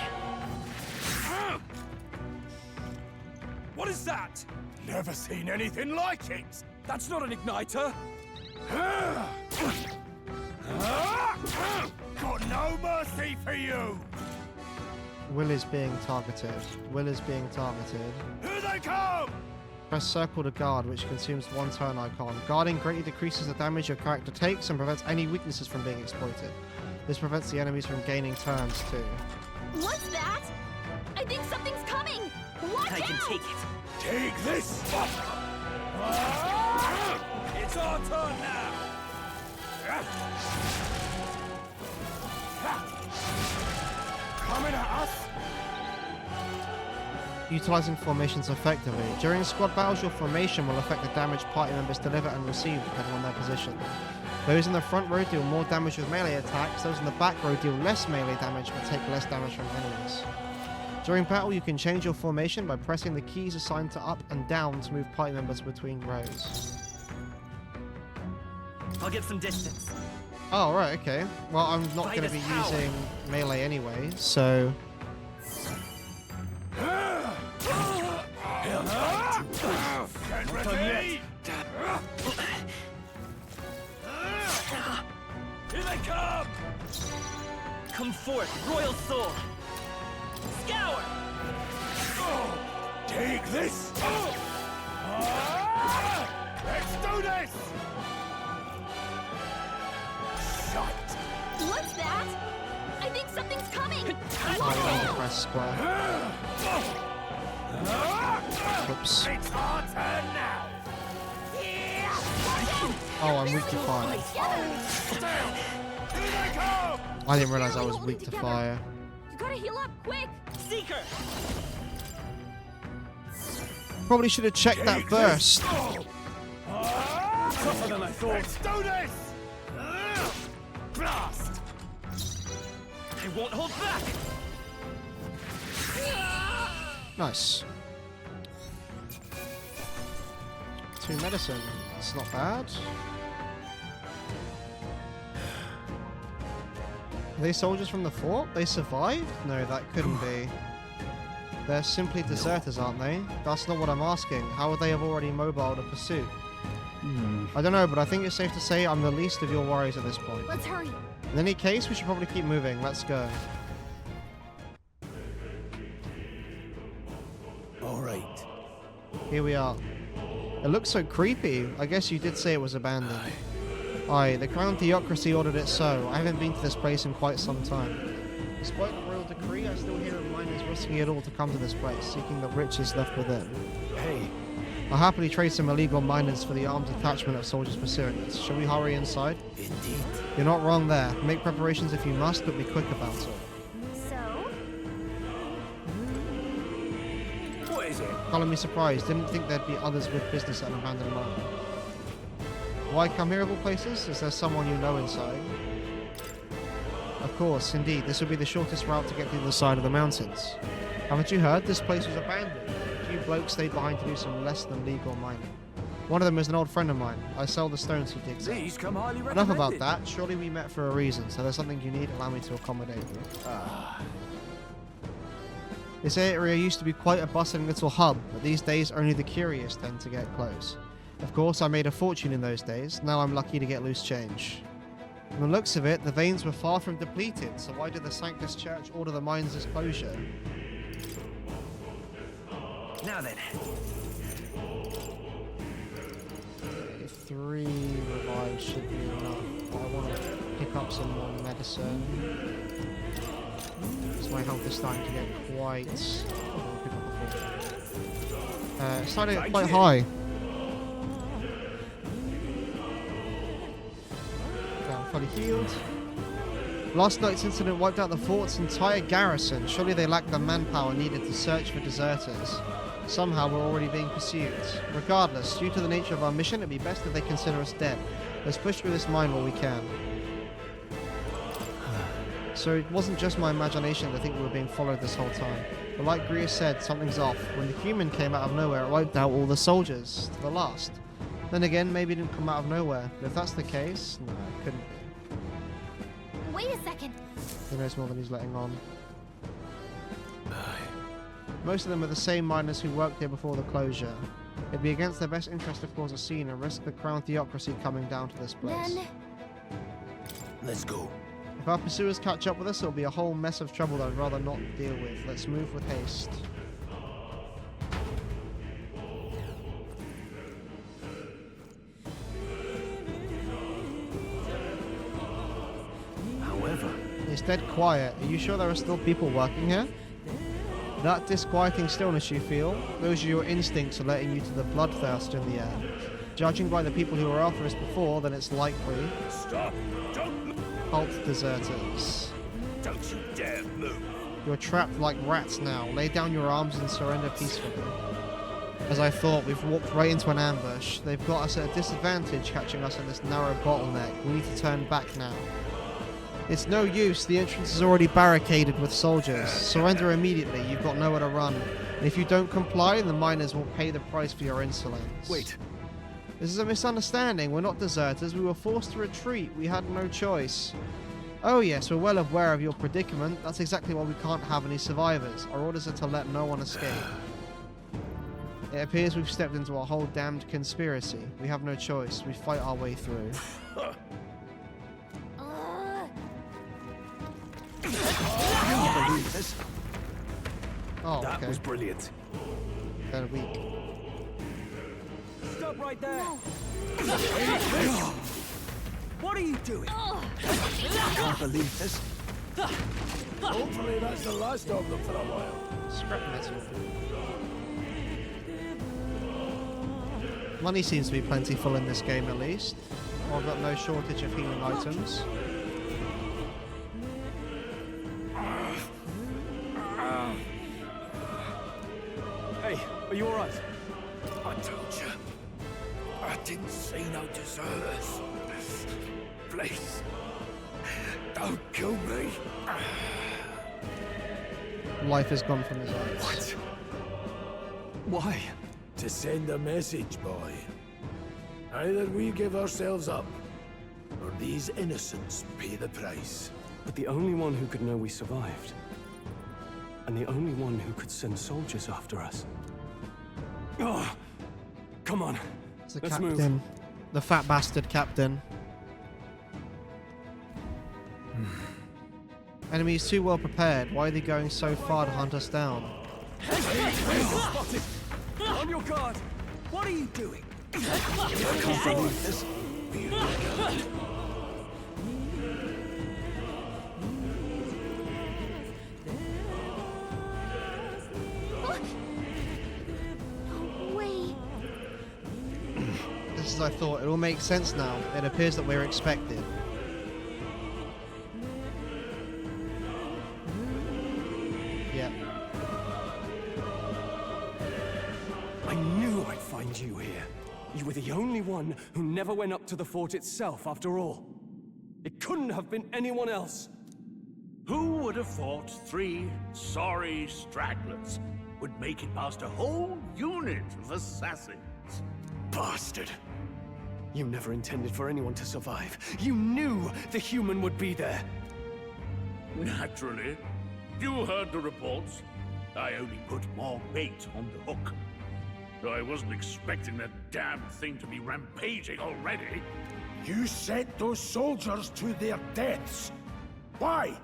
What is that? Never seen anything like it! That's not an igniter! Got no mercy for you! Will is being targeted. Will is being targeted. Here they come! Press circle to guard, which consumes one turn icon. Guarding greatly decreases the damage your character takes and prevents any weaknesses from being exploited. This prevents the enemies from gaining turns too. What's that? I think something's coming! Watch out! I can take it. Take this! It's our turn now! Coming at us! Utilizing formations effectively. During squad battles, your formation will affect the damage party members deliver and receive depending on their position. Those in the front row deal more damage with melee attacks, those in the back row deal less melee damage but take less damage from enemies. During battle, you can change your formation by pressing the keys assigned to up and down to move party members between rows. I'll get some distance. Oh, right, okay. Well, I'm not going to be using melee anyway, so... Get ready! Here they come! Come forth, royal soul! Scour! Take this! Let's do this! Shite! What's that? I think something's coming! Press square. Oops. It's our turn now! Oh, I'm weak to fire. Here they come! I didn't realize I was weak to fire. You gotta heal up, quick! Seeker! Probably should have checked that first. Tougher than I thought. Let's do this! Blast! I won't hold back! Nice. 2 medicine. It's not bad. Are they soldiers from the fort? They survived? No, that couldn't be. They're simply deserters, aren't they? That's not what I'm asking. How would they have already mobiled a pursuit? I don't know, but I think it's safe to say I'm the least of your worries at this point. Let's hurry. In any case, we should probably keep moving. Let's go. Alright. Here we are. It looks so creepy. I guess you did say it was abandoned. Aye, the Crown Theocracy ordered it so. I haven't been to this place in quite some time. Despite the royal decree, I still hear of miners risking it all to come to this place, seeking the riches left within. Hey. I'll happily trade some illegal miners for the armed detachment of soldiers pursuing us. Shall we hurry inside? Indeed. You're not wrong there. Make preparations if you must, but be quick about it. So? What is it? Color me surprised. Didn't think there'd be others with business at an abandoned mine. Why come here of all places? Is there someone you know inside? Of course, indeed. This would be the shortest route to get to the other side of the mountains. Haven't you heard? This place was abandoned. A few blokes stayed behind to do some less than legal mining. One of them is an old friend of mine. I sell the stones he digs These out. come highly Enough recommended. about that. Surely we met for a reason, so there's something you need, allow me to accommodate you. This area used to be quite a bustling little hub, but these days only the curious tend to get close. Of course, I made a fortune in those days. Now I'm lucky to get loose change. From the looks of it, the veins were far from depleted, so why did the Sanctus Church order the mines' closure? Now then. 3 revives should be enough. But I want to pick up some more medicine. Because my health is starting to get quite... It's starting to get quite high. I'm fully healed. Last night's incident wiped out the fort's entire garrison. Surely they lacked the manpower needed to search for deserters. Somehow we're already being pursued. Regardless, due to the nature of our mission, it'd be best if they consider us dead. Let's push through this mine while we can. So it wasn't just my imagination to think we were being followed this whole time. But like Greer said, something's off. When the human came out of nowhere, it wiped out all the soldiers, to the last. Then again, maybe it didn't come out of nowhere. But if that's the case, no, it couldn't be. Wait a second. He knows more than he's letting on. Most of them are the same miners who worked here before the closure. It'd be against their best interest to cause a scene and risk the crown theocracy coming down to this place. Then... Let's go. If our pursuers catch up with us, it'll be a whole mess of trouble that I'd rather not deal with. Let's move with haste. However, it's dead quiet. Are you sure there are still people working here? That disquieting stillness you feel, those are your instincts letting you to the bloodthirst in the air. Judging by the people who were after us before, then it's likely... Stop! Don't... Halt deserters. Don't you dare move! You're trapped like rats now. Lay down your arms and surrender peacefully. As I thought, we've walked right into an ambush. They've got us at a disadvantage catching us in this narrow bottleneck. We need to turn back now. It's no use, the entrance is already barricaded with soldiers. Surrender immediately, you've got nowhere to run. And if you don't comply, the miners will pay the price for your insolence. Wait. This is a misunderstanding, we're not deserters, we were forced to retreat, we had no choice. Oh yes, we're well aware of your predicament, that's exactly why we can't have any survivors. Our orders are to let no one escape. It appears we've stepped into a whole damned conspiracy. We have no choice, we fight our way through. Believe this? Oh, that okay. was brilliant. Kind of weak. Stop right there! What are you doing? I can't believe this. Hopefully that's the last of them for a while. Scrap metal. Money seems to be plentiful in this game at least. I've got no shortage of healing items. Hey, are you alright? I told you. I didn't see no deserters. Please. Don't kill me. Life has gone from his eyes. What? Why? To send a message, boy. Either we give ourselves up, or these innocents pay the price. But the only one who could know we survived, and the only one who could send soldiers after us. Oh, come on. It's the Let's captain. move. The fat bastard captain. Enemies too well prepared. Why are they going so far to hunt us down? Spotted! On your guard! What are you doing? I can't believe this. Wait. Just as I thought, it all makes sense now. It appears that we're expected. Yep. I knew I'd find you here. You were the only one who never went up to the fort itself, after all. It couldn't have been anyone else. Who would have thought 3 sorry stragglers would make it past a whole unit of assassins? Bastard. You never intended for anyone to survive. You knew the human would be there. Naturally. You heard the reports. I only put more bait on the hook. I wasn't expecting that damn thing to be rampaging already. You sent those soldiers to their deaths. Why?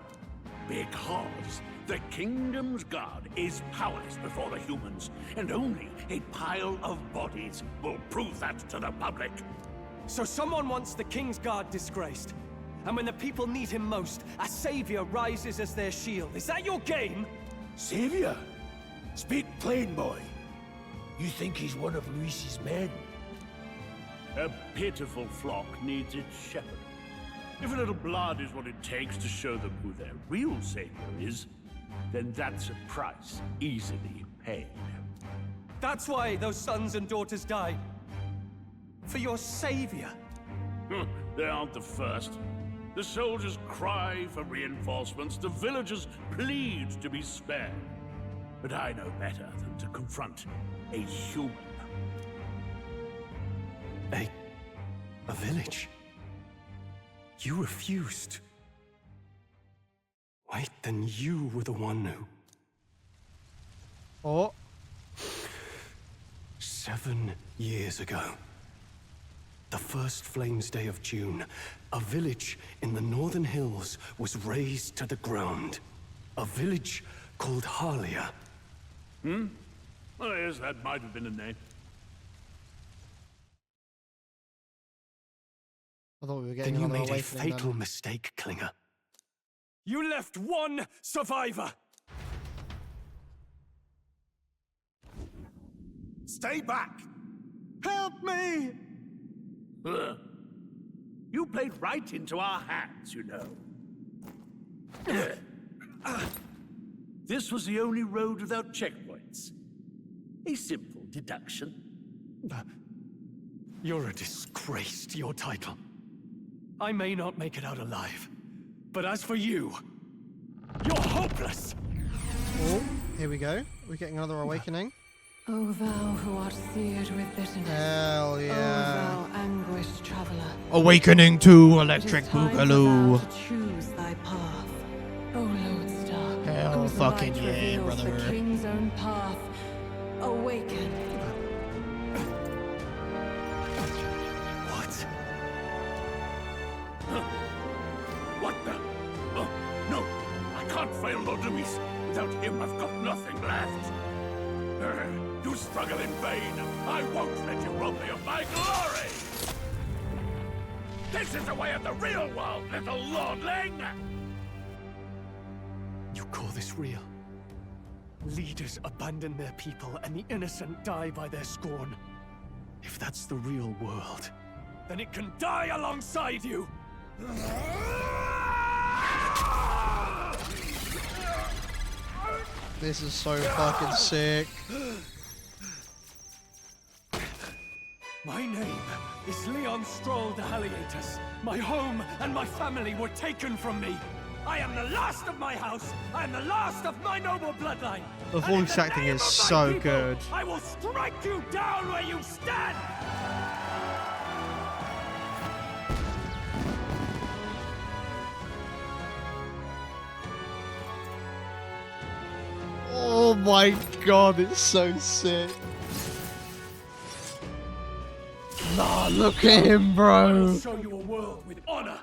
Because the Kingdom's God is powerless before the humans, and only a pile of bodies will prove that to the public. So someone wants the King's Guard disgraced. And when the people need him most, a savior rises as their shield. Is that your game? Savior? Speak plain, boy. You think he's one of Luis's men? A pitiful flock needs its shepherd. If a little blood is what it takes to show them who their real savior is, then that's a price easily paid. That's why those sons and daughters died. For your savior. They aren't the first. The soldiers cry for reinforcements, the villagers plead to be spared. But I know better than to confront a human. A village? You refused. Wait, then you were the one who... Oh. 7 years ago, the first Flames Day of June, a village in the northern hills was razed to the ground. A village called Harlia. Hmm? Oh, yes, that might have been a name. I thought we were Then getting you another made a awakening fatal then. mistake, Klinger. You left one survivor! Stay back! Help me! You played right into our hands, you know. This was the only road without checkpoints. A simple deduction. You're a disgrace to your title. I may not make it out alive, but as for you, you're hopeless! Oh, here we go. We're getting another awakening. O thou who art seared with bitterness. Hell yeah. O thou anguished traveler. Awakening to Electric It is time for Boogaloo. thou to choose thy path. O Lodestar. Hell whose fucking light yeah, reveals brother. The king's own path. Awaken. What? What the? Oh, no! I can't fail Lord Luis. Without him, I've got nothing left. You struggle in vain. I won't let you rob me of my glory! This is the way of the real world, little lordling! You call this real? Leaders abandon their people and the innocent die by their scorn. If that's the real world, Then it can die alongside you! This is so fucking sick. My name is Leon Stroll de Haliatus. My home and my family were taken from me. I am the last of my house. I am the last of my noble bloodline. The And in voice the acting name is of my so people, good. I will strike you down where you stand. Oh my god, it's so sick. Nah, look at him, I bro. will show you a world with honor.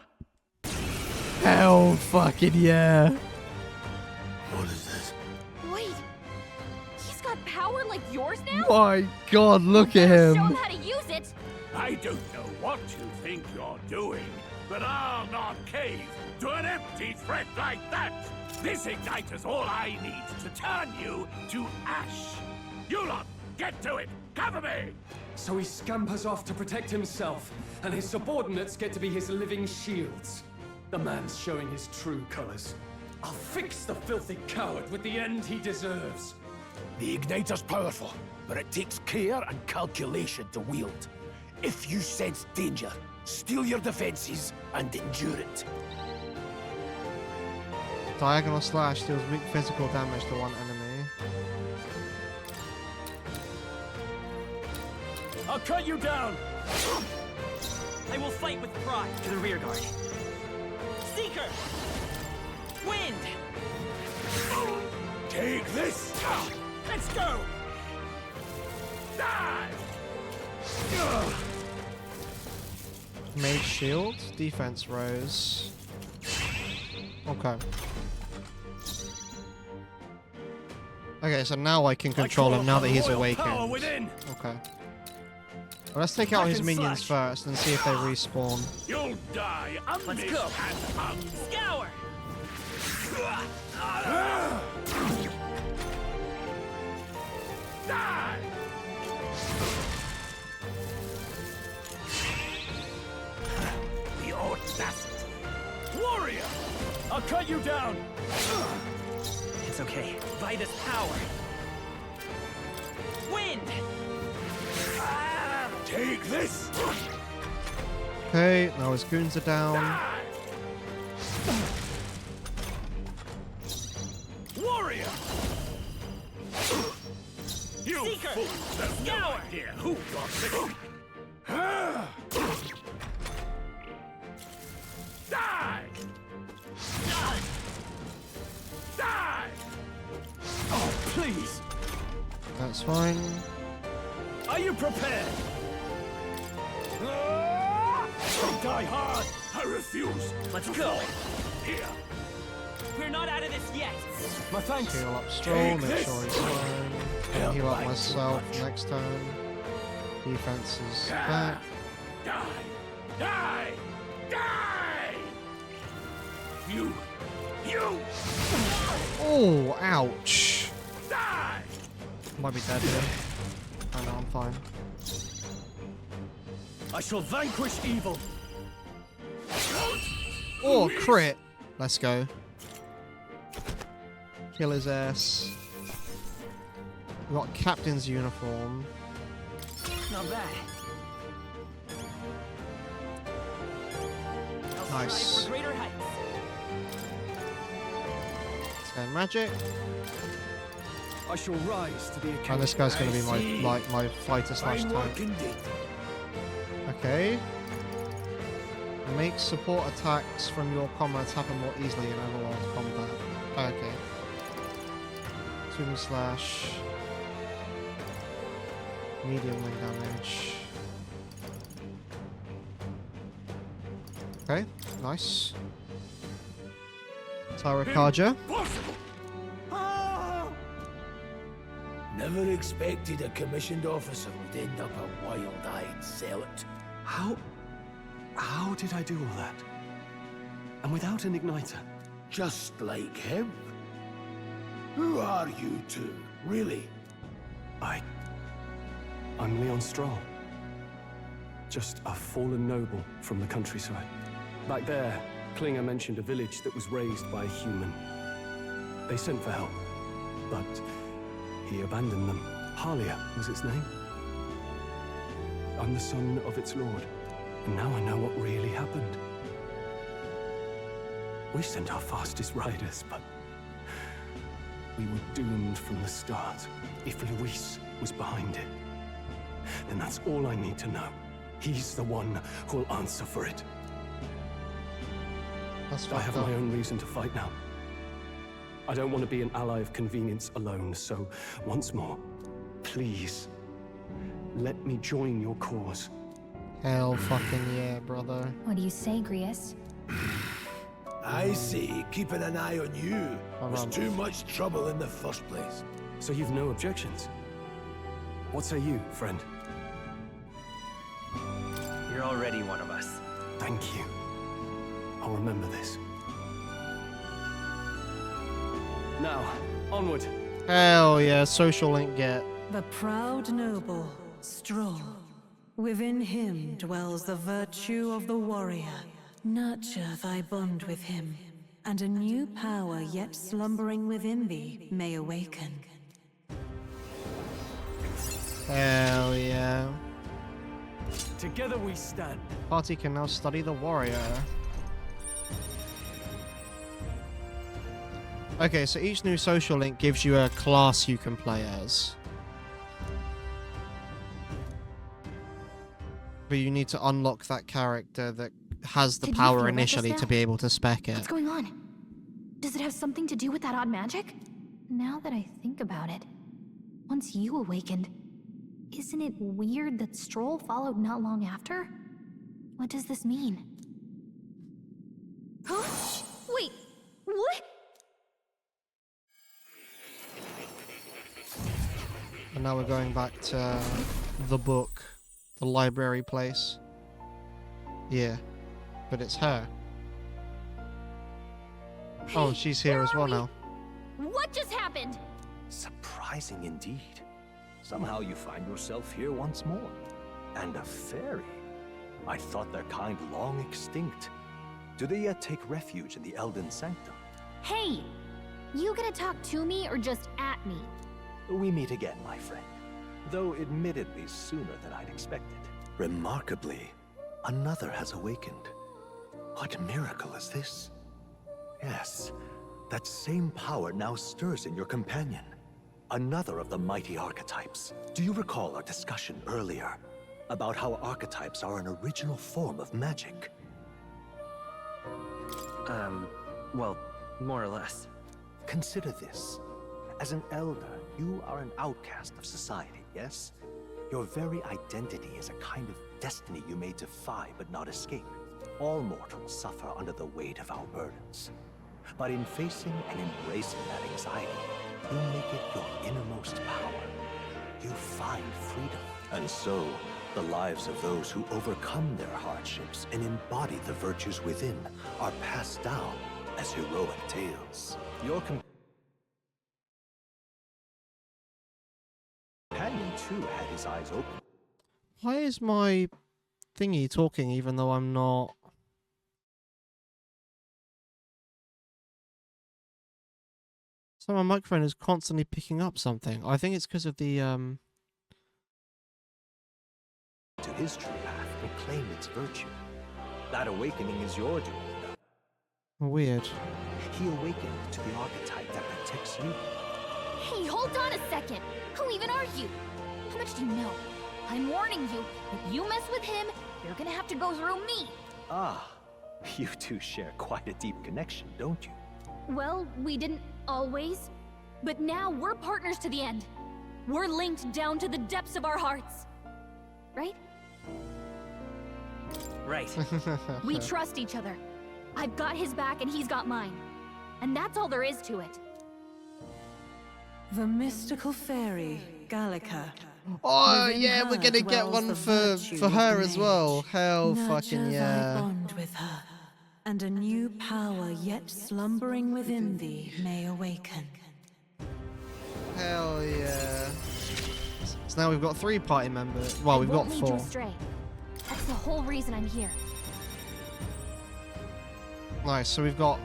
Hell fucking yeah. What is this? Wait, he's got power like yours now? My god, look at Show him him. how to use it. I don't know what you think you're doing, but I'll not cave to an empty threat like that! This igniter's all I need to turn you to ash! You lot, get to it! Cover me! So he scampers off to protect himself, and his subordinates get to be his living shields. The man's showing his true colors. I'll fix the filthy coward with the end he deserves. The igniter's powerful, but it takes care and calculation to wield. If you sense danger, steel your defenses and endure it. Diagonal slash deals weak physical damage to one enemy. I'll cut you down! I will fight with pride to the rear guard. Seeker! Wind! Take this! Let's go! Die! Mage shield, defense rose. Okay. Okay, so now I can control him now that he's awakened. Okay. Well, let's take out his minions first and see if they respawn. You'll die Let's unmissed go. and hung. Scour! Die! The audacity! Warrior! I'll cut you down! It's okay. By this power. Wind! Take this! Okay, now his goons are down. Warrior! You Seeker! fools have no Scour! idea who you're fixing. Die! Die! Die! Oh, please! That's fine. Are you prepared? Die hard! I refuse. Let's go. Here. We're not out of this yet. My thanks. Heal up Stroll, make sure he's fine. And heal up myself next turn. Defense is back. Die! Die! Die! You! Oh, ouch. Die! Might be dead here. Oh no, I'm fine. I shall vanquish evil. Oh, crit. Let's go. Kill his ass. We got captain's uniform. Not bad. Nice. For greater heights. And magic. I shall rise to the occasion. And this guy's gonna be my fighter slash tank. Okay. Make support attacks from your comrades happen more easily in overworld combat. Okay. Swing slash. Medium wing damage. Okay, nice. Tarakaja. Never expected a commissioned officer would end up a wild-eyed zealot. How did I do all that? And without an igniter? Just like him. Who are you two, really? I'm Leon Stroll. Just a fallen noble from the countryside. Back there, Klinger mentioned a village that was raised by a human. They sent for help, but he abandoned them. Halia was its name. I'm the son of its lord, and now I know what really happened. We sent our fastest riders, but we were doomed from the start. If Luis was behind it, then that's all I need to know. He's the one who'll answer for it. I have my own reason to fight now. I don't want to be an ally of convenience alone, so once more, please, let me join your cause. Hell fucking yeah, brother. What do you say, Grius? I see keeping an eye on you was too much trouble in the first place. So you've no objections? What say you, friend? You're already one of us. Thank you. I'll remember this. Now, onward. Hell yeah, social link get. The proud noble, Stroll. Within him dwells the virtue of the warrior. Nurture thy bond with him, and a new power yet slumbering within thee may awaken. Hell yeah. Together we stand. Party can now study the warrior. Okay, so each new social link gives you a class you can play as. But you need to unlock that character that has the Did you power feel that initially just to now? be able to spec it. What's going on? Does it have something to do with that odd magic? Now that I think about it, once you awakened, isn't it weird that Stroll followed not long after? What does this mean? Huh? Wait, what? And now we're going back to the book, the library place. Yeah, but it's her. Oh, she's here as well now. What just happened? Surprising indeed. Somehow you find yourself here once more. And a fairy. I thought their kind long extinct. Do they yet take refuge in the Elden Sanctum? Hey, you gonna talk to me or just at me? We meet again, my friend. Though admittedly sooner than I'd expected. Remarkably, another has awakened. What miracle is this? Yes, that same power now stirs in your companion. Another of the mighty archetypes. Do you recall our discussion earlier about how archetypes are an original form of magic? Well, more or less. Consider this. As an elder, you are an outcast of society, yes? Your very identity is a kind of destiny you may defy but not escape. All mortals suffer under the weight of our burdens. But in facing and embracing that anxiety, you make it your innermost power. You find freedom. And so, the lives of those who overcome their hardships and embody the virtues within are passed down as heroic tales. Your companion, too, had his eyes open. Why is my thingy talking even though I'm not? So my microphone is constantly picking up something. I think it's because of the to his true path and claim its virtue. That awakening is your doing. Weird. He awakened to the archetype that protects you. Hey, hold on a second. Who even are you? How much do you know? I'm warning you, if you mess with him, you're gonna have to go through me. Ah, you two share quite a deep connection, don't you? Well, we didn't always, but now we're partners to the end. We're linked down to the depths of our hearts. Right? Right. We trust each other. I've got his back and he's got mine. And that's all there is to it. The mystical fairy, Gallica. Oh Within yeah, we're her gonna get dwells one the for virtue of her the as well. mage. Hell Nurture fucking thy yeah. bond with her, and a new power yet slumbering within thee may awaken. Hell yeah. So now we've got 3 party members. Well, we've got Won't lead you 4. astray. That's the whole reason I'm here. Nice. So we've got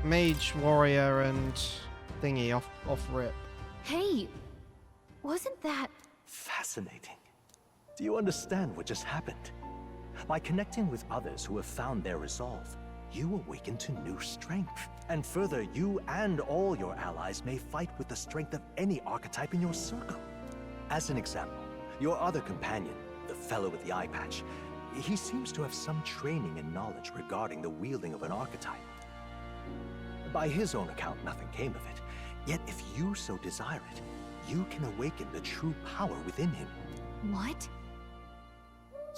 mage, warrior, and thingy off rip. Hey, wasn't that... Fascinating. Do you understand what just happened? By connecting with others who have found their resolve, you awaken to new strength. And further, you and all your allies may fight with the strength of any archetype in your circle. As an example, your other companion, the fellow with the eye patch, he seems to have some training and knowledge regarding the wielding of an archetype. By his own account, nothing came of it. Yet if you so desire it, you can awaken the true power within him. What?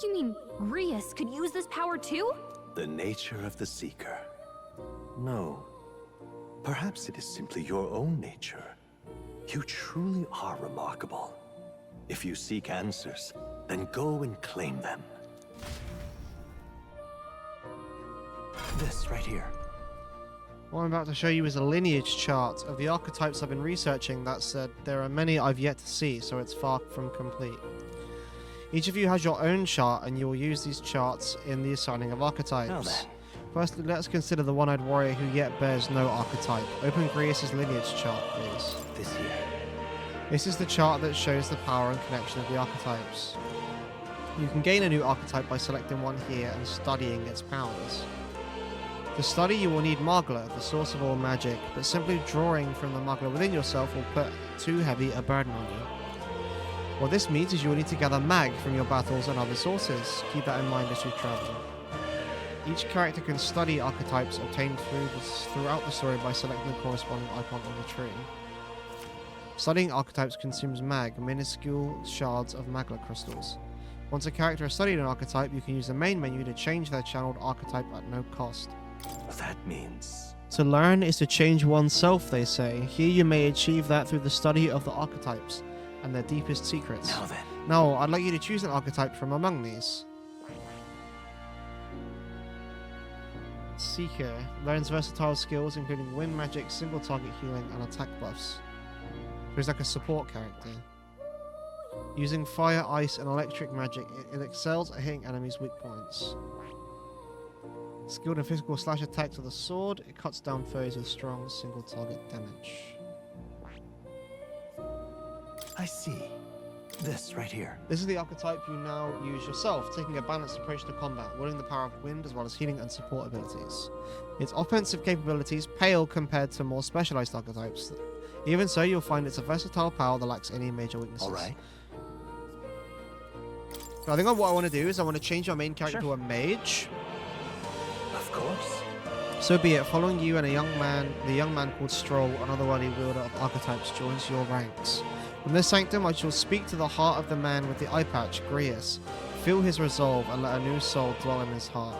You mean Rias could use this power too? The nature of the Seeker. No. Perhaps it is simply your own nature. You truly are remarkable. If you seek answers, then go and claim them. This right here. What I'm about to show you is a lineage chart of the archetypes I've been researching that said there are many I've yet to see, so it's far from complete. Each of you has your own chart, and you will use these charts in the assigning of archetypes. Now then. Firstly, let's consider the one-eyed warrior who yet bears no archetype. Open Grius' lineage chart, please. This here. This is the chart that shows the power and connection of the archetypes. You can gain a new archetype by selecting one here and studying its powers. To study, you will need Magla, the source of all magic, but simply drawing from the Magla within yourself will put too heavy a burden on you. What this means is you will need to gather mag from your battles and other sources. Keep that in mind as you travel. Each character can study archetypes obtained throughout the story by selecting the corresponding icon on the tree. Studying archetypes consumes mag, minuscule shards of Magla crystals. Once a character has studied an archetype, you can use the main menu to change their channeled archetype at no cost. That means... To learn is to change oneself, they say. Here you may achieve that through the study of the archetypes and their deepest secrets. Now then. Now, I'd like you to choose an archetype from among these. Seeker learns versatile skills including wind magic, single target healing, and attack buffs. So he's like a support character. Using fire, ice, and electric magic, it excels at hitting enemies' weak points. Skilled in physical slash attacks with a sword, it cuts down foes with strong single target damage. I see. This right here. This is the archetype you now use yourself, taking a balanced approach to combat, wielding the power of wind as well as healing and support abilities. Its offensive capabilities pale compared to more specialized archetypes. Even so, you'll find it's a versatile power that lacks any major weaknesses. Alright. I think what I want to do is I want to change our main character to a mage. Of course. So be it. Following you and the young man called Stroll, another worthy wielder of archetypes, joins your ranks. From this sanctum, I shall speak to the heart of the man with the eye patch, Grius. Feel his resolve and let a new soul dwell in his heart.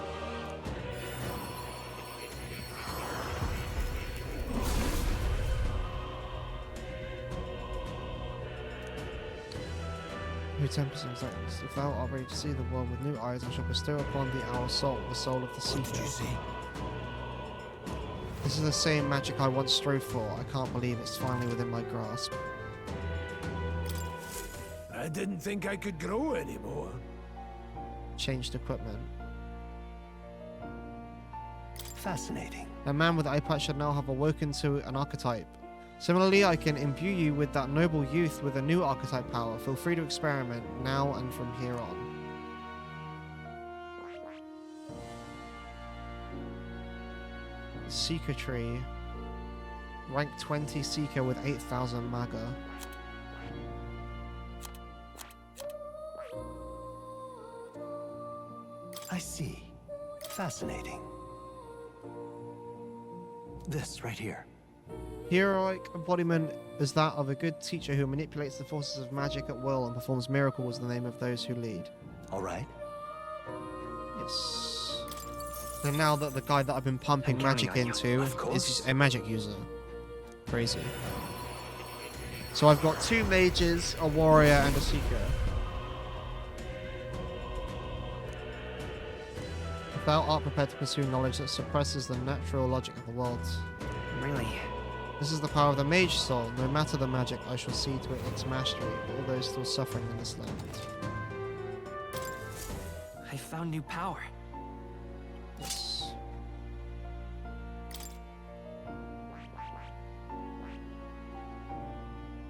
Who tempers things? If thou art ready to see the world with new eyes, I shall bestow upon thee our soul, the soul of the seeker. What did you see? This is the same magic I once strove for. I can't believe it's finally within my grasp. I didn't think I could grow anymore. Changed equipment. Fascinating. A man with the eye patch should now have awoken to an archetype. Similarly, I can imbue you with that noble youth with a new archetype power. Feel free to experiment now and from here on. Seeker tree. Rank 20 Seeker with 8,000 Maga. I see. Fascinating. This right here. Heroic embodiment is that of a good teacher who manipulates the forces of magic at will and performs miracles in the name of those who lead. All right. Yes. And now that the guy that I've been pumping magic into is a magic user. Crazy. So I've got 2 mages, a warrior, and a seeker. If thou art prepared to pursue knowledge that suppresses the natural logic of the world. Really? This is the power of the mage soul. No matter the magic, I shall see to it its mastery, all those still suffering in this land. I found new power. Yes.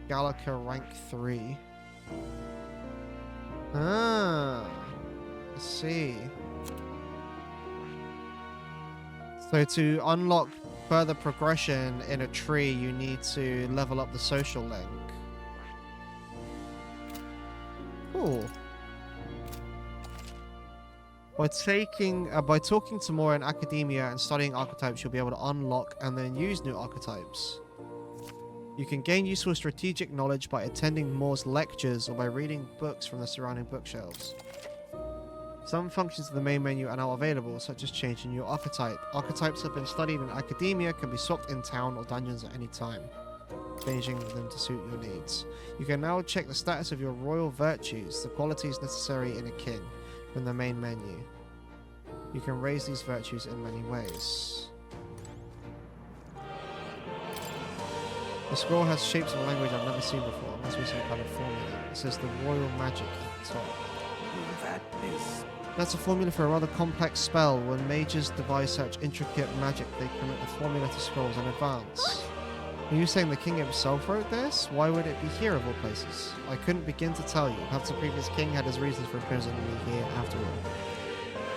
Gallica rank 3. Ah, I see. So to unlock further progression in a tree, you need to level up the social link. Cool. By talking to more in academia and studying archetypes, you'll be able to unlock and then use new archetypes. You can gain useful strategic knowledge by attending Moore's lectures or by reading books from the surrounding bookshelves. Some functions of the main menu are now available, such as changing your archetype. Archetypes have been studied in academia, can be swapped in town or dungeons at any time, changing them to suit your needs. You can now check the status of your royal virtues, the qualities necessary in a king, from the main menu. You can raise these virtues in many ways. The scroll has shapes of language I've never seen before. It must be some kind of formula. It says the royal magic at the top. That's a formula for a rather complex spell. When mages devise such intricate magic, they commit the formula to scrolls in advance. Are you saying the king himself wrote this? Why would it be here of all places? I couldn't begin to tell you. Perhaps the previous king had his reasons for imprisoning me here after all.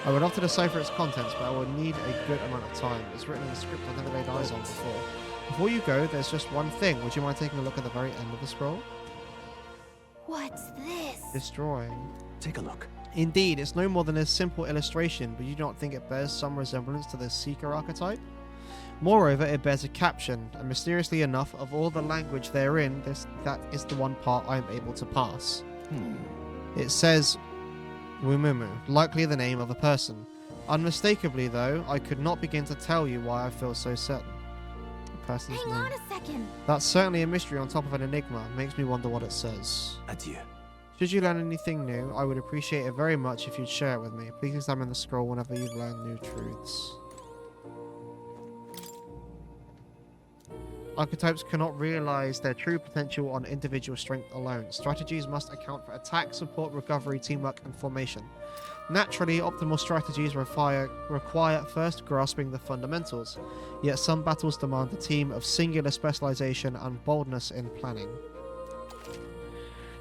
I would love to decipher its contents, but I would need a good amount of time. It's written in a script I've never laid eyes on before. Before you go, there's just one thing. Would you mind taking a look at the very end of the scroll? What's this? This drawing. Take a look. Indeed, it's no more than a simple illustration, but you do not think it bears some resemblance to the Seeker archetype? Moreover, it bears a caption, and mysteriously enough, of all the language therein, that is the one part I am able to pass. It says Wumumu, likely the name of a person. Unmistakably, though, I could not begin to tell you why I feel so certain. The person's Hang name. on a second. That's certainly a mystery on top of an enigma. Makes me wonder what it says. Adieu. Should you learn anything new, I would appreciate it very much if you'd share it with me. Please examine the scroll whenever you've learned new truths. Archetypes cannot realize their true potential on individual strength alone. Strategies must account for attack, support, recovery, teamwork, and formation. Naturally, optimal strategies require first grasping the fundamentals, yet some battles demand a team of singular specialization and boldness in planning.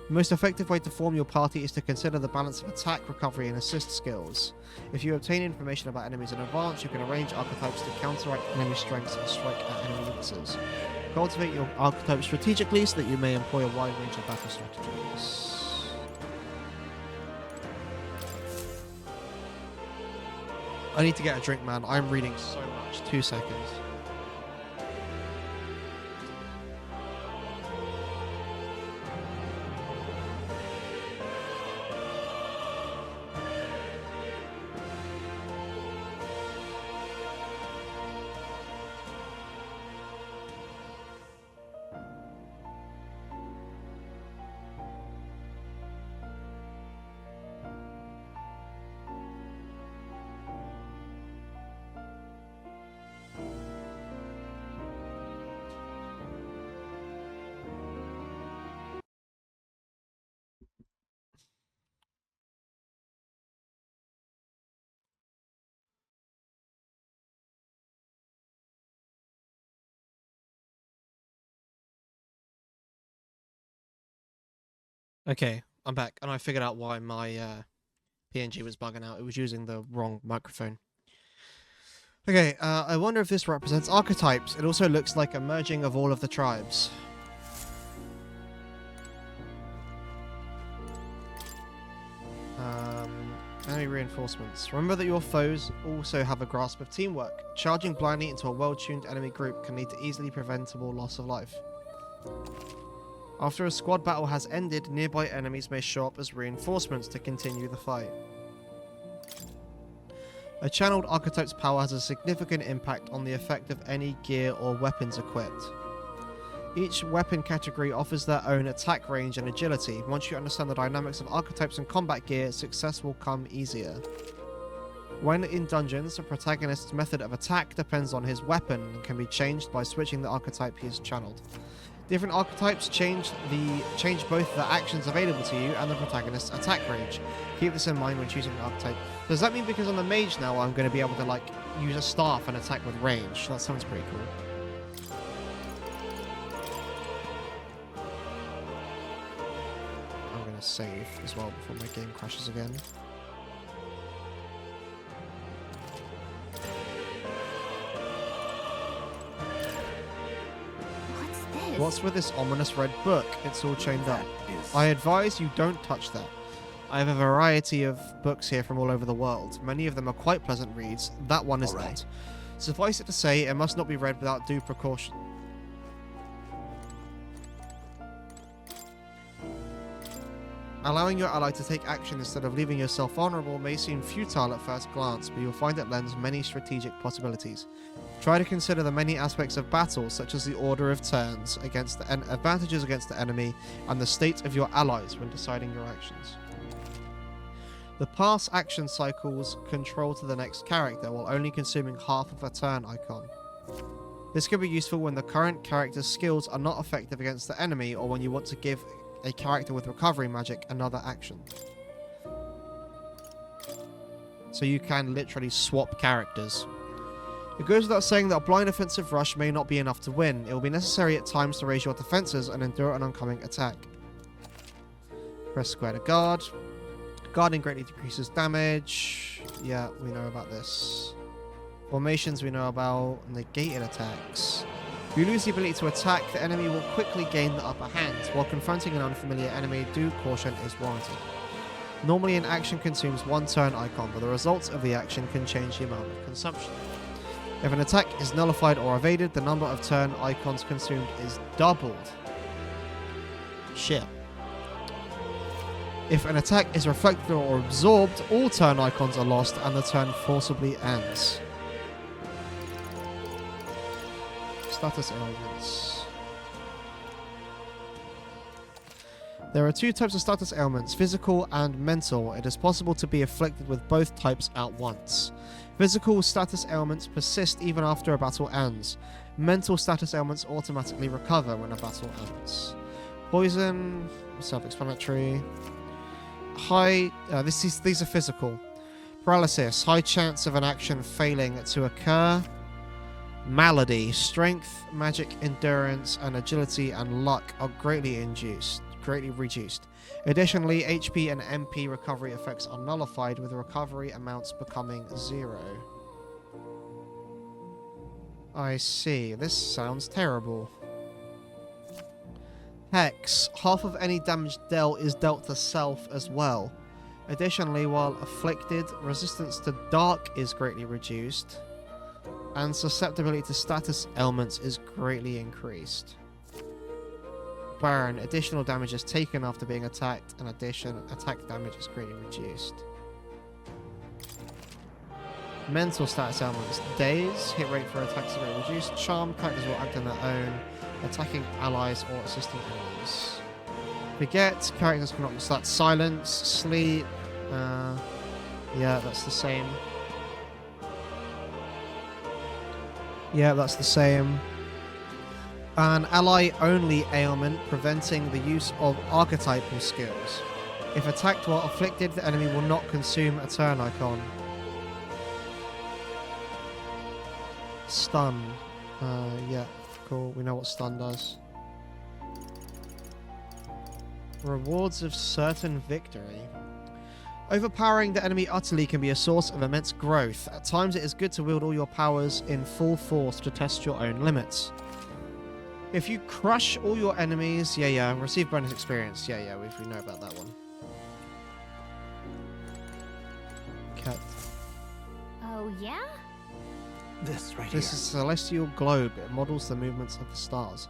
The most effective way to form your party is to consider the balance of attack, recovery, and assist skills. If you obtain information about enemies in advance, you can arrange archetypes to counteract enemy strengths and strike at enemy weaknesses. Cultivate your archetype strategically so that you may employ a wide range of battle strategies. I need to get a drink, man. I'm reading so much. 2 seconds. Okay, I'm back, and I figured out why my PNG was bugging out. It was using the wrong microphone. Okay, I wonder if this represents archetypes. It also looks like a merging of all of the tribes. Enemy reinforcements. Remember that your foes also have a grasp of teamwork. Charging blindly into a well-tuned enemy group can lead to easily preventable loss of life. After a squad battle has ended, nearby enemies may show up as reinforcements to continue the fight. A channeled archetype's power has a significant impact on the effect of any gear or weapons equipped. Each weapon category offers their own attack range and agility. Once you understand the dynamics of archetypes and combat gear, success will come easier. When in dungeons, the protagonist's method of attack depends on his weapon and can be changed by switching the archetype he has channeled. Different archetypes change both the actions available to you and the protagonist's attack range. Keep this in mind when choosing an archetype. Does that mean because I'm a mage now, I'm going to be able to like use a staff and attack with range? That sounds pretty cool. I'm going to save as well before my game crashes again. What's with this ominous red book? It's all chained up. I advise you don't touch that. I have a variety of books here from all over the world. Many of them are quite pleasant reads. That one is not. Suffice it to say, it must not be read without due precaution. Allowing your ally to take action instead of leaving yourself vulnerable may seem futile at first glance, but you'll find it lends many strategic possibilities. Try to consider the many aspects of battle, such as the order of turns, against the advantages against the enemy, and the state of your allies when deciding your actions. The pass action cycles control to the next character, while only consuming half of a turn icon. This can be useful when the current character's skills are not effective against the enemy, or when you want to give a character with recovery magic another action. So you can literally swap characters. It goes without saying that a blind offensive rush may not be enough to win. It will be necessary at times to raise your defenses and endure an oncoming attack. Press square to guard. Guarding greatly decreases damage. Yeah, we know about this. Formations we know about. Negated attacks. If you lose the ability to attack, the enemy will quickly gain the upper hand. While confronting an unfamiliar enemy, due caution is warranted. Normally an action consumes one turn icon, but the results of the action can change the amount of consumption. If an attack is nullified or evaded, the number of turn icons consumed is doubled. Shit. If an attack is reflected or absorbed, all turn icons are lost and the turn forcibly ends. Status ailments. There are two types of status ailments, physical and mental. It is possible to be afflicted with both types at once. Physical status ailments persist even after a battle ends. Mental status ailments automatically recover when a battle ends. Poison, self-explanatory. These are physical. Paralysis, high chance of an action failing to occur. Malady, strength, magic, endurance, and agility and luck are greatly reduced. Additionally, HP and MP recovery effects are nullified, with recovery amounts becoming 0. I see. This sounds terrible. Hex. Half of any damage dealt is dealt to self as well. Additionally, while afflicted, resistance to dark is greatly reduced, and susceptibility to status ailments is greatly increased. Burn, additional damage is taken after being attacked, and attack damage is greatly reduced. Mental status ailments. Daze, hit rate for attacks is greatly reduced. Charm, characters will act on their own, attacking allies or assisting enemies. Forget, characters cannot start silence, sleep. Yeah, that's the same. Yeah, that's the same. An ally-only ailment preventing the use of archetypal skills. If attacked while afflicted, the enemy will not consume a turn icon. Stun. Yeah, cool. We know what stun does. Rewards of certain victory. Overpowering the enemy utterly can be a source of immense growth. At times it is good to wield all your powers in full force to test your own limits. If you crush all your enemies, receive bonus experience. We know about that one. Cat. Oh, yeah? This right here. This is a celestial globe. It models the movements of the stars.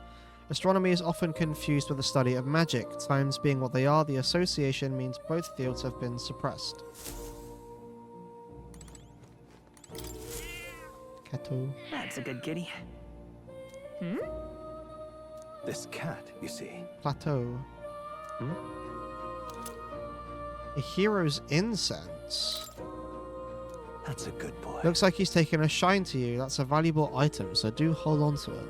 Astronomy is often confused with the study of magic. Times being what they are, the association means both fields have been suppressed. Kato. That's a good kitty. Hmm? This cat, you see. Plateau. A hero's incense. That's a good boy. Looks like he's taken a shine to you. That's a valuable item, so do hold on to it.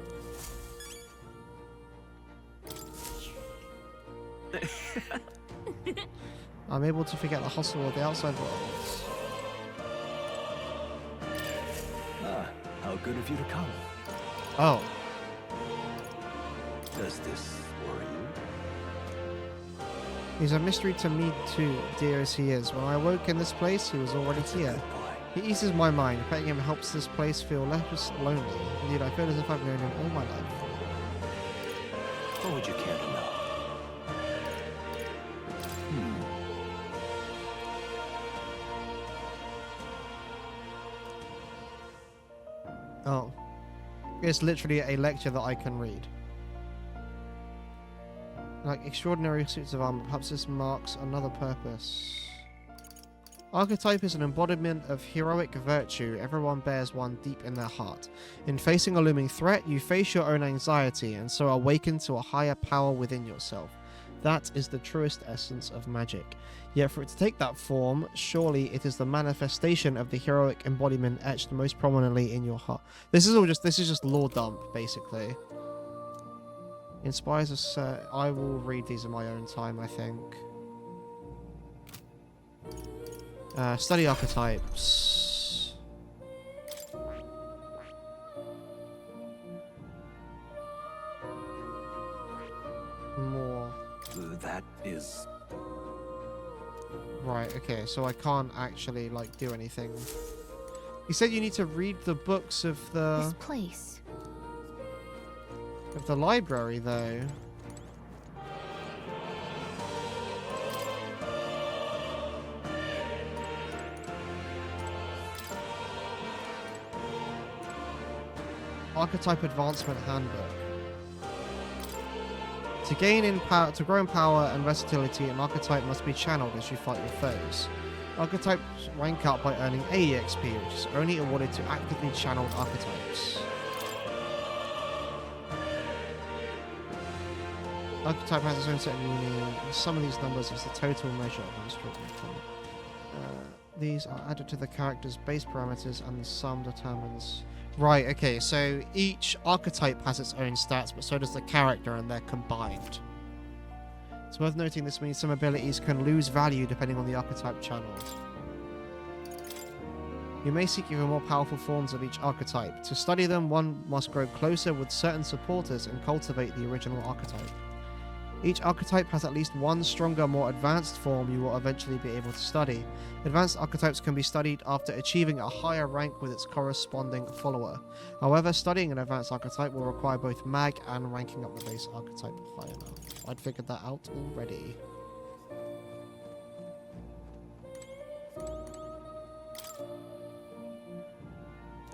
I'm able to forget the hustle of the outside world. How good of you to come. Oh. Does this worry you? He's a mystery to me too, dear as he is. When I awoke in this place, he was already here. He eases my mind. Petting him helps this place feel less lonely. Indeed, I feel as if I've known him all my life. What would you care to know? Oh. It's literally a lecture that I can read. Like extraordinary suits of armor, perhaps this marks another purpose. Archetype is an embodiment of heroic virtue. Everyone bears one deep in their heart. In facing a looming threat, you face your own anxiety and so awaken to a higher power within yourself. That is the truest essence of magic. Yet for it to take that form, surely it is the manifestation of the heroic embodiment etched most prominently in your heart. This is just lore dump, basically. Inspires us. I will read these in my own time, I think. Study archetypes. More. That is... Right, okay, so I can't actually, like, do anything. You said you need to read the books of the... This place. Of the library, though. Archetype Advancement Handbook. To grow in power and versatility, an archetype must be channeled as you fight your foes. Archetypes rank up by earning AEXP, which is only awarded to actively channeled archetypes. Archetype has its own set of meaning. Some of these numbers is the total measure of unstructured content. These are added to the character's base parameters, and the sum determines... Right, okay, so each archetype has its own stats, but so does the character, and they're combined. It's worth noting this means some abilities can lose value depending on the archetype channeled. You may seek even more powerful forms of each archetype. To study them, one must grow closer with certain supporters and cultivate the original archetype. Each archetype has at least one stronger, more advanced form you will eventually be able to study. Advanced archetypes can be studied after achieving a higher rank with its corresponding follower. However, studying an advanced archetype will require both mag and ranking up the base archetype high enough. I'd figured that out already.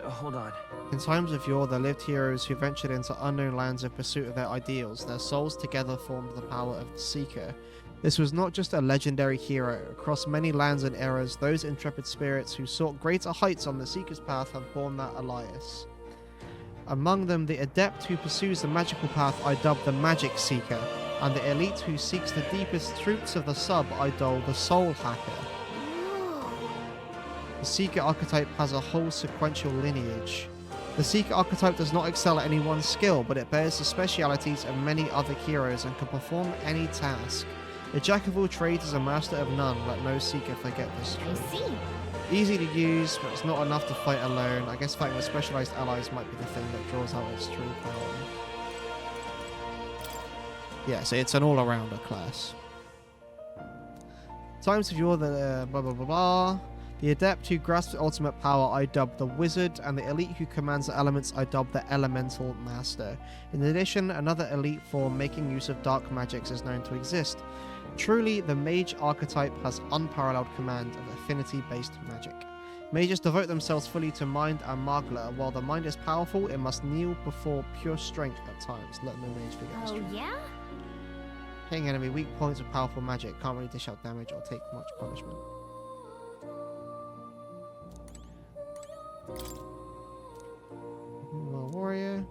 Hold on. In times of yore, there lived heroes who ventured into unknown lands in pursuit of their ideals. Their souls together formed the power of the Seeker. This was not just a legendary hero. Across many lands and eras, those intrepid spirits who sought greater heights on the Seeker's path have borne that alias. Among them, the adept who pursues the magical path I dub the Magic Seeker, and the elite who seeks the deepest truths of the sub I dole the Soul Hacker. The Seeker archetype has a whole sequential lineage. The Seeker archetype does not excel at any one skill, but it bears the specialities of many other heroes and can perform any task. A jack of all trades is a master of none, let no Seeker forget this truth. I see. Easy to use, but it's not enough to fight alone. I guess fighting with specialized allies might be the thing that draws out its true power. Yeah, so it's an all-arounder class. Times of yore, the blah blah blah blah. The adept who grasps ultimate power I dub the Wizard, and the elite who commands the elements I dub the Elemental Master. In addition, another elite form making use of dark magics is known to exist. Truly, the Mage archetype has unparalleled command of affinity-based magic. Mages devote themselves fully to mind and Magla. While the mind is powerful, it must kneel before pure strength at times. Let no mage forget this Oh, truth. yeah? Hitting enemy weak points with powerful magic can't really dish out damage or take much punishment. Warrior.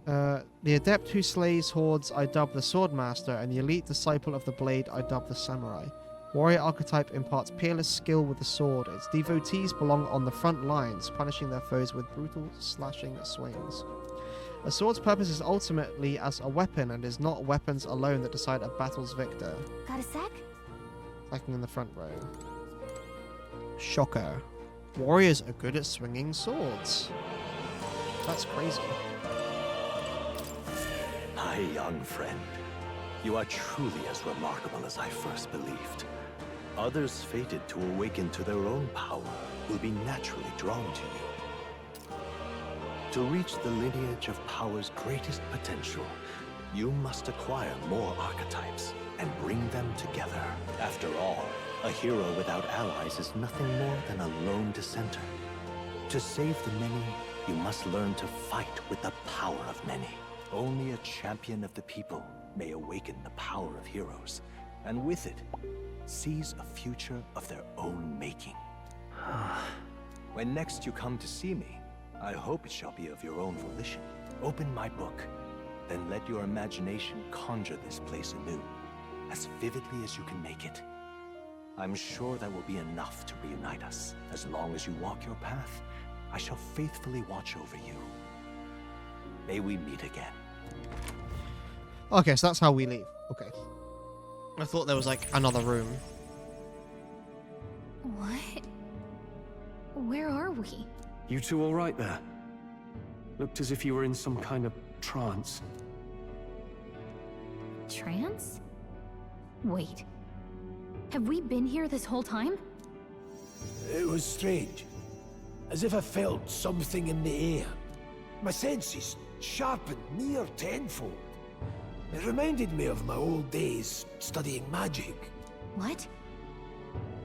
The adept who slays hordes I dub the Swordmaster, and the elite disciple of the blade I dub the Samurai. Warrior archetype imparts peerless skill with the sword. Its devotees belong on the front lines, punishing their foes with brutal slashing swings. A sword's purpose is ultimately as a weapon, and is not weapons alone that decide a battle's victor. Got a sec? Attacking in the front row. Shocker. Warriors are good at swinging swords. That's crazy. My young friend, you are truly as remarkable as I first believed. Others fated to awaken to their own power will be naturally drawn to you. To reach the lineage of power's greatest potential, you must acquire more archetypes and bring them together. After all, a hero without allies is nothing more than a lone dissenter. To save the many, you must learn to fight with the power of many. Only a champion of the people may awaken the power of heroes, and with it, seize a future of their own making. When next you come to see me, I hope it shall be of your own volition. Open my book, then let your imagination conjure this place anew, as vividly as you can make it. I'm sure that will be enough to reunite us. As long as you walk your path, I shall faithfully watch over you. May we meet again. Okay, so that's how we leave. Okay. I thought there was like another room. What? Where are we? You two all right there? Looked as if you were in some kind of trance. Trance? Wait. Have we been here this whole time? It was strange. As if I felt something in the air. My senses sharpened near tenfold. It reminded me of my old days studying magic. What?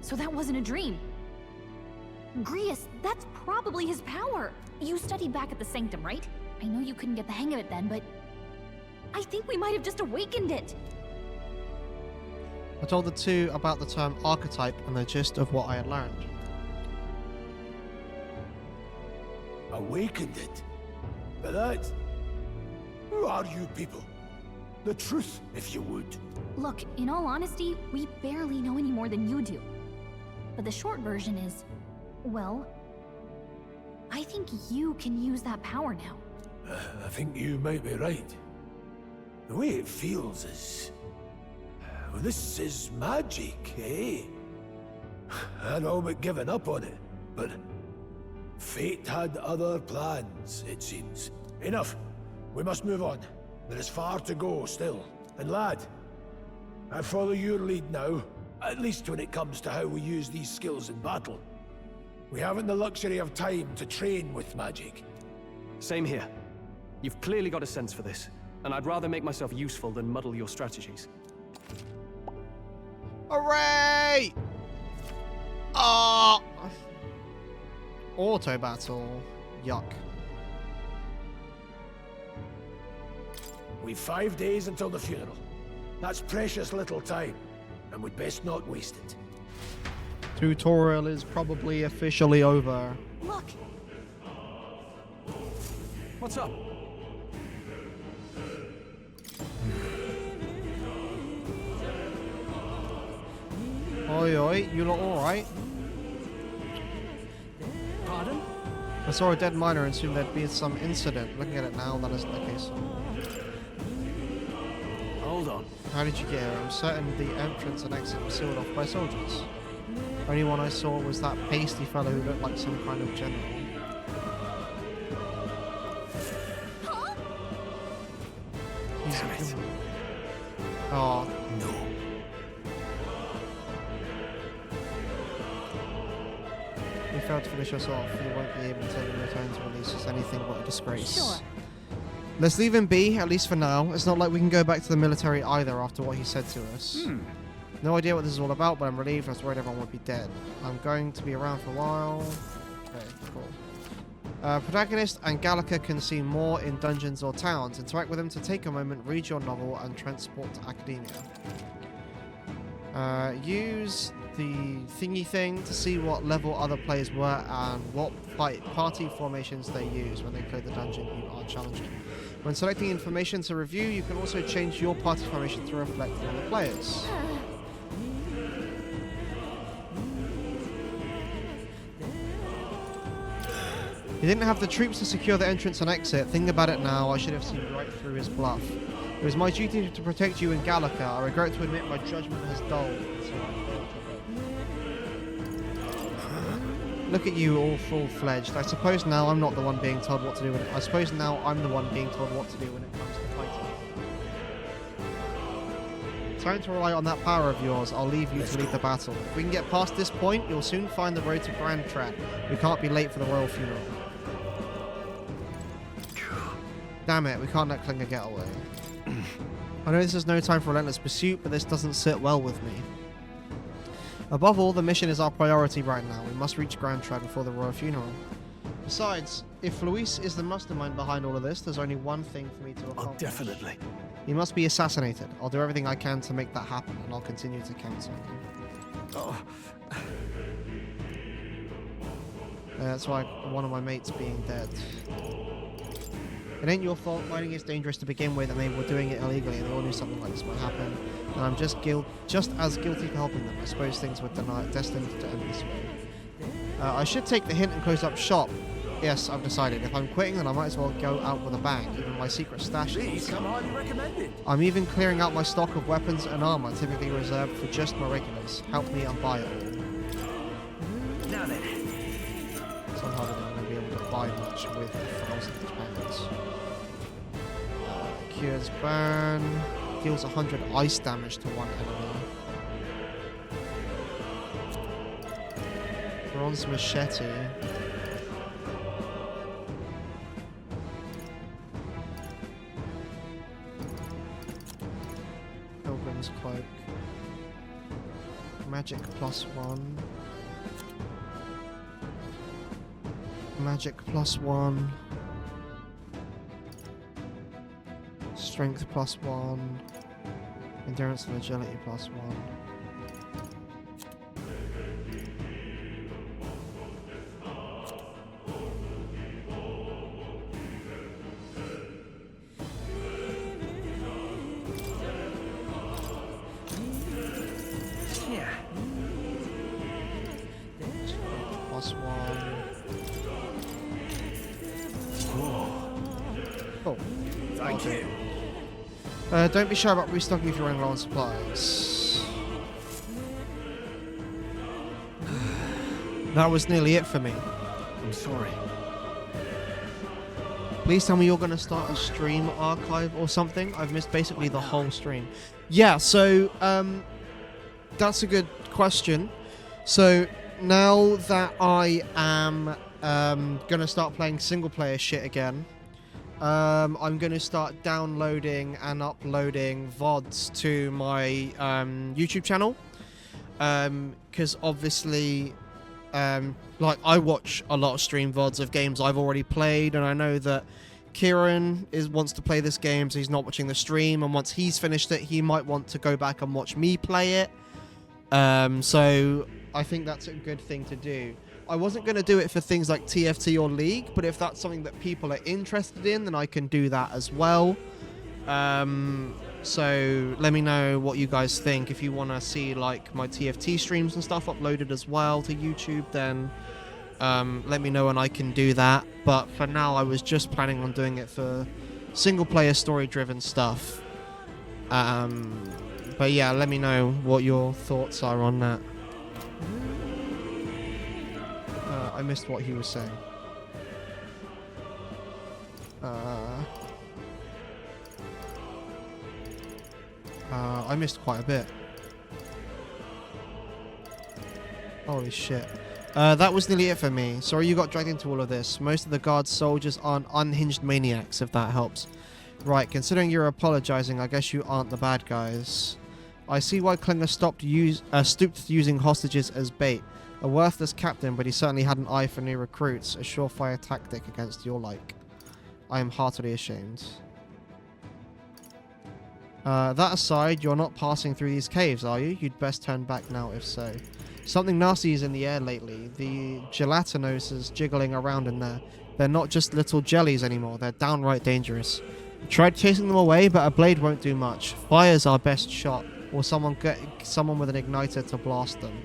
So that wasn't a dream. Grius, that's probably his power. You studied back at the Sanctum, right? I know you couldn't get the hang of it then, but I think we might have just awakened it. I told the two about the term archetype and the gist of what I had learned. Awakened it? But that... Who are you people? The truth, if you would. Look, in all honesty, we barely know any more than you do. But the short version is, well, I think you can use that power now. I think you might be right. The way it feels is... Well, this is magic, eh? I'd all but given up on it, but... Fate had other plans, it seems. Enough. We must move on. There is far to go still. And lad, I follow your lead now, at least when it comes to how we use these skills in battle. We haven't the luxury of time to train with magic. Same here. You've clearly got a sense for this, and I'd rather make myself useful than muddle your strategies. Hooray! Ah! Auto battle. Yuck. We've 5 days until the funeral. That's precious little time, and we'd best not waste it. Tutorial is probably officially over. Look! What's up? Oi, oi, you lot alright? Pardon? I saw a dead miner and assumed there'd been some incident. Looking at it now, that isn't the case. Hold on. How did you get here? I'm certain the entrance and exit were sealed off by soldiers. Only one I saw was that pasty fellow who looked like some kind of general. Damn it. Oh. No. We failed to finish us off. You won't be able to return to release us anything but a disgrace. Sure. Let's leave him be, at least for now. It's not like we can go back to the military either after what he said to us. No idea what this is all about, but I'm relieved. I was worried everyone would be dead. I'm going to be around for a while. Okay, cool. Protagonist and Gallica can see more in dungeons or towns. Interact with them to take a moment, read your novel, and transport to academia. Use the thingy thing to see what level other players were and what party formations they use when they clear the dungeon you are challenging. When selecting information to review, you can also change your party formation to reflect on the players. He didn't have the troops to secure the entrance and exit. Think about it now, I should have seen right through his bluff. It was my duty to protect you in Gallica. I regret to admit my judgment has dulled. Look at you, all full-fledged. I suppose now I'm not the one being told what to do. I suppose now I'm the one being told what to do when it comes to fighting. Time to rely on that power of yours. I'll leave you to lead the battle. If we can get past this point, you'll soon find the road to Grand Trap. We can't be late for the royal funeral. Damn it, we can't let Klinger get away. I know this is no time for relentless pursuit, but this doesn't sit well with me. Above all, the mission is our priority right now. We must reach Grand Trad before the royal funeral. Besides, if Luis is the mastermind behind all of this, there's only one thing for me to accomplish. Oh, definitely. He must be assassinated. I'll do everything I can to make that happen, and I'll continue to counsel him. Oh. That's why one of my mates being dead. It ain't your fault. Mining is dangerous to begin with, and they were doing it illegally, and they all knew something like this might happen. And I'm just as guilty for helping them. I suppose things were destined to end this way. I should take the hint and close up shop. Yes, I've decided. If I'm quitting, then I might as well go out with a bang. Even my secret stash. Come highly recommended. I'm even clearing out my stock of weapons and armor, typically reserved for just my regulars. Help me and buy it all. Now then. Somehow I'm going to be able to buy much with thousands of pounds. Cures burn. Deals 100 ice damage to one enemy. Bronze machete. Pilgrim's cloak. Magic +1. Magic +1. Strength +1. Endurance and agility +1. Yeah. +1. Cool. Thank you. Don't be shy about restocking if you're running low on supplies. That was nearly it for me. I'm sorry. Please tell me you're going to start a stream archive or something. I've missed basically the whole stream. Yeah, so that's a good question. So now that I am going to start playing single player shit again, I'm going to start downloading and uploading VODs to my YouTube channel. Because obviously like I watch a lot of stream VODs of games I've already played, and I know that Kieran wants to play this game, so he's not watching the stream, and once he's finished it, he might want to go back and watch me play it. So I think that's a good thing to do. I wasn't going to do it for things like TFT or League, but if that's something that people are interested in, then I can do that as well. So let me know what you guys think. If you want to see like my TFT streams and stuff uploaded as well to YouTube, then let me know and I can do that. But for now, I was just planning on doing it for single player story driven stuff. But yeah, let me know what your thoughts are on that. I missed what he was saying. I missed quite a bit. Holy shit. That was nearly it for me. Sorry you got dragged into all of this. Most of the guard soldiers aren't unhinged maniacs, if that helps. Right, considering you're apologizing, I guess you aren't the bad guys. I see why Klinger stooped to using hostages as bait. A worthless captain, but he certainly had an eye for new recruits. A surefire tactic against your like. I am heartily ashamed. That aside, you're not passing through these caves, are you? You'd best turn back now if so. Something nasty is in the air lately. The gelatinoses jiggling around in there. They're not just little jellies anymore. They're downright dangerous. I tried chasing them away, but a blade won't do much. Fire's our best shot, or someone with an igniter to blast them.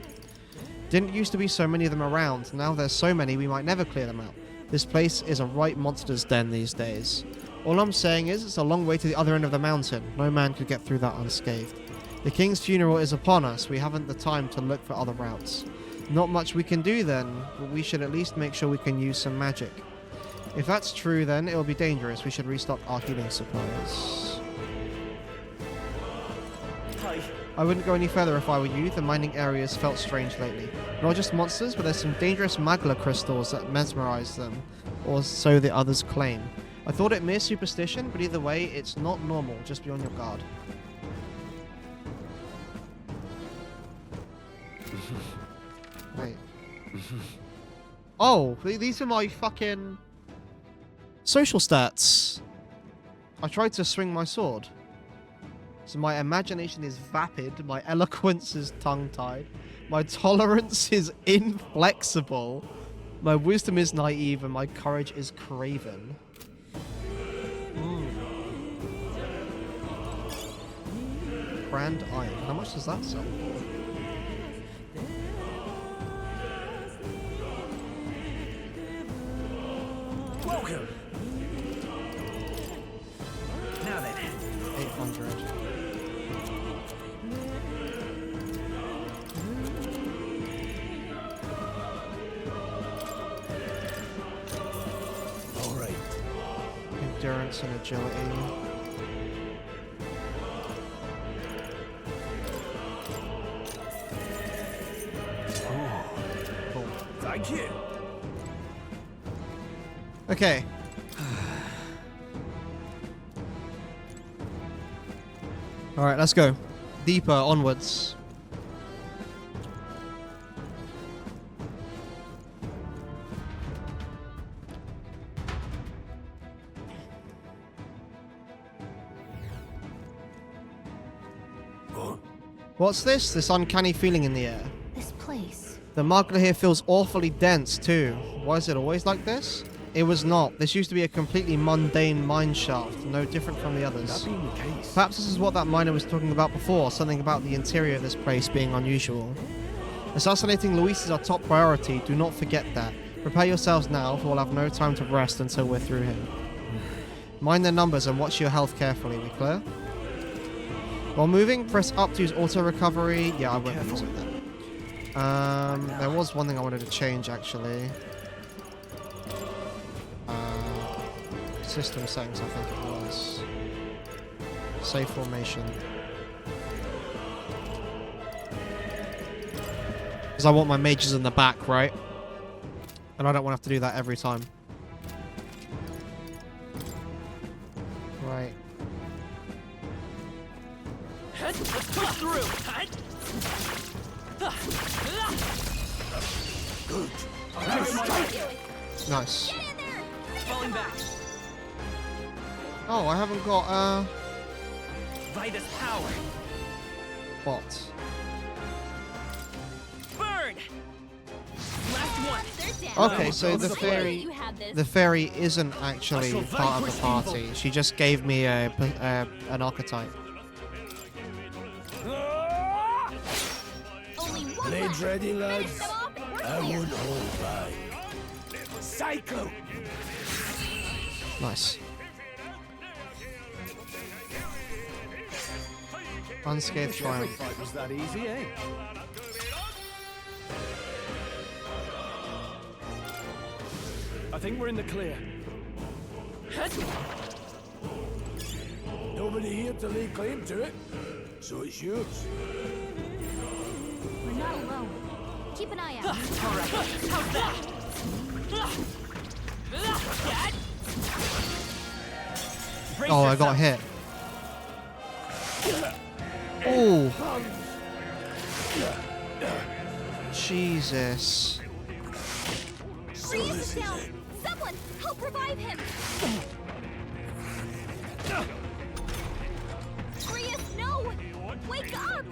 Didn't used to be so many of them around. Now there's so many we might never clear them out. This place is a right monster's den these days. All I'm saying is it's a long way to the other end of the mountain. No man could get through that unscathed. The king's funeral is upon us. We haven't the time to look for other routes. Not much we can do then, but we should at least make sure we can use some magic. If that's true, then it'll be dangerous. We should restock our healing supplies. Hi. I wouldn't go any further if I were you. The mining areas felt strange lately. Not just monsters, but there's some dangerous magla crystals that mesmerize them, or so the others claim. I thought it mere superstition, but either way, it's not normal. Just be on your guard. Wait. Oh, these are my fucking social stats. I tried to swing my sword. So my imagination is vapid, my eloquence is tongue-tied, my tolerance is inflexible, my wisdom is naive, and my courage is craven. Brand iron. How much does that sell for? Welcome. Now then. 800. All right. Endurance and agility. Cool. Thank you. Okay. Alright, let's go. Deeper, onwards. What's this? This uncanny feeling in the air. This place. The magma here feels awfully dense too. Why is it always like this? It was not. This used to be a completely mundane mine shaft, no different from the others. That being the case. Perhaps this is what that miner was talking about before, something about the interior of this place being unusual. Assassinating Luis is our top priority, do not forget that. Prepare yourselves now, for we'll have no time to rest until we're through him. Mind their numbers and watch your health carefully, we clear? While moving, press up to use auto recovery. Yeah, I won't use it then. There was one thing I wanted to change actually. System settings, I think it was. Safe formation. Because I want my mages in the back, right? And I don't want to have to do that every time. Right. Let's push through. Good. Nice. Falling back. Oh, I haven't got Vitus power. what? Burn. Last one. Okay, so the fairy isn't actually part of the party. She just gave me an archetype. Blades ready, lads. I won't hold back. Psycho. Nice. Unscathed triumph. Fight was that easy, eh? I think we're in the clear. Nobody here to lay claim to it, so it's yours. We're not alone. Keep an eye out. All right. How's that? Oh, I got hit. Oh. Jesus. Freeze is down. Someone help revive him. Grius, no! Wake up!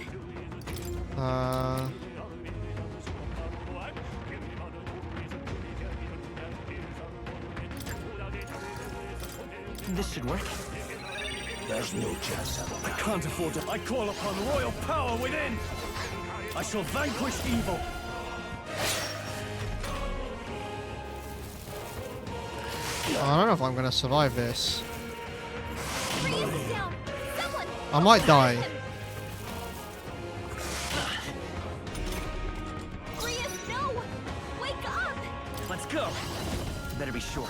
This should work. There's no chance of it. I can't afford to. I call upon royal power within. I shall vanquish evil. I don't know if I'm gonna survive this. Grius is down. Someone I might die. Grius, no! Wake up! Let's go. Better be sure.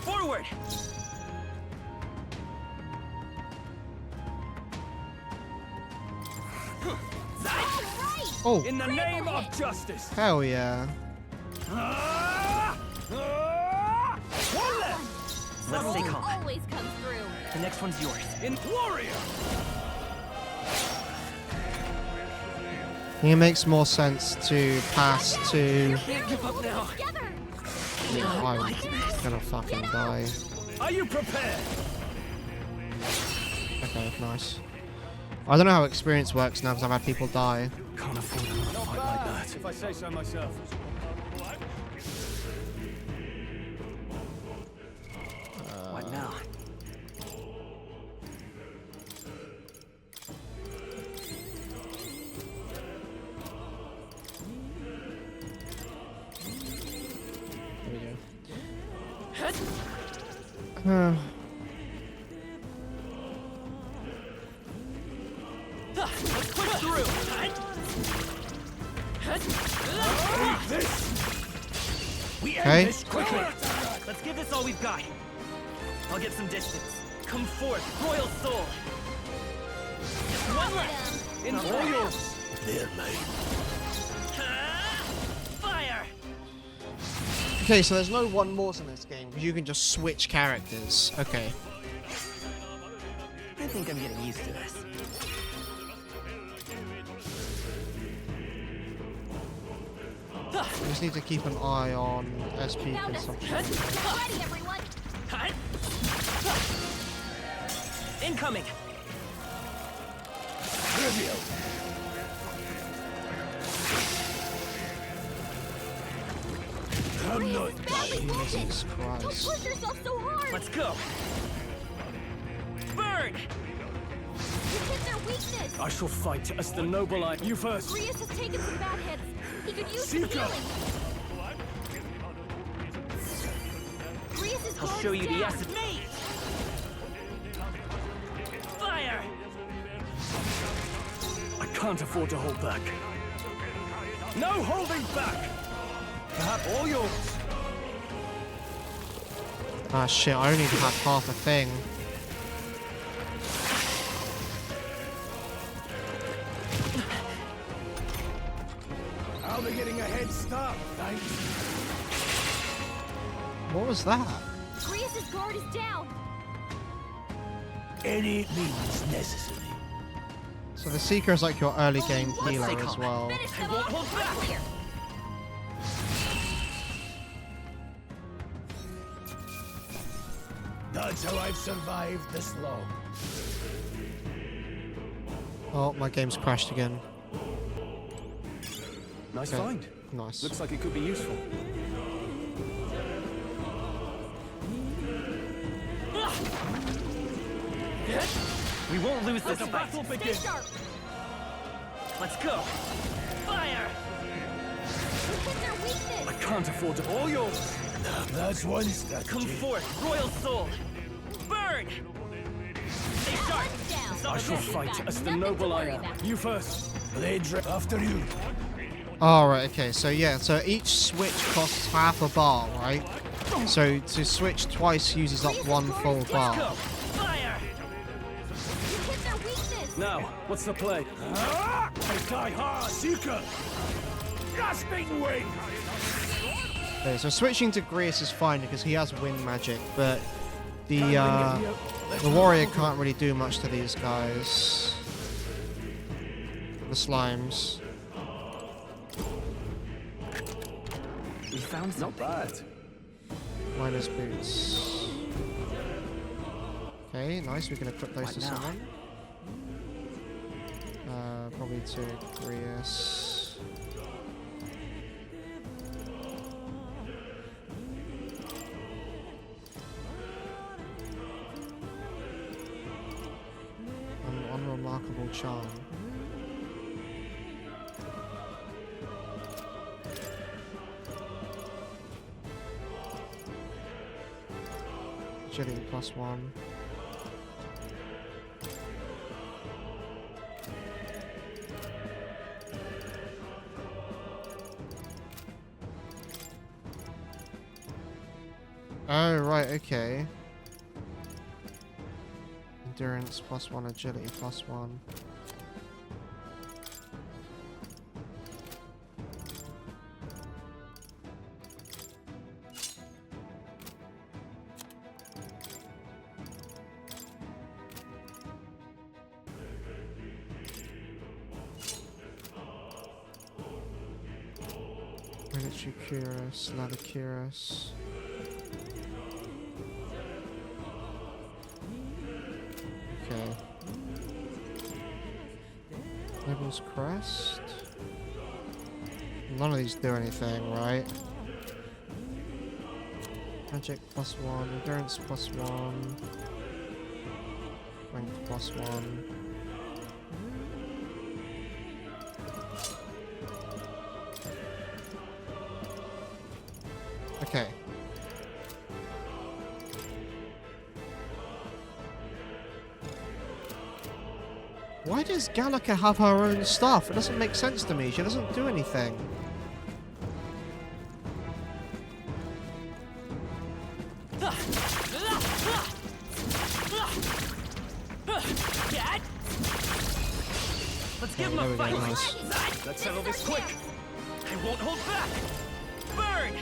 Forward. Oh. In the name of justice. Hell yeah. One left. Let's stay calm. Always comes through. The next one's yours. In warrior. It makes more sense to pass to. Can't give up now. I'm gonna fucking die. Are you prepared? Okay, nice. I don't know how experience works now because I've had people die. Can't afford another fight like that. If I say so myself. What now? There we go. Let's push through. We end Okay. this quickly. Let's give this all we've got. I'll get some distance. Come forth, royal soul. Just one left. In royals. There, mate. Fire. Okay, so there's no one morse in this game because you can just switch characters. Okay. I think I'm getting used to this. You just need to keep an eye on SP consumption. Ready, everyone! Incoming. I'm not Jesus Don't Christ. push yourself so hard! Let's go. Burn. You hit their weakness! I shall fight as the noble I. You first. Grius has taken some bad hits. He could use some Seeker. healing. Grius's I'll guard show is you the down. essence. Fire. I can't afford to hold back. No holding back. Perhaps all yours. Ah shit, I only had half a thing. I'll be getting a head start, thanks. What was that? Grius's guard is down. Any means necessary. So the Seeker is like your early game healer as well. Finish them off. Clear. That's how I've survived this long. Oh, my game's crashed again. Nice Okay, find. Nice. Looks like it could be useful. We won't lose this fight. Battle begin. Let's go. Fire! I can't afford to. All yours. That's one strategy. Come forth, royal soul. Burn! Stay sharp. I shall fight as the noble I am. You first. Blade after you. Alright, okay, so yeah, so each switch costs half a bar, right? So to switch twice uses up one full bar. Fire! Now, what's the play? I die hard. Seeker. Grasping wing. Okay, so switching to Grease is fine because he has wind magic, but the warrior can't really do much to these guys. The slimes. We found something. Not bad. Minus boots. Okay, nice. We can equip those to someone. Probably to Grease. An unremarkable charm. Agility +1. Oh, right, okay. Endurance +1, agility +1. Military Cuirass, Leather Cuirass. Okay. Nibbles Crest. None of these do anything, right? Magic +1, endurance +1, strength +1. Okay. Why does Gallica have her own stuff? It doesn't make sense to me. She doesn't do anything. Let's give him a fight. Nice. Let's settle this quick. I won't hold back. Burn!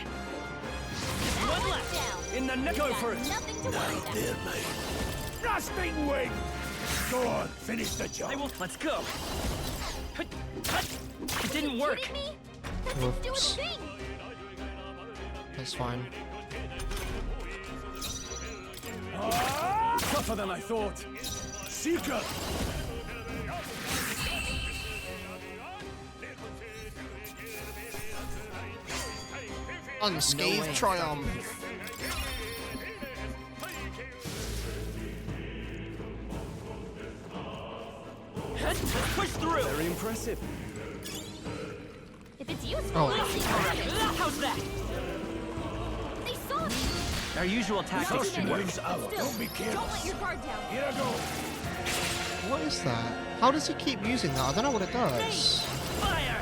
Just one left. In the neck. Go for it. Now there, mate. Grasping wing. Go on, finish the job. I will. Let's go. It didn't work. Whoops. That's fine. Tougher than I thought. Seeker. Unscathed triumph. Push through. Very impressive. If it's useful, Oh. How's that? They saw me. Our usual tactics should work. Wings out. Don't be careless. Don't let your guard down. Here I go. What is that? How does he keep using that? I don't know what it does. Fire!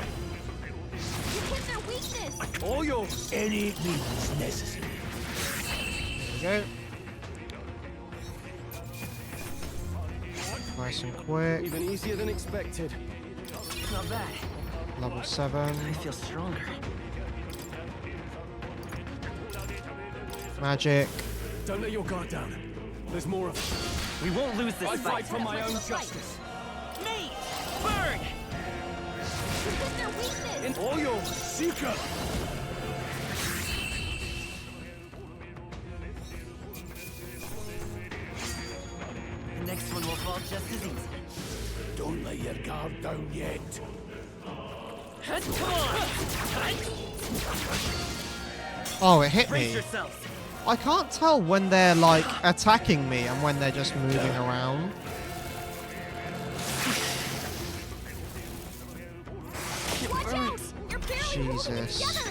You hit their weakness. All yours. Any means necessary. There we go. Nice and quick. Even easier than expected. Not bad. Level 7. I feel stronger. Magic. Don't let your guard down. There's more of it. We won't lose this I fight. fight for my own justice. Mate! Burn! You hit their weakness. In all yours. Seeker. next one will fall just as easy. Don't let your guard down yet. Come on! Oh, it hit Brace me. yourselves. I can't tell when they're like attacking me and when they're just moving around. Watch out! You're barely holding it Jesus. together!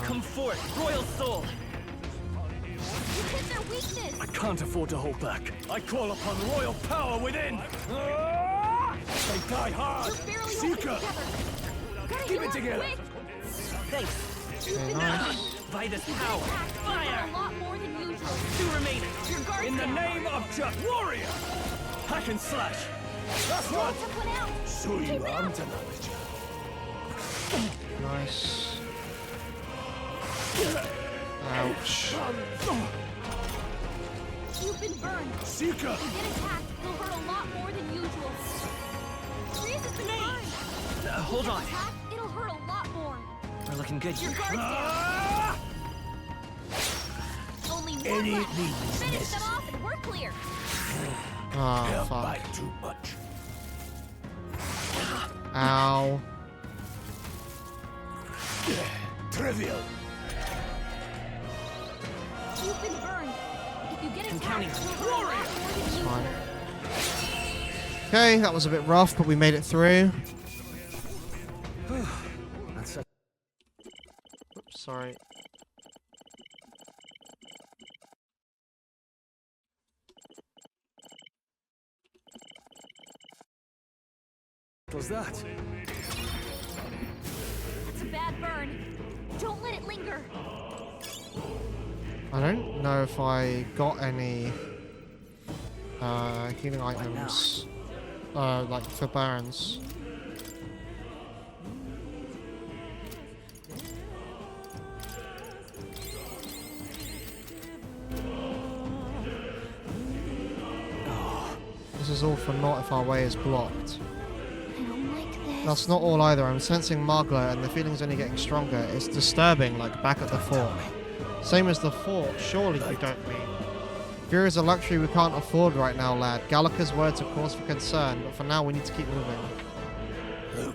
Come forth, Royal Soul! You hit their weakness! I can't afford to hold back. I call upon royal power within. They die hard. You're barely holding it Seeker. together! Gotta Keep heal it up together. quick! Thanks. Okay, nice. Vitus You power. get attacked Fire! a lot more than usual. 2 remaining. Your guard's In the down. name of just warrior. Hack and slash. That's Roll one. took one out. So Keep you it are up. to knowledge. Nice. Ouch. You've been burned. Seeker. If you get attacked, it'll hurt a lot more than usual. Freeze has been burned. Hold on. Attack, it'll hurt a lot more. We're looking good Your here. guard's down. Only one Any left. means Finish them off and we're clear. Oh, Held fuck. back too much. Ow. Trivial. You've been burned. If you get I'm attacked, counting. it'll hurt a lot more than usual. Fine. Okay, that was a bit rough, but we made it through. That's it. Oops, sorry. What was that? That's a bad burn. Don't let it linger. I don't know if I got any healing items like for Barons. This is all for naught if our way is blocked. I don't like this. That's not all either. I'm sensing Margla and the feeling's only getting stronger. It's disturbing, like back at the fort. Same as the fort, surely you don't mean. Fear is a luxury we can't afford right now, lad. Gallica's words are cause for concern, but for now we need to keep moving.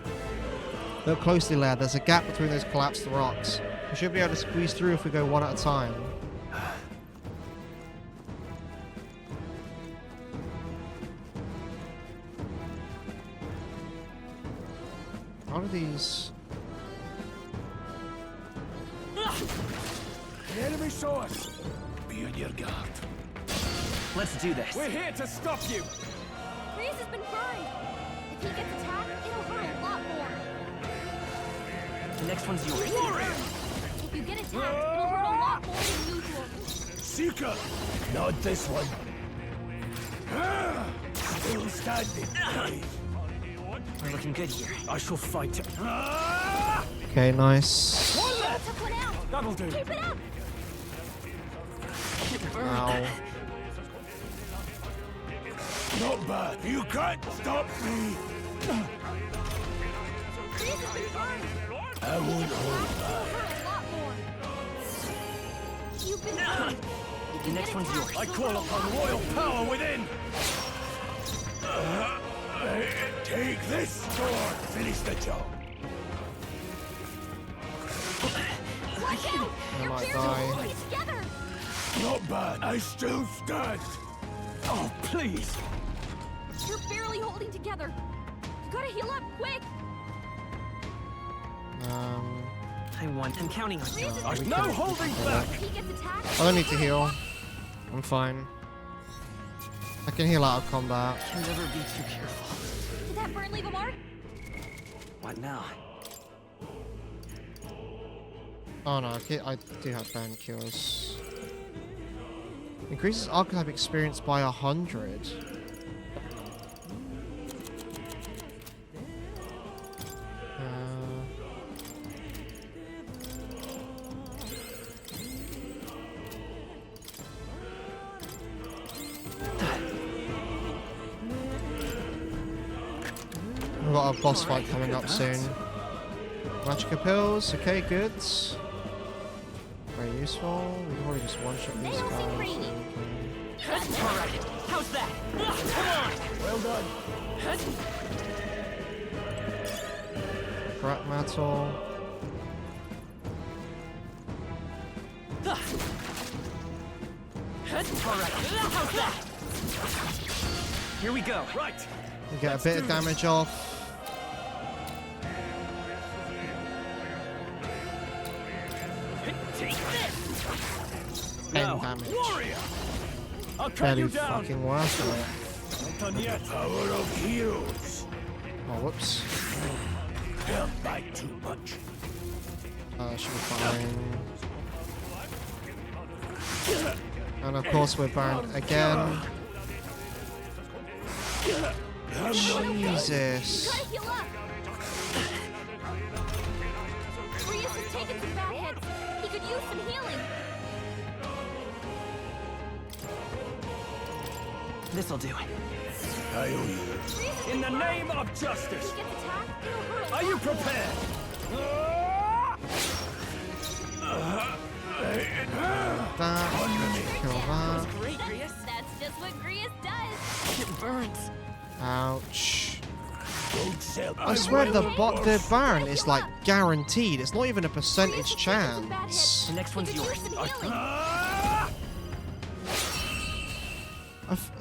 Look closely, lad. There's a gap between those collapsed rocks. We should be able to squeeze through if we go one at a time. How do these... The enemy saw us. Be on your guard. Let's do this. We're here to stop you. Freeze has been burned. If he gets attacked, it'll hurt a lot more. The next one's yours. Freeze is burned. If you get attacked, it'll hurt a lot more than usual. Seeker. Not this one. Still standing. We're looking good here. I shall fight. Okay, nice. Roll took one out. That'll do. Keep it up. Ow. Not bad. You can't stop me. Freeze has been burned. I won't hold It'll back. hurt a lot more. You've been burned. If The you next get one's attacked, yours. I it'll call hurt a upon lot royal more. power within. Take this sword. Finish the job. Watch out! I You're might barely die. holding it together. Not bad. I still stand. Oh, please. You're barely holding together. You gotta heal up quick. I want. I'm counting on you. Freeze has I've been no burned. holding If back. If he gets attacked, I don't need to heal. I'm fine. I can heal out of combat. Can never be too careful. did that burn leave a mark? What now? Oh no, I do have burn cures. Increases archetype experience by 100. We've got a boss fight coming up soon. Magic pills, okay, good. Very useful. We can probably just one-shot these Nails and guys. brainy. Okay. Alright, how's that? Come on! Well done. Scrap metal. Alright, how's that? Here we go. Right. We get a bit of damage off. Take this! 10 damage. Warrior! I'll cut Fairly you down. fucking worth it. Not done yet. Power of heroes. Oh, whoops. Don't bite too much. Should be fine. And of course we're burned again. Jesus. Try to heal up. Rias has taken some bad hits. He could use some healing. This'll do. I owe you. In the name of justice. If he gets attacked, it'll hurt. Are you prepared? That. Kill that. That's just what Grius does. It burns. Ouch. Don't sell. I swear the burn is like guaranteed. It's not even a percentage chance. The next one's yours.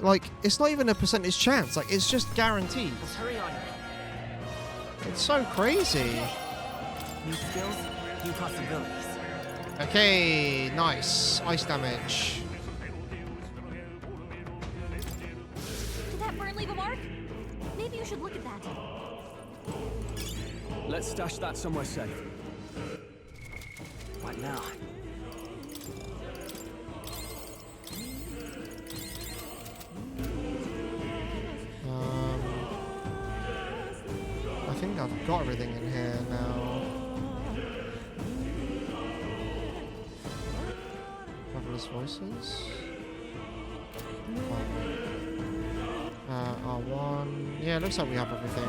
Like, it's not even a percentage chance. Like, it's just guaranteed. Let's hurry on. It's so crazy. New skills, new possibilities. Okay, nice. Ice damage. Did that burn leave a mark? Maybe you should look at that. Let's stash that somewhere safe. What now? I think I've got everything in here now. Traveler's voices. R1. Yeah, looks like we have everything.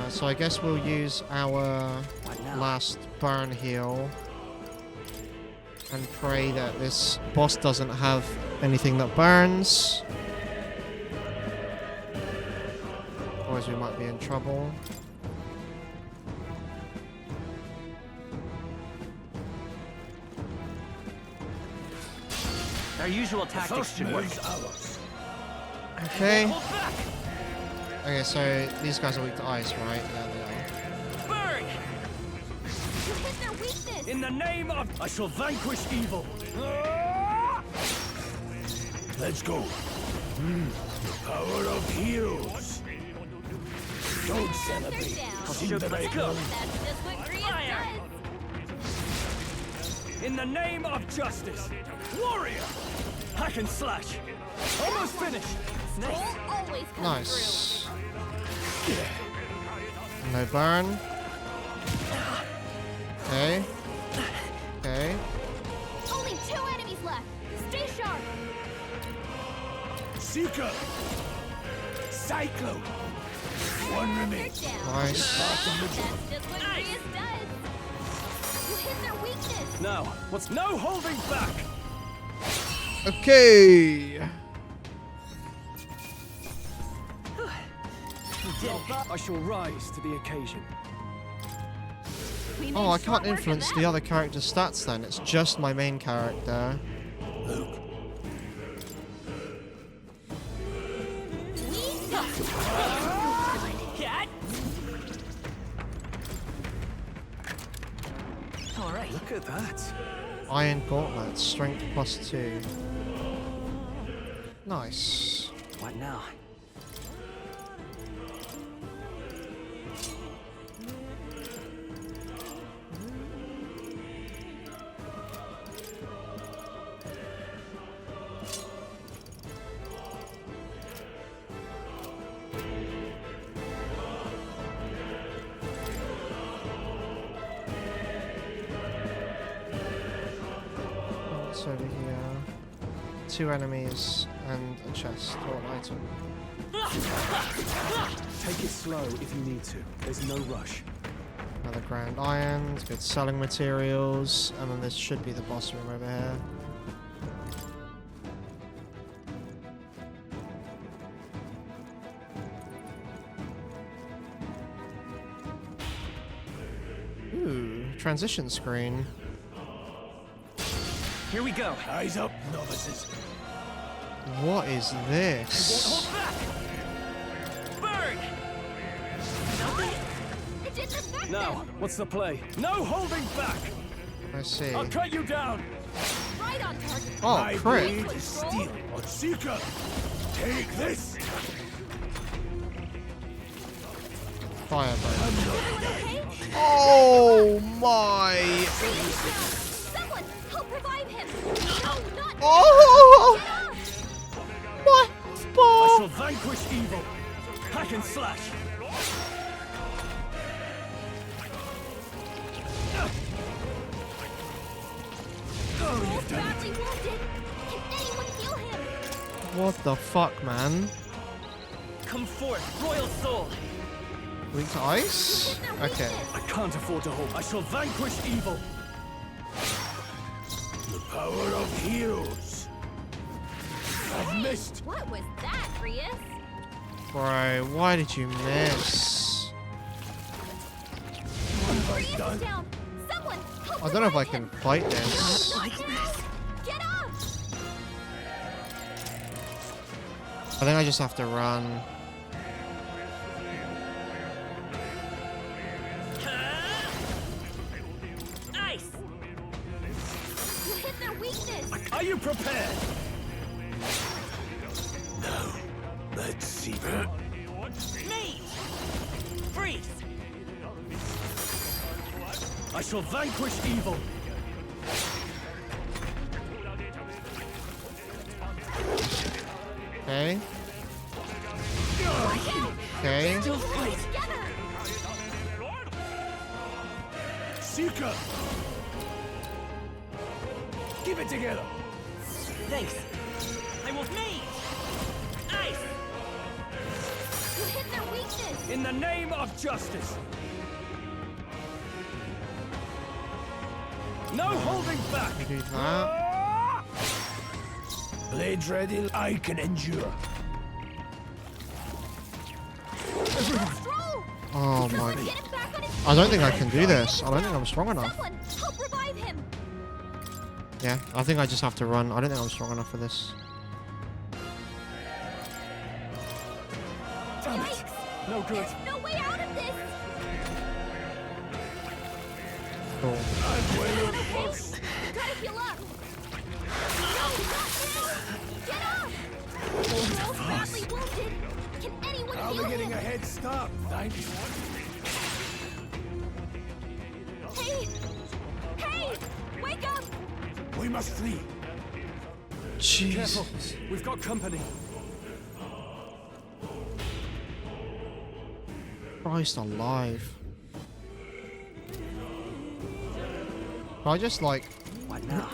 So I guess we'll use our last burn heal and pray that this boss doesn't have anything that burns. Otherwise we might be in trouble. Our usual tactics should work. Okay. Okay, so these guys are weak to ice, right? Yeah, they are. Burn! You hit their weakness. In the name of... I shall vanquish evil. Let's go. The power of heroes. Don't celebrate. Let's go. That's just what Grius does. In the name of justice. Warrior! Hack and slash. Almost finished. Nice. Always comes Nice. No burn. Okay. Okay. through. Only 2 enemies left. Stay sharp. Seeker. Cyclone. One remains. Nice. That's just what Grius does. You hit their weakness. Now, what's no holding back? Okay. I shall rise to the occasion. Oh, I can't influence the other character's stats then. It's just my main character. Luke. All right. Look at that. Iron Gauntlet, strength +2. Nice. What now? What's over here? 2 enemies and a chest or an item. Take it slow if you need to. There's no rush. Another grand iron, good selling materials, and then this should be the boss room over here. transition screen. Here we go. Eyes up, novices. What is this? Burn! It didn't affect Now, what's the play? No holding back! I see. I'll cut you down! Right on target. Oh, My crit. blade is steel. Seeker, take this. Fire burn. Oh my! Someone help revive him. No, not Oh! What? I shall vanquish evil. Hack and slash. Wolf badly wounded. Can anyone heal him? What the fuck, man? Come forth, royal soul. Weak to ice? Okay. I can't afford to hold. I shall vanquish evil. The power of heroes. I've missed. What was that, Prius? Bro, why did you miss? Prius is down. Someone help I don't know if I revive can him. fight this. Get up! I think I just have to run. Ice! You hit their weakness. Are you prepared? No. Let's see. Me! Freeze! I shall vanquish evil. Okay. Okay. Still fight. Seeker. Keep it together. Thanks. I will me. Ice! You hit their weakness. In the name of justice. No holding back. Do that. Blades ready. I can endure. Oh my. I don't think I can do this. I don't think I'm strong enough. Someone help revive him. Yeah, I think I just have to run. I don't think I'm strong enough for this. Yikes. No good. There's no way out of this. Cool. Gotta heal up. No, not now. Get up. Wolf badly wounded. Can anyone Now heal we're getting him? a head start. Thanks. Hey! Hey! Wake up! We must flee. Jesus. Careful. We've got company. Christ alive. Can I just like What now?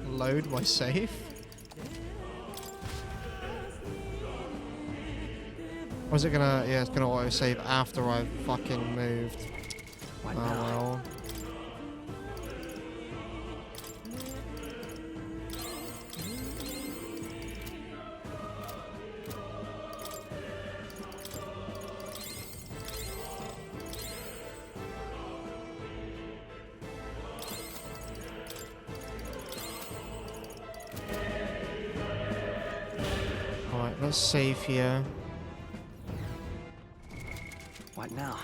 load my save? Or is it gonna, yeah, it's gonna auto save after I've fucking moved. What Oh now? well. Alright, let's save here. What now?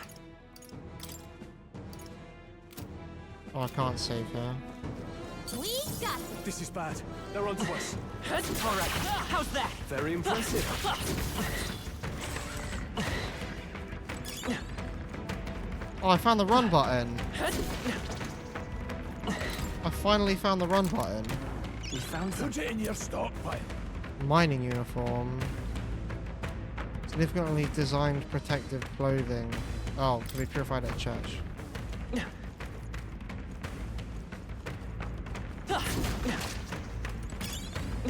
Oh, I can't save here. We got This is bad. They're on to us. All right. How's that? Very impressive. Oh, I found the run button. I finally found the run button. We found Put it in your stockpile. Mining uniform. Significantly designed protective clothing. Oh, to be purified at church.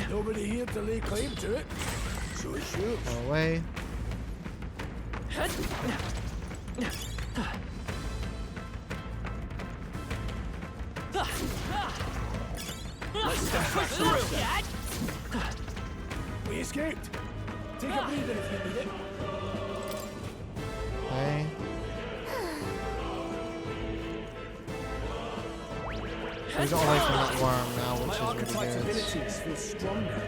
Nobody here to lay claim to it. So it's yours. Go away. Let's through. We escaped. Take a breather if you need it. Okay. We got away from that worm now, which My is really archetype's good. abilities feel stronger.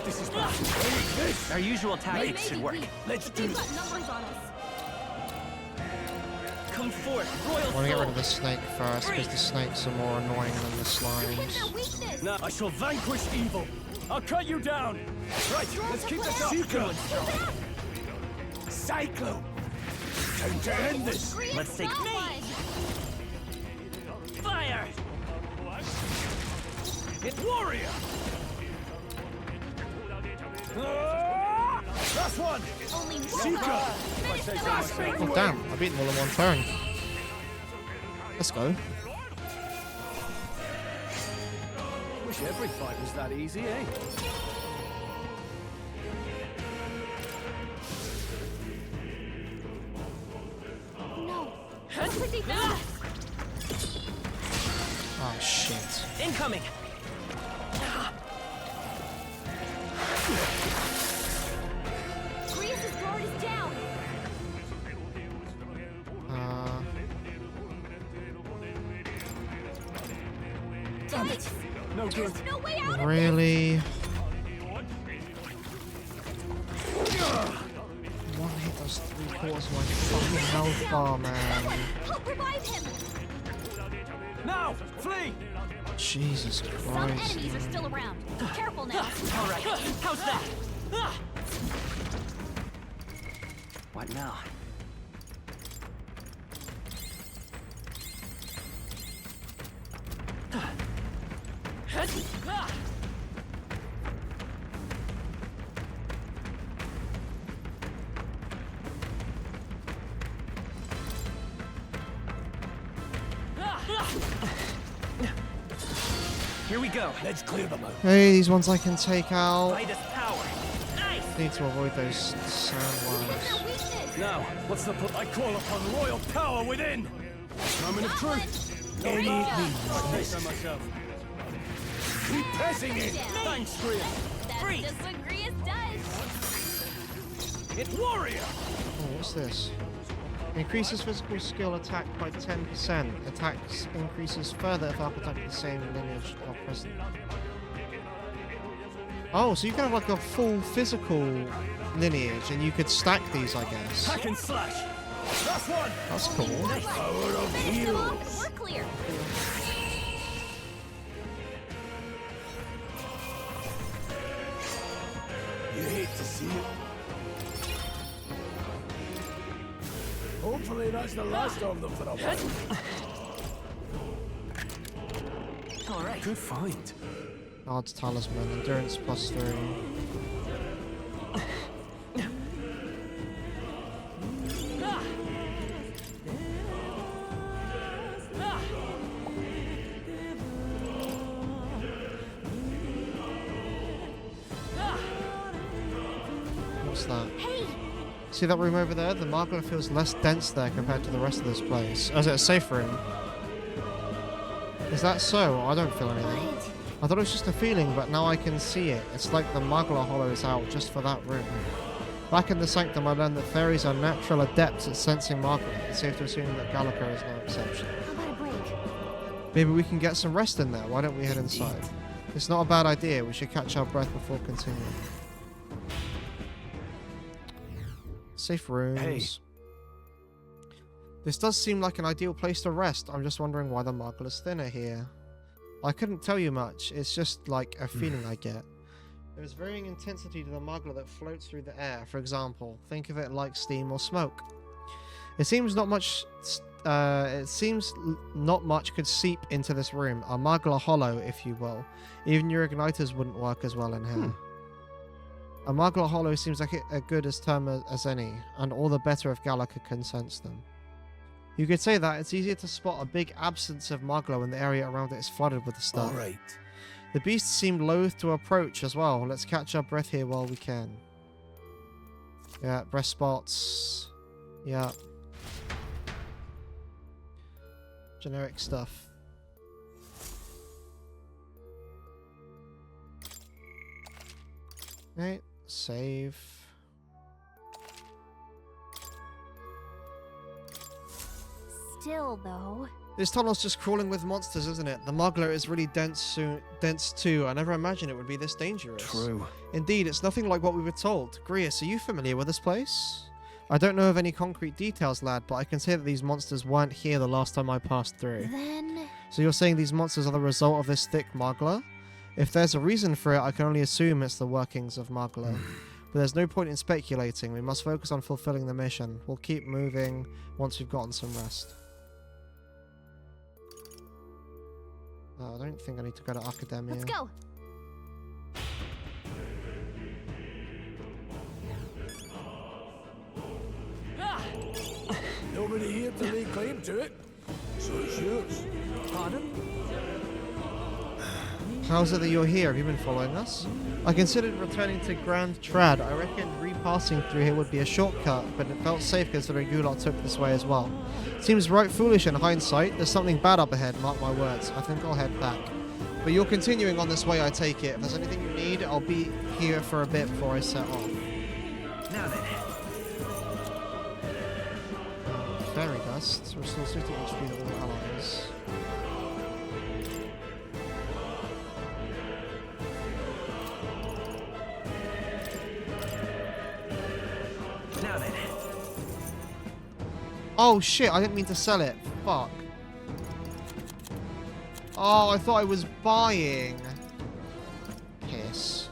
This is bad. This. Our usual tactics should work. Let's do this. Come forth, royal I want to get rid of the snake first, because the snakes are more annoying than the slimes. Now I shall vanquish evil. I'll cut you down. Right, let's keep this up. Chica. Cyclone. Time to end this. Let's take fire. Hit warrior. Last one. Chica. Oh damn, I beat them all in one turn. Let's go. Wish every fight was that easy, eh? No. Pretty fast. Oh shit. Incoming. Grease's guard is down. Guys, no good. There's no way out. Really? One hit does 3/4 of my fucking health bar, man. Help revive him. Now, flee. Jesus Some Christ. enemies are still around. Careful now. All right, how's that? What now? Here we go. Let's clear them out. Hey, these ones I can take out. Midas power. Nice. Need to avoid those sandworms. Now, what's the I call upon royal power within. Moment of truth. Any need. I face on myself. Keep pressing it. Thanks, Gria. That's just what Grease does. Hit warrior. Oh, what's this? Increases physical skill attack by 10%. Attacks increases further if archetype of the same lineage are present. Oh, so you can have like a full physical lineage and you could stack these, I guess. Hack and slash. Last one. That's cool. Power of heals. We're clear. You hate to see it. Hopefully that's the last of them for a while. All right. Good find. Guard's talisman, endurance +3. What's that? See that room over there? The Margla feels less dense there compared to the rest of this place. Oh, is it a safe room? Is that so? I don't feel anything. I thought it was just a feeling, but now I can see it. It's like the Margla hollow's out just for that room. Back in the Sanctum, I learned that fairies are natural adepts at sensing Margla. It's safe to assume that Gallica is no exception. How about a break? Maybe we can get some rest in there. Why don't we head inside? It's not a bad idea. We should catch our breath before continuing. Safe rooms. Hey. This does seem like an ideal place to rest. I'm just wondering why the Margla is thinner here. I couldn't tell you much. It's just like a feeling I get. There's varying intensity to the Margla that floats through the air. For example, think of it like steam or smoke. It seems not much could seep into this room. A Margla hollow, if you will. Even your igniters wouldn't work as well in here. A Margla hollow seems like a good as term as any, and all the better if Gallica can sense them. You could say that it's easier to spot a big absence of Margla when the area around it is flooded with the stuff. All right. The beasts seem loath to approach as well. Let's catch our breath here while we can. Yeah, breath spots. Yeah. Generic stuff. Okay, save. Still, though, This tunnel's just crawling with monsters, isn't it? The Muggler is really dense too. I never imagined it would be this dangerous. True. Indeed, it's nothing like what we were told. Grius, are you familiar with this place? I don't know of any concrete details, lad, but I can say that these monsters weren't here the last time I passed through. Then... So you're saying these monsters are the result of this thick Muggler? If there's a reason for it, I can only assume it's the workings of Muggler. But there's no point in speculating. We must focus on fulfilling the mission. We'll keep moving once we've gotten some rest. I don't think I need to go to Academia. Let's go. Nobody here to lay claim to it, so it's yours. Pardon? How's it that you're here? Have you been following us? I considered returning to Grand Trad. I reckon repassing through here would be a shortcut, but it felt safe considering you lot took this way as well. Seems right foolish in hindsight. There's something bad up ahead, mark my words. I think I'll head back. But you're continuing on this way, I take it. If there's anything you need, I'll be here for a bit before I set off. Now then. Fairy dust. Restores 50 HP to all allies. Now then. Oh shit, I didn't mean to sell it. Fuck. Oh, I thought I was buying. Piss.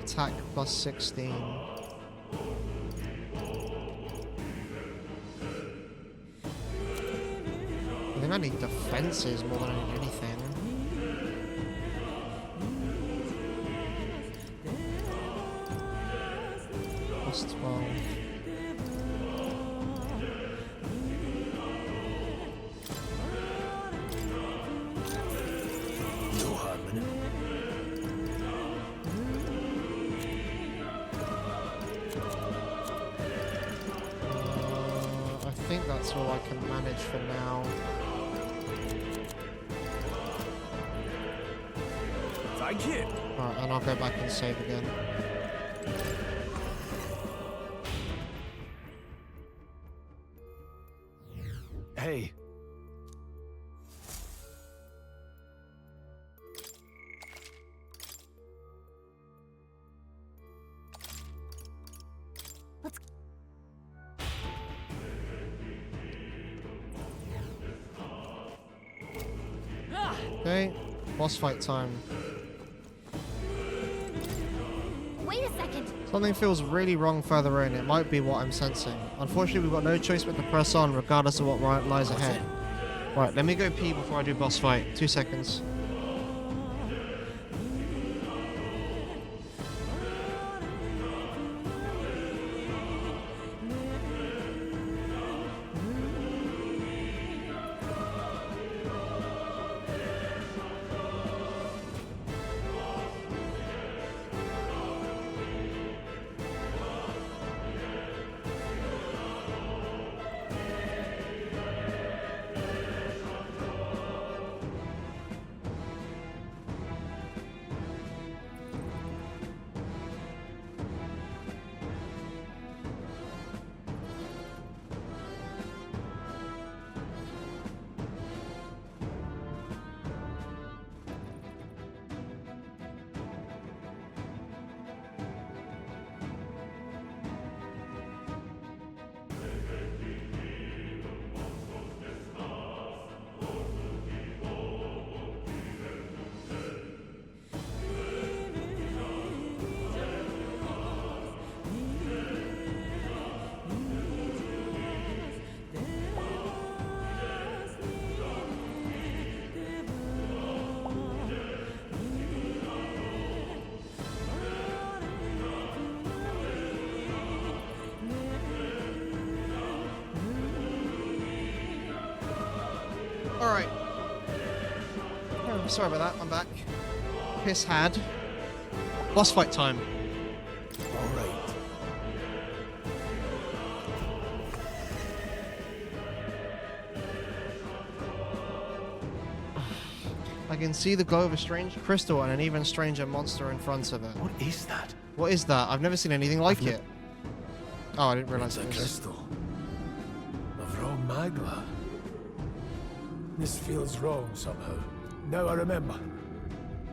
Attack plus 16. I think I need defenses more than I need anything. Plus 12. No harm in it. I think that's all I can manage for now. Thank you. Alright, and I'll go back and save again. Hey. Okay, boss fight time. Wait a second. Something feels really wrong further in. It might be what I'm sensing. Unfortunately, we've got no choice but to press on, regardless of what lies ahead. Right, let me go pee before I do boss fight. 2 seconds. Alright. Oh, sorry about that, I'm back. Piss had. Boss fight time. Alright. I can see the glow of a strange crystal and an even stranger monster in front of it. What is that? What is that? I've never seen anything like it. Oh, I didn't realize It's it a was. crystal of raw magma. This feels wrong somehow. Now I remember.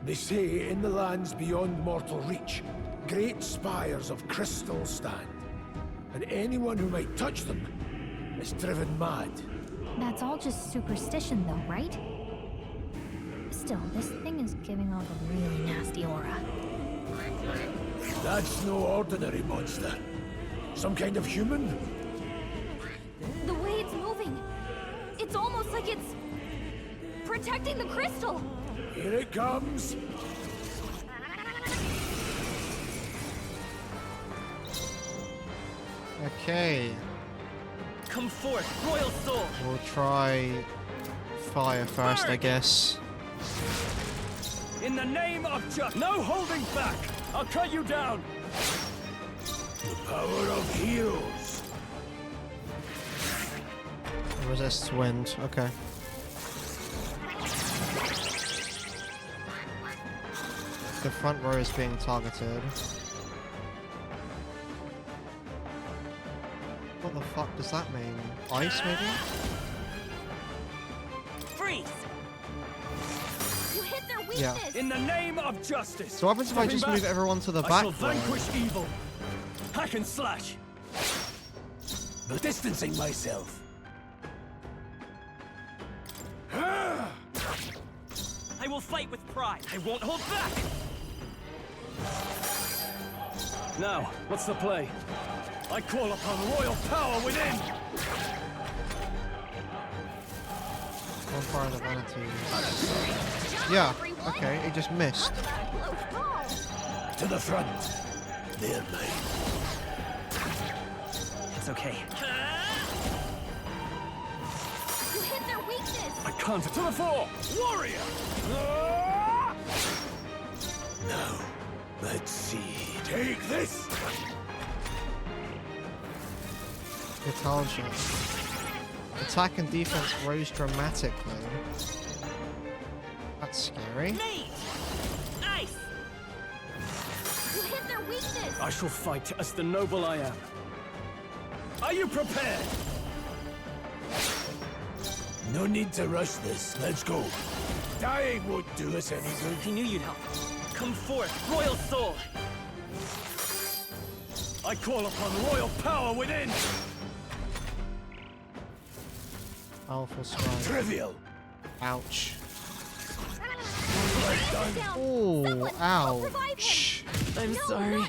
They say in the lands beyond mortal reach, great spires of crystal stand. And anyone who might touch them is driven mad. That's all just superstition though, right? Still, this thing is giving off a really nasty aura. That's no ordinary monster. Some kind of human? The way it's moving, it's almost like it's protecting the crystal. Here it comes. Okay. Come forth, royal soul. We'll try fire first, I guess. In the name of no holding back! I'll cut you down! The power of heroes. Resists wind. Okay. The front row is being targeted. What the fuck does that mean? Ice, maybe? Freeze! You hit their weakness. Yeah. In the name of justice! So what happens if I just move everyone to the I back shall row? vanquish evil! Hack and slash! No distancing myself. I will fight with pride. I won't hold back! Now, what's the play? I call upon royal power within! One fire of the vanity. Yeah, okay, it just missed. To the front. They're mine. It's okay. You hit their weakness. I can't. To the fore! Warrior! Now, let's see. Take this! Guitar shot. Attack and defense rose dramatically. That's scary. Ice! You hit their weakness. I shall fight as the noble I am. Are you prepared? No need to rush this. Let's go. Dying won't do us any good. I knew you'd help. Come forth, royal soul! I call upon royal power within! Powerful strike. Trivial. Ouch. Oh, ouch. I'm sorry.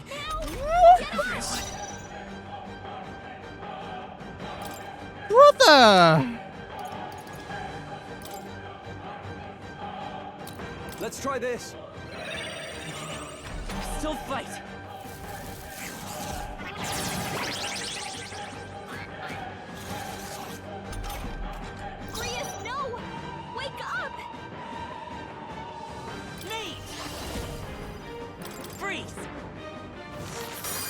Brother! Let's try this. Still fight. Grius, no! Wake up! Nate! Freeze!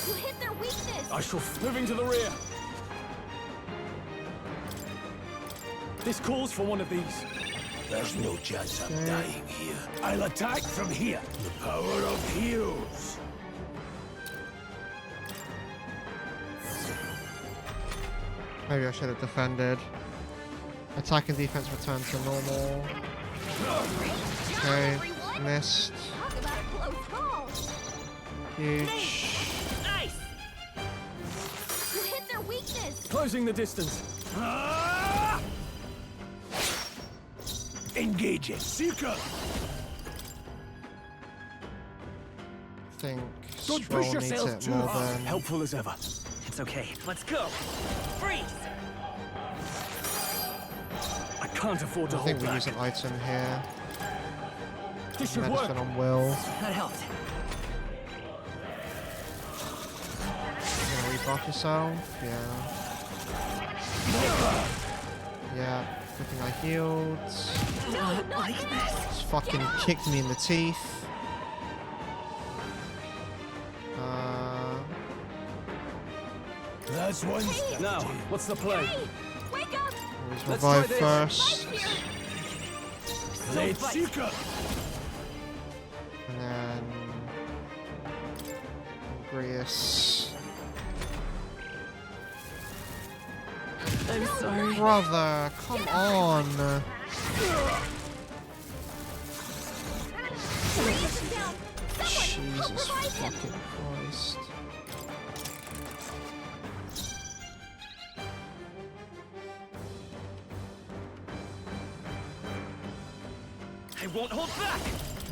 You hit their weakness. I shall moving to the rear. This calls for one of these. There's no chance I'm dying here. I'll attack from here. The power of heroes. Maybe I should have defended. Attack and defense return to normal. Okay, missed. Talk about a close call. Huge. Nice! You hit their weakness. Closing the distance. Engage it. Seeker. I think Don't Stroll push needs yourself it too more hard. than... Helpful as ever. It's okay. Let's go. Freeze! I can't afford to I hold think we back. use an item here. This should Medicine work. on Will. That helped. You gonna rebuff yourself? Yeah. Yeah. Good thing I healed. Not like this. Just fucking kicked me in the teeth. That's one step. Now, what's the play? Wake up! Always Let's try revive this. first. Blade Seeker! And then Grius. I'm sorry. Brother, come on. Jesus fucking Christ. I won't hold back!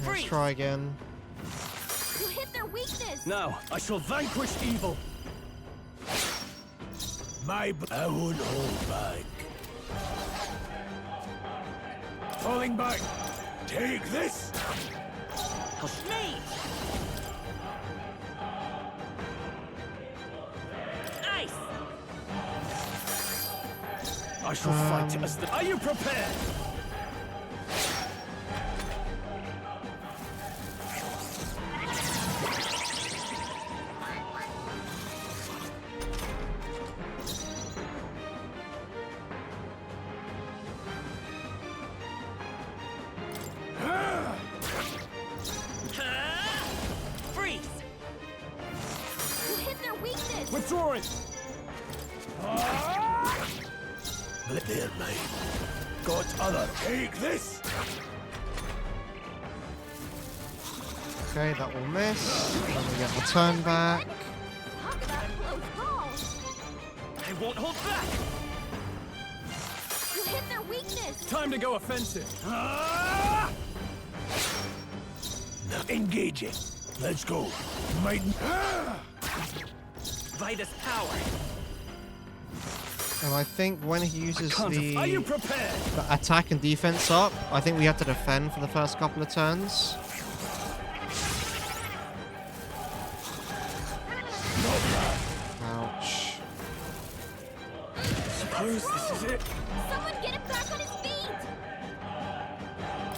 Let's try again. You hit their weakness! Now, I shall vanquish evil! I won't hold back. Falling back! Take this! Me! Ice! I shall fight as the... Are you prepared? Withdrawing! There, mate. Got other. Take this! Okay, that will miss. Then we get the turn back. I won't hold back! You hit their weakness! Time to go offensive. Engaging. Let's go. Might. Vitus power. And I think when he uses Are you the prepared? attack and defense up, I think we have to defend for the first couple of turns. Ouch. Suppose this is it. Someone get him back on his feet!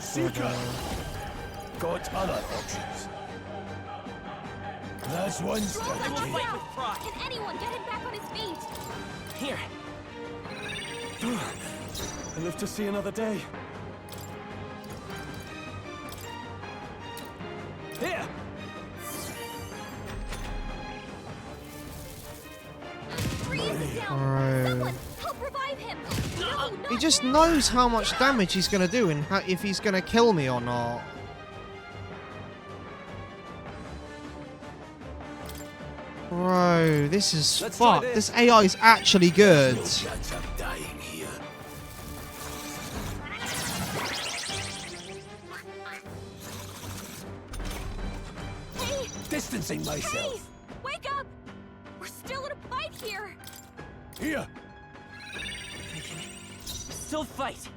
Seeker. Got other options. That's one strategy. Can anyone get him back on his feet? Here. I live to see another day. Here. Bro. Help revive him! No, He just knows how much damage he's gonna do and if he's gonna kill me or not. Bro, this is fucked. This AI is actually good. No chance of dying here. Hey! Distancing myself. Hey! Wake up! We're still in a fight here! Here. Still fight.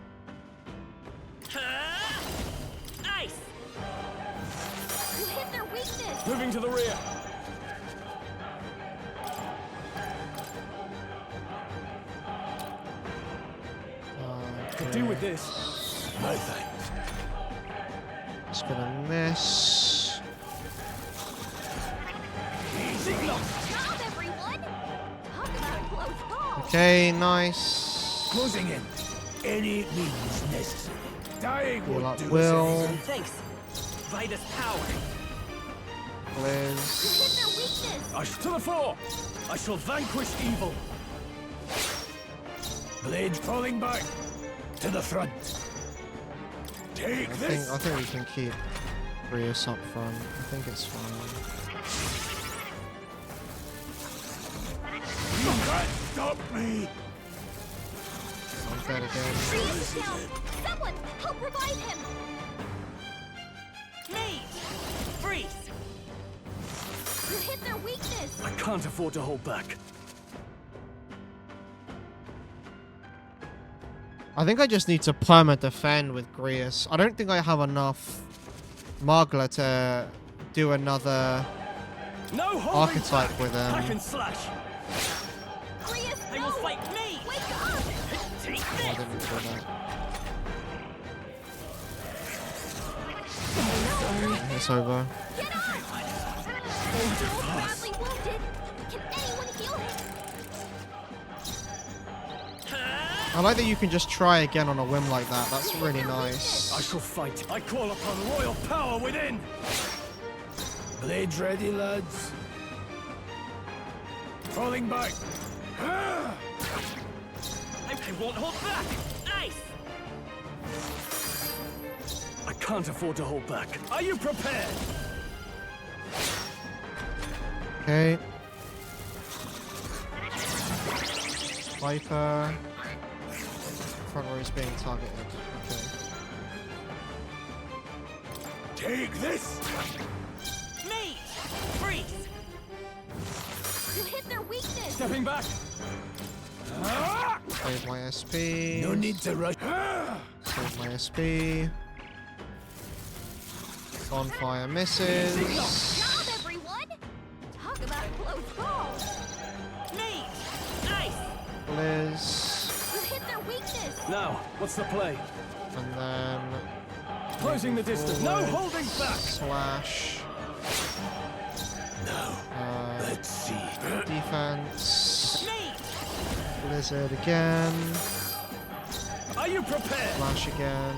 Ice. You hit their weakness! Moving to the rear. Could do with this. No thanks. Just gonna miss. Easy lock. Job, everyone! Talk about a close call! Okay, nice. Closing in. Any means necessary. Dying Heal would up do Will. Thanks. Vitus power. Blizz. To the fore. I shall vanquish evil. Blade falling back. To the front. Take this. I think we can keep Grius up front. I think it's fine. You can't stop me. I'm dead again. Freeze is down! Someone, help revive him! Me! Freeze! You hit their weakness! I can't afford to hold back. I think I just need to perma-defend with Grius. I don't think I have enough Magla to do another archetype with him. Hack and slash. Grius, They will fight me! Wake up! Take I this! didn't do that. It's over. Get up! Joel's badly wounded! Can anyone heal him? I like that you can just try again on a whim like that. That's really nice. I shall fight. I call upon royal power within. Blades ready, lads. Falling back. I won't hold back. Ice. I can't afford to hold back. Are you prepared? Okay. Viper. Front row is being targeted. Okay. Take this. Mate. Freeze. You hit their weakness. Stepping back. Save my SP. No need to rush. Save my SP. Bonfire misses. Good job, everyone. Talk about a close call. Mate. Ice. Blizz. You hit their weakness. Now, what's the play? And then Closing the distance. No forward, holding back. Slash. Now, let's see. Defense. Blizzard again. Are you prepared? Flash again.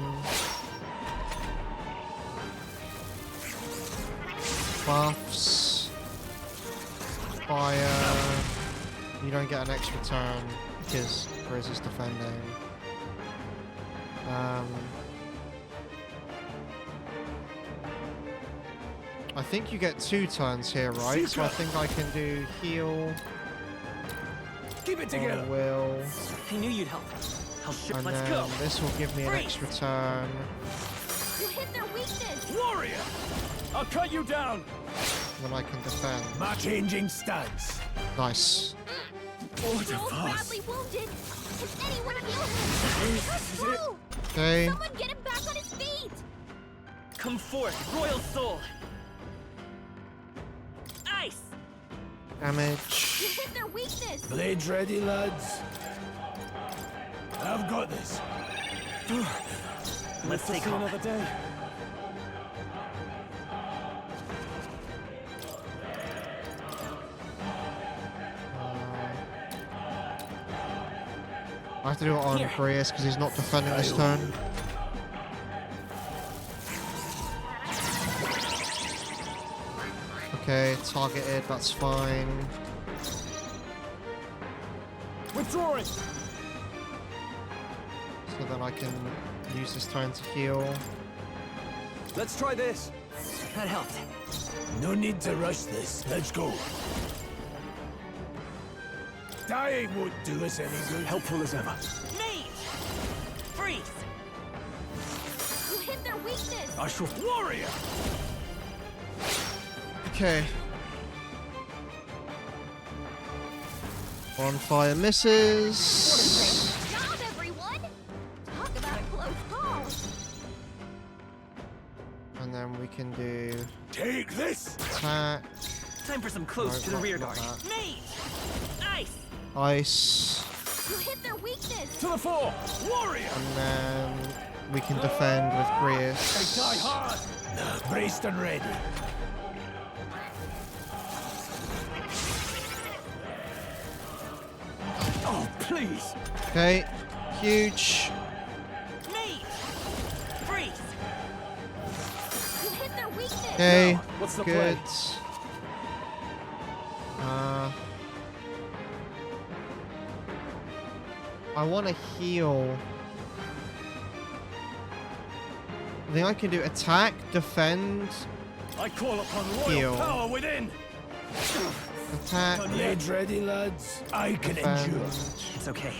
Buffs. Fire. You don't get an extra turn because Grizz is defending. I think you get 2 turns here, right? So I think I can do heal. Keep it together. Will. I knew you'd help. And Let's then go. this will give me an extra turn. You hit their weakness. Warrior. I'll cut you down. Then I can defend. My changing stance. Nice. He's badly wounded. Can anyone heal him? Move. Okay. Someone get him back on his feet. Come forth, royal soul. Ice. Damage. You hit their weakness. Blades ready, lads. I've got this. Let's take off. Another day. I have to do it on Grius because he's not defending this turn. Okay, targeted, that's fine. Withdrawing. So then I can use this turn to heal. Let's try this. That helped. No need to rush this. Let's go. Dying won't do us any good. Helpful as ever. Mate. Freeze. You hit their weakness. I shall. Warrior. Okay. Bonfire misses. Good job, everyone. Talk about a close call. And then we can do Take this. attack. Time for some close No, to the rear not guard. that. Mate. Ice. Ice. You hit their weakness. To the fore. Warrior. And then we can defend with Die Grius. hard. Now, braced and ready. Oh, please. Okay. Huge. Mate. Freeze. You hit their weakness. Okay. What's the Good. play? I want to heal. I think I can do attack, defend, I call upon royal heal. power within. Attack, Blades ready, lads. I can defend, endure. It's okay.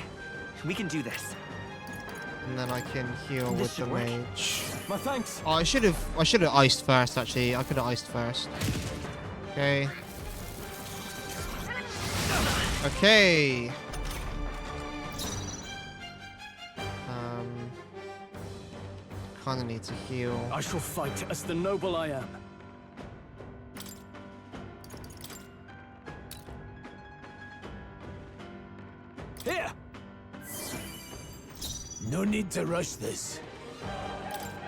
We can do this. and then I can heal This with the should work. mage. My thanks. Oh, I should have iced first. Actually, I could have iced first. Okay. Okay. Kind of need to heal. I shall fight as the noble I am. Here. No need to rush this.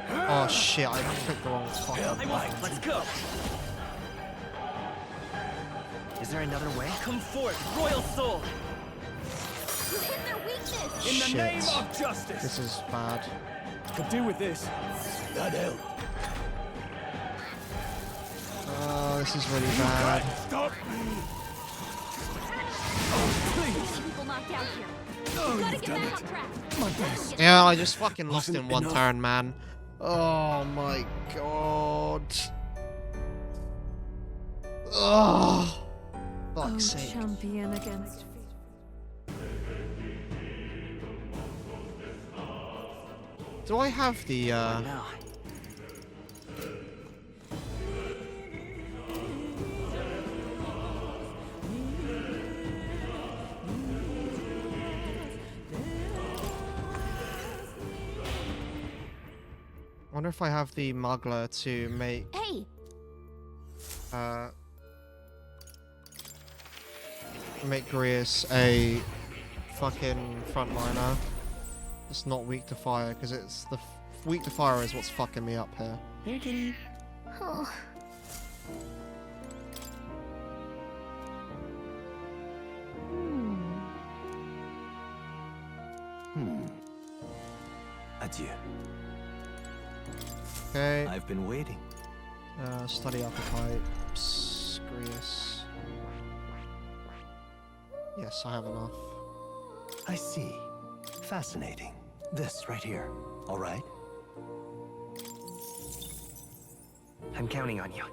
Oh shit! I clicked the wrong fucking I'm button. off. Let's go. Is there another way? Come forth, royal soul. You hit their weakness. In the name Shit. of justice. This is bad. Could do with this. That helped. Oh, this is really bad. Stop me! Please. People knocked out here. Oh, We gotta you've get done back it. on track. My best. Yeah, I just fucking lost Wasn't in one enough. turn, man. Oh my god. Oh, fuck's Oh, sake. champion against. Do I have the No. wonder if I have the muggler to make Hey, make Grius a fucking frontliner. It's not weak to fire, because it's the weak to fire is what's fucking me up here. here, kitty. Oh. Adieu. Okay. I've been waiting. Study archetypes, Grius. Yes, I have enough. I see. Fascinating. This right here. All right? I'm counting on you.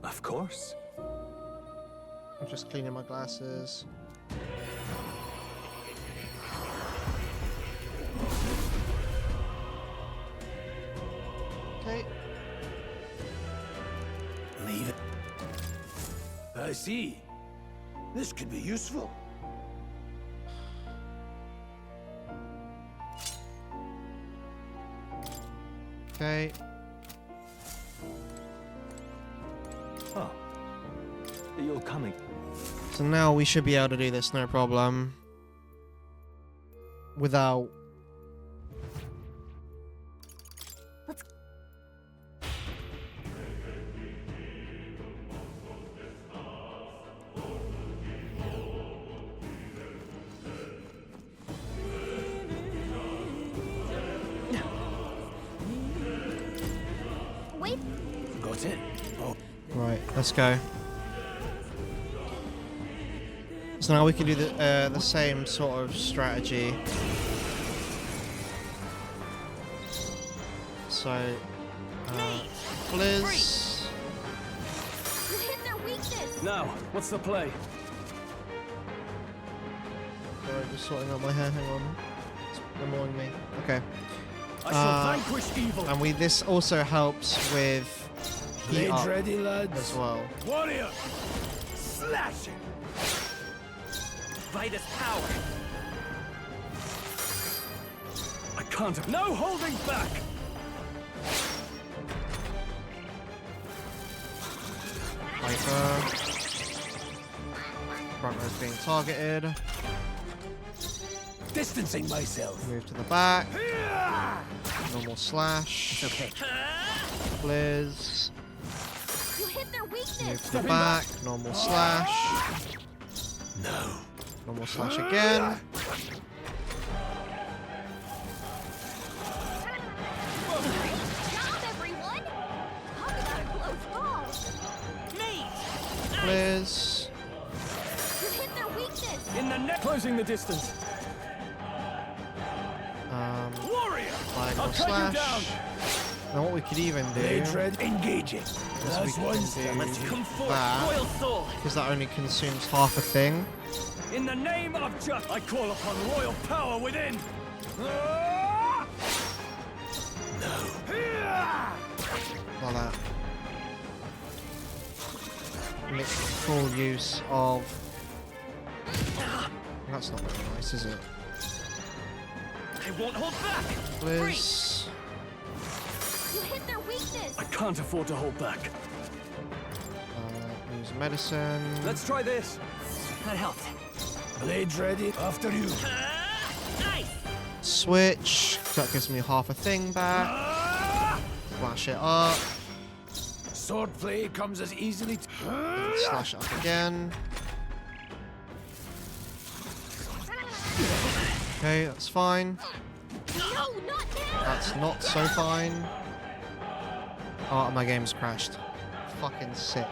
Of course. I'm just cleaning my glasses. Okay. Leave it. I see. This could be useful. Okay. Oh. You're coming. So now we should be able to do this, no problem. Without... Wait. Got it. Oh. Right, let's go. So now we can do the same sort of strategy. So, Blizz. You hit their weakness. Now, what's the play? Sorry, just sorting out my hair. Hang on, it's annoying me. Okay. I shall vanquish evil. And this also helps with heat Blades up ready, lads. as well. Warrior! Slashing! By this power. I can't. No holding back. Hyper. Front row's being targeted. Distancing myself. Move to the back. Normal slash. It's okay. Blizz. You hit their weakness. Move to the back. Normal slash. No. Normal slash again. Job, everyone. Talk about a close call. Blizz. You hit their weakness. In the net. Closing the distance. Warrior! Diagonal I'll cut you slash. down. Now what we could even do Blades ready. Engaging. is we That's one can step. Let's come forth, that, royal soul. because that only consumes half a thing. In the name of justice, I call upon royal power within. Like that. Make full use of... That's not very nice, is it? I won't hold back. Blizz. You hit their weakness. I can't afford to hold back. Use medicine. Let's try this. That helped. Blades ready. After you. Nice. Switch. That gives me half a thing back. Flash it up. Swordplay comes as easily. Slash it up again. Okay, that's fine. No, not now! That's not so fine. Oh, my game's crashed. Fucking sick.